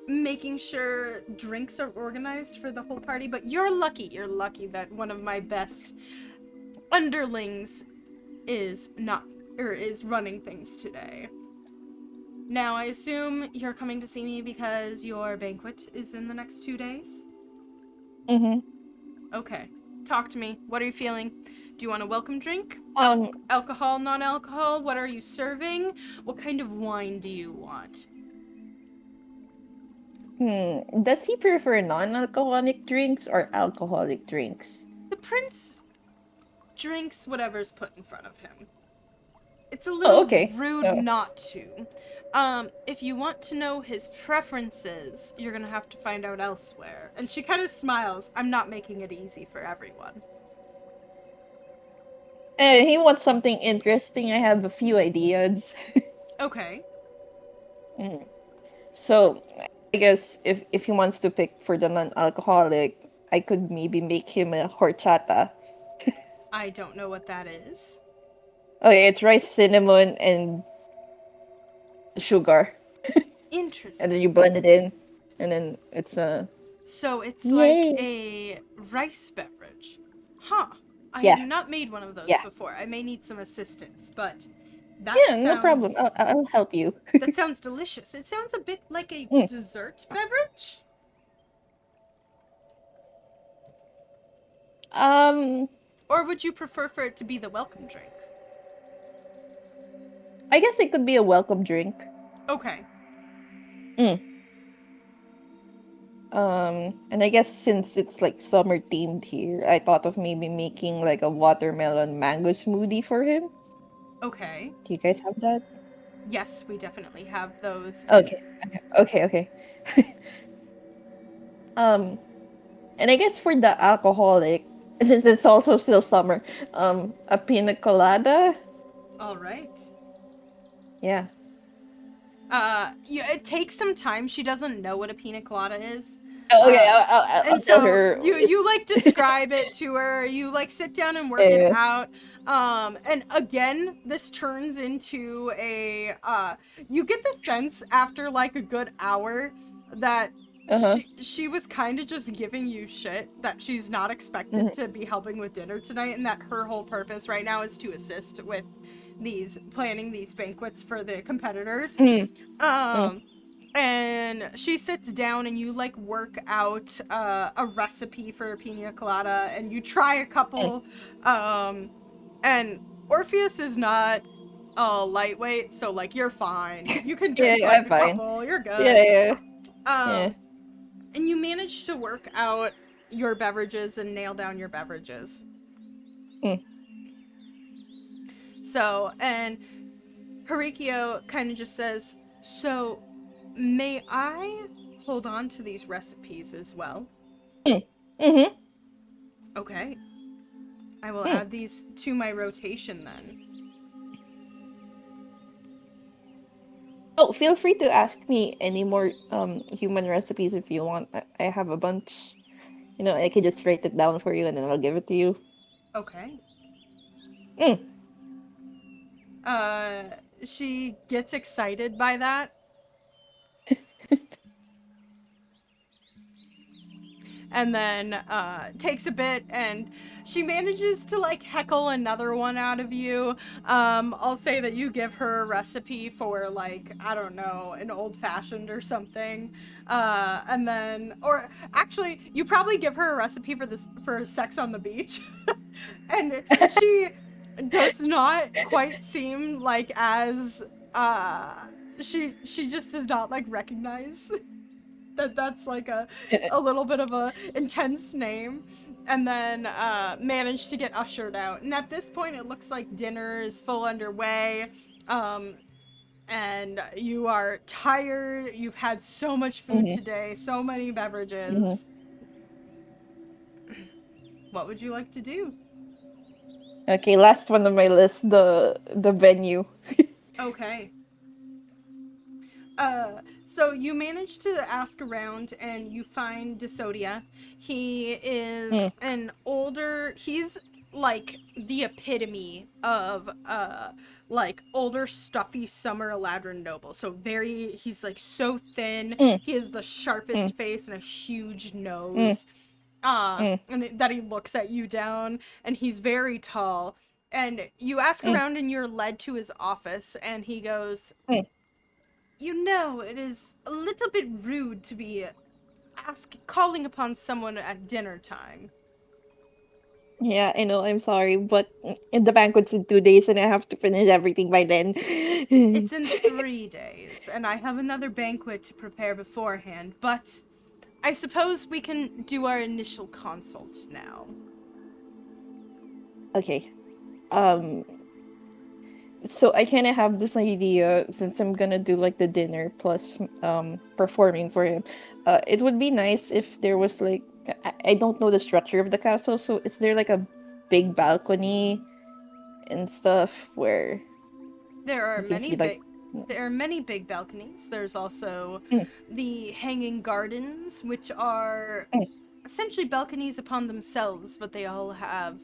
making sure drinks are organized for the whole party, but you're lucky. You're lucky that one of my best underlings is not or is running things today. Now, I assume you're coming to see me because your banquet is in the next 2 days? Mm-hmm. Okay. Talk to me. What are you feeling? Do you want a welcome drink? Um, Alcohol, non-alcohol? What are you serving? What kind of wine do you want? does he prefer non-alcoholic drinks or alcoholic drinks? The prince drinks whatever's put in front of him. It's a Oh, little okay. rude So, not to. If you want to know his preferences, you're gonna have to find out elsewhere. And she kind of smiles. I'm not making it easy for everyone. he wants something interesting. I have a few ideas. Okay. Mm. So, I guess if he wants to pick for the non-alcoholic, I could maybe make him a horchata. I don't know what that is. Okay, it's rice, cinnamon, and sugar, and then Interesting. you blend it in, and then it's a So it's like yay. a rice beverage. Huh. I have Yeah, not made one of those yeah, before. I may need some assistance, but that yeah. No problem. sounds I'll help you. that sounds delicious. It sounds a bit like a Mm. dessert beverage. Um, Or would you prefer for it to be the welcome drink? I guess it could be a welcome drink. Okay. Mm. And I guess since it's like summer themed here, I thought of maybe making like a watermelon mango smoothie for him. Okay. Do you guys have that? Yes, we definitely have those. Okay, okay. Um, and I guess for the alcoholic, since it's also still summer, a pina colada. All right. Yeah. Yeah, it takes some time. She doesn't know what a pina colada is. Oh, okay, Uh, I'll and tell so her. you like describe it to her. You like sit down and work it Uh out. And again, this turns into a you get the sense after like a good hour that huh. she was kind of just giving you shit, that she's not expected to be helping with dinner tonight, and that her whole purpose right now is to assist with these planning these banquets for the competitors. Mm. um and she sits down and you like work out a recipe for a pina colada, and you try a Mm. couple. And Orpheus is not lightweight, so like you're fine, you can Yeah, drink yeah, like I'm a fine. couple, you're Yeah, good. yeah, yeah. um and you manage to work out your beverages and nail down your beverages. Mm. So, and Harikyo kind of just says, so may I hold on to these recipes as well? Mm. Mm-hmm. Okay. I will Mm. add these to my rotation then. Oh, feel free to ask me any more human recipes if you want. I have a bunch. You know, I can just write it down for you and then I'll give it to you. Okay. Mm. Uh, she gets excited by that, and then takes a bit, and she manages to like heckle another one out of you. I'll say that you give her a recipe for like, I don't know, an old fashioned or something. And then, or actually you probably give her a recipe for this, for sex on the beach. And she does not quite seem like as she just does not like recognize that that's like a little bit of a intense name. And then managed to get ushered out, and at this point it looks like dinner is full underway. um and you are tired, you've had so much food Mm-hmm. today, so many Mm-hmm. beverages. What would you like to do? Okay, last one on my list, the venue. Okay. So you manage to ask around and you find Desodia. He is Mm. an older, he's like the epitome of like older stuffy summer Eladrin noble. So very, he's like so thin. Mm. He has the Mm. sharpest face and a huge Mm. nose. Mm. And that he looks at you down, and he's very tall. And you ask Mm. around and you're led to his office, and he goes, Mm. you know, it is a little bit rude to be calling upon someone at dinner time. Yeah, I know, I'm sorry, but in the banquet's in 2 days and I have to finish everything by then. It's in 3 days, and I have another banquet to prepare beforehand, but I suppose we can do our initial consult now. Okay. Um So I kind of have this idea since I'm gonna do like the dinner plus performing for him. It would be nice if there was like I don't know the structure of the castle, so is there like a big balcony and stuff where There are you can many see like big there are many big balconies. There's also mm, the hanging gardens, which are mm, essentially balconies upon themselves, but they all have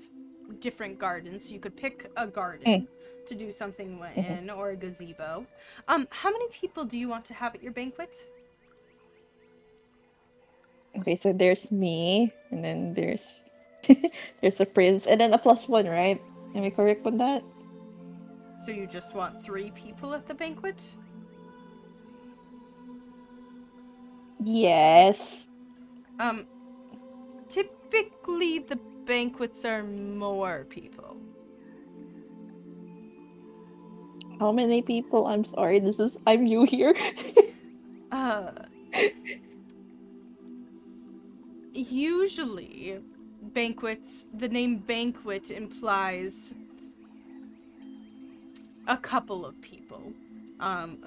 different gardens. You could pick a mm, garden to do something mhm. in, or a gazebo. How many people do you want to have at your banquet? Okay, so there's me, and then there's there's a prince, and then a plus one, right? Am I correct on that? So you just want 3 people at the banquet? Yes. Um, Typically the banquets are more people. How many people? I'm sorry, I'm new here. Uh, Usually banquets, the name banquet implies a couple of people.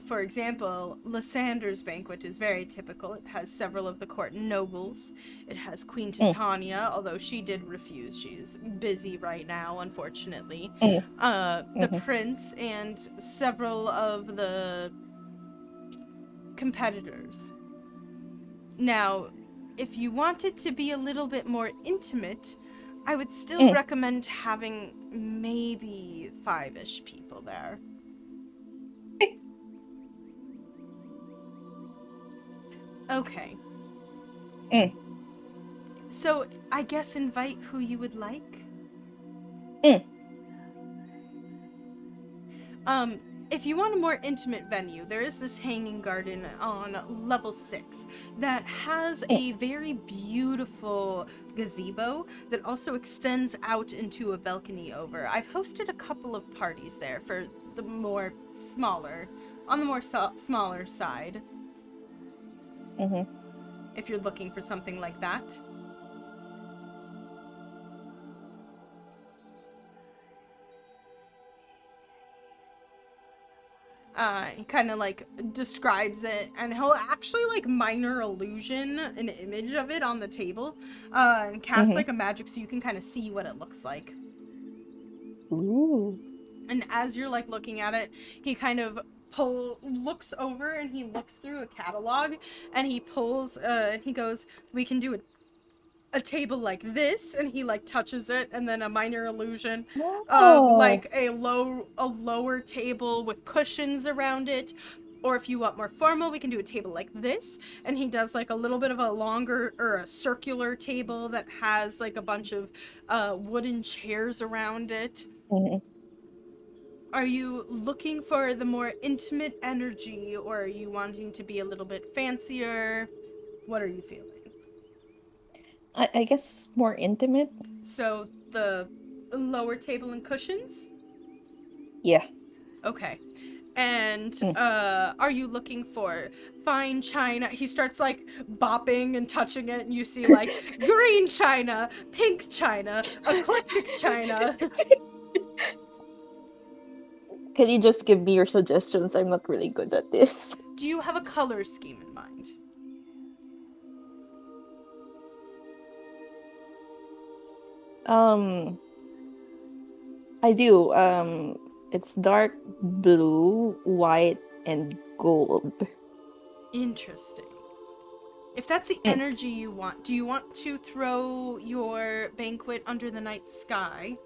For example, Lysander's banquet is very typical. It has several of the court nobles. It has Queen Mm, Titania, although she did refuse. She's busy right now, unfortunately. mm, The mhm, prince and several of the competitors. Now, if you want it to be a little bit more intimate, I would still mm. recommend having maybe 5-ish people there. Okay. Mm, So, I guess invite who you would like. mm, Um, if you want a more intimate venue, there is this hanging garden on level 6 that has mm. a very beautiful gazebo that also extends out into a balcony over. I've hosted a couple of parties there for the more smaller, on the more smaller side, Mhm. if you're looking for something like that. He kind of like describes it, and he'll actually like minor illusion an image of it on the table, and cast Mhm. like a magic so you can kind of see what it looks like. Ooh. And as you're like looking at it, he kind of looks over and he looks through a catalog, and he pulls and he goes, "We can do a table like this," and he like touches it, and then a minor illusion of Oh. like a lower table with cushions around it. Or if you want more formal, we can do a table like this. And he does like a little bit of a longer or a circular table that has like a bunch of wooden chairs around it. Mhm. Are you looking for the more intimate energy, or are you wanting to be a little bit fancier? What are you feeling? I guess more intimate. So the lower table and cushions? Yeah. Okay. And Mm. are you looking for fine china? He starts like bopping and touching it, and you see like green china, pink china, eclectic china. Can you just give me your suggestions? I'm not really good at this. Do you have a color scheme in mind? Um, I do. It's dark blue, white, and gold. Interesting. If that's the Mm. energy you want, do you want to throw your banquet under the night sky?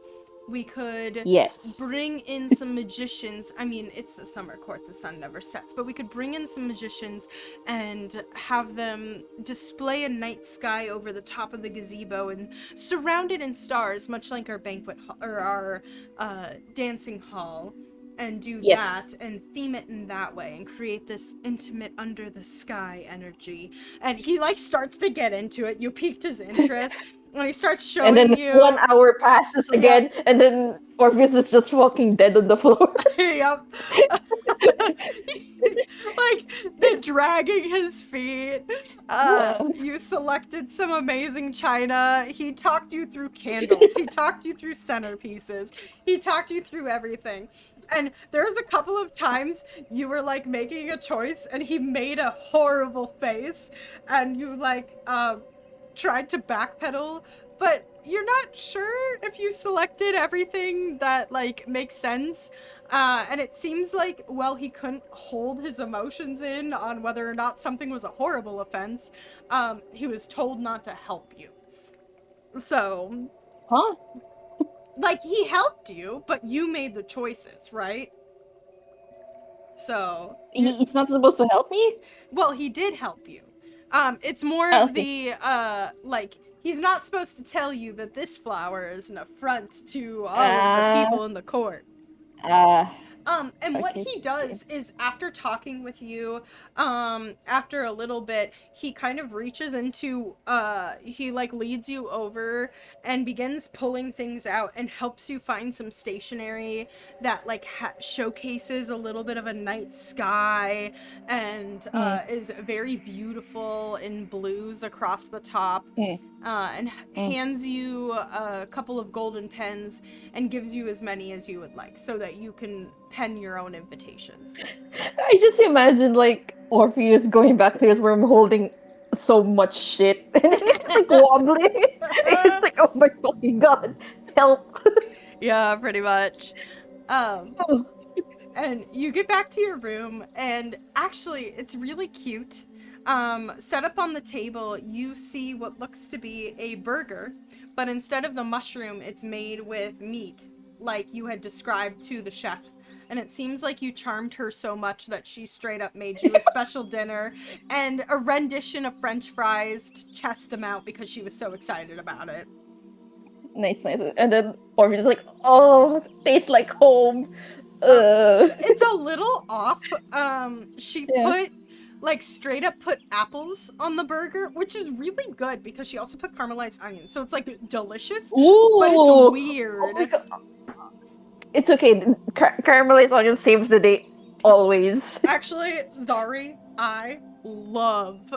We could Yes. bring in some magicians. I mean, it's the summer court, the sun never sets, but we could bring in some magicians and have them display a night sky over the top of the gazebo and surround it in stars, much like our banquet or our dancing hall, and do Yes. that and theme it in that way and create this intimate under the sky energy. And he like starts to get into it. You piqued his interest when he starts And showing then one you. hour passes Yeah. again, and then Orpheus is just walking dead on the floor. Yep. Like they're dragging his feet. You selected some amazing china. He talked you through candles. He talked you through centerpieces. He talked you through everything. And there's a couple of times you were like making a choice and he made a horrible face and you like tried to backpedal, but you're not sure if you selected everything that like makes sense. And it seems like, well, he couldn't hold his emotions in on whether or not something was a horrible offense. He was told not to help you. So, Huh? like, he helped you, but you made the choices, right? So, He's not supposed to help me? well, he did help you. It's more Oh, of okay. the, like, he's not supposed to tell you that this flower is an affront to all of the Ah, people in the court. ah, And what okay. he does is after talking with you, after a little bit, he kind of reaches into, he like leads you over and begins pulling things out and helps you find some stationery that like showcases a little bit of a night sky and Mm, is very beautiful in blues across the top. mm, And mm. hands you a couple of golden pens and gives you as many as you would like so that you can pen your own invitations. I just imagine like Orpheus going back to his room holding so much shit and it's like wobbly. It's like, oh my fucking god, help. Yeah, pretty much. Um, and you get back to your room, and actually, it's really cute. Set up on the table, you see what looks to be a burger, but instead of the mushroom, it's made with meat, like you had described to the chef. And it seems like you charmed her so much that she straight up made you a special dinner and a rendition of French fries to chest them out because she was so excited about it. Nice, nice. And then Orpheus is like, oh, tastes like home. Um, Uh, it's a little off. She yeah. put like straight up put apples on the burger, which is really good because she also put caramelized onions. So it's like delicious, but it's Ooh. Oh weird. my god. It's okay. Caramelized onion saves the day always. Actually, Zari, I love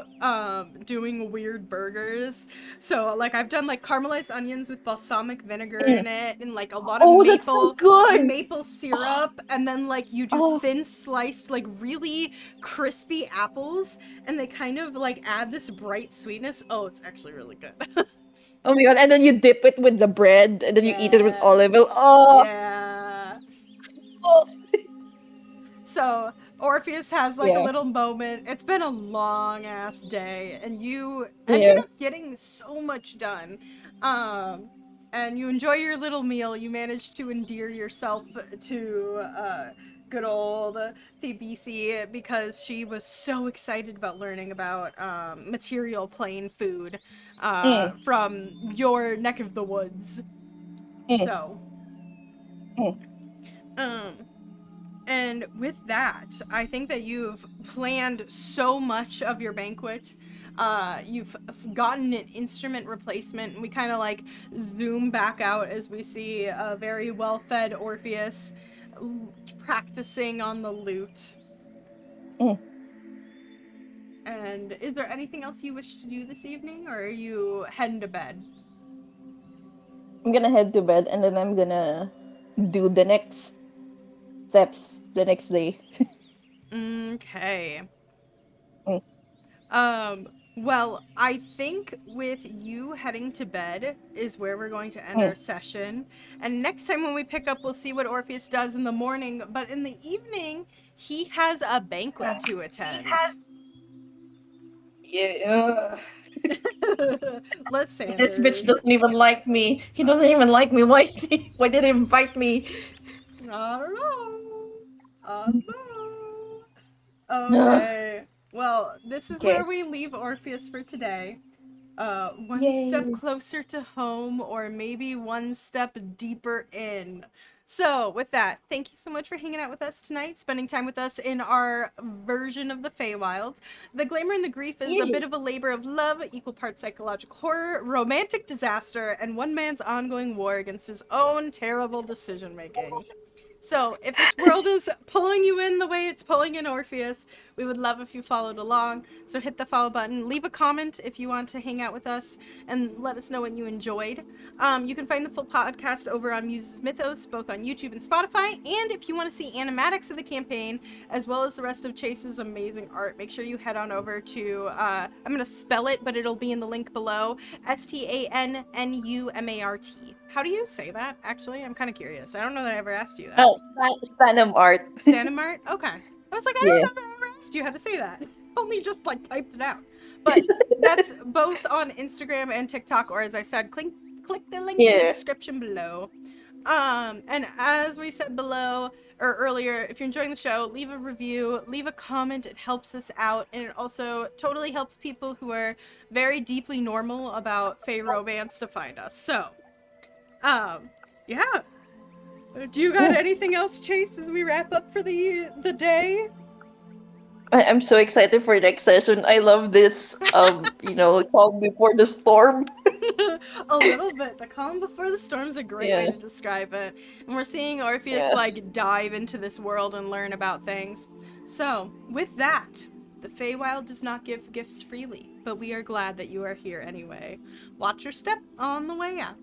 doing weird burgers. So like I've done like caramelized onions with balsamic vinegar in it and like a lot of Oh, that's so good. maple syrup, and then like you do Oh, thin sliced like really crispy apples and they kind of like add this bright sweetness. Oh, it's actually really good. oh my god. And then you dip it with the bread and then you eat it with Yeah. olive oil. Oh, Yeah. oh. So Orpheus has like a Yeah. little moment. It's been a long ass day, and you ended Yeah. up getting so much done. Um, and you enjoy your little meal. You managed to endear yourself to good old Thebisi because she was so excited about learning about material plane food Mm, from your neck of the woods. mm, So, mm. um, and with that, I think that you've planned so much of your banquet. You've gotten an instrument replacement, and we kind of like zoom back out as we see a very well-fed Orpheus practicing on the lute. Mm. And is there anything else you wish to do this evening, or are you heading to bed? I'm gonna head to bed and then I'm gonna do the next steps the next day. Okay. Mm, Um, well, I think with you heading to bed is where we're going to end our mm. session. And next time when we pick up, we'll see what Orpheus does in the morning. But in the evening, he has a banquet to attend. Yeah. This bitch Lysanders. doesn't even like me. He doesn't even like me. Why? Why did he invite me? I don't know. I don't know. Ugh. Okay. Well, this is where Okay. we leave Orpheus for today. One step Yay. closer to home, or maybe one step deeper in. So, with that, thank you so much for hanging out with us tonight, spending time with us in our version of the Feywild. The Glamour and the Grief is a Yay. bit of a labor of love, equal parts psychological horror, romantic disaster, and one man's ongoing war against his own terrible decision making. So if this world is pulling you in the way it's pulling in Orpheus, we would love if you followed along. So hit the follow button, leave a comment if you want to hang out with us, and let us know what you enjoyed. You can find the full podcast over on Muses Mythos, both on YouTube and Spotify. And if you want to see animatics of the campaign, as well as the rest of Chase's amazing art, make sure you head on over to, I'm going to spell it, but it'll be in the link below, STANNUMART. How do you say that, actually? I'm kind of curious. I don't know that I ever asked you that. Stanum art. Stanimart? Okay. I was like, I don't Yeah. know if I ever asked you how to say that. Only just, like, typed it out. But that's both on Instagram and TikTok, or as I said, click the link in the Yeah. description below. And as we said below, or earlier, if you're enjoying the show, leave a review, leave a comment. It helps us out, and it also totally helps people who are very deeply normal about Fey romance to find us. So, yeah. Do you got anything else, Chase, as we wrap up for the day? I'm so excited for next session. I love this, calm before the storm. A little bit. The calm before the storm is a great way Yeah. to describe it. And we're seeing Orpheus, Yeah. like, dive into this world and learn about things. So, with that, the Feywild does not give gifts freely, but we are glad that you are here anyway. Watch your step on the way out.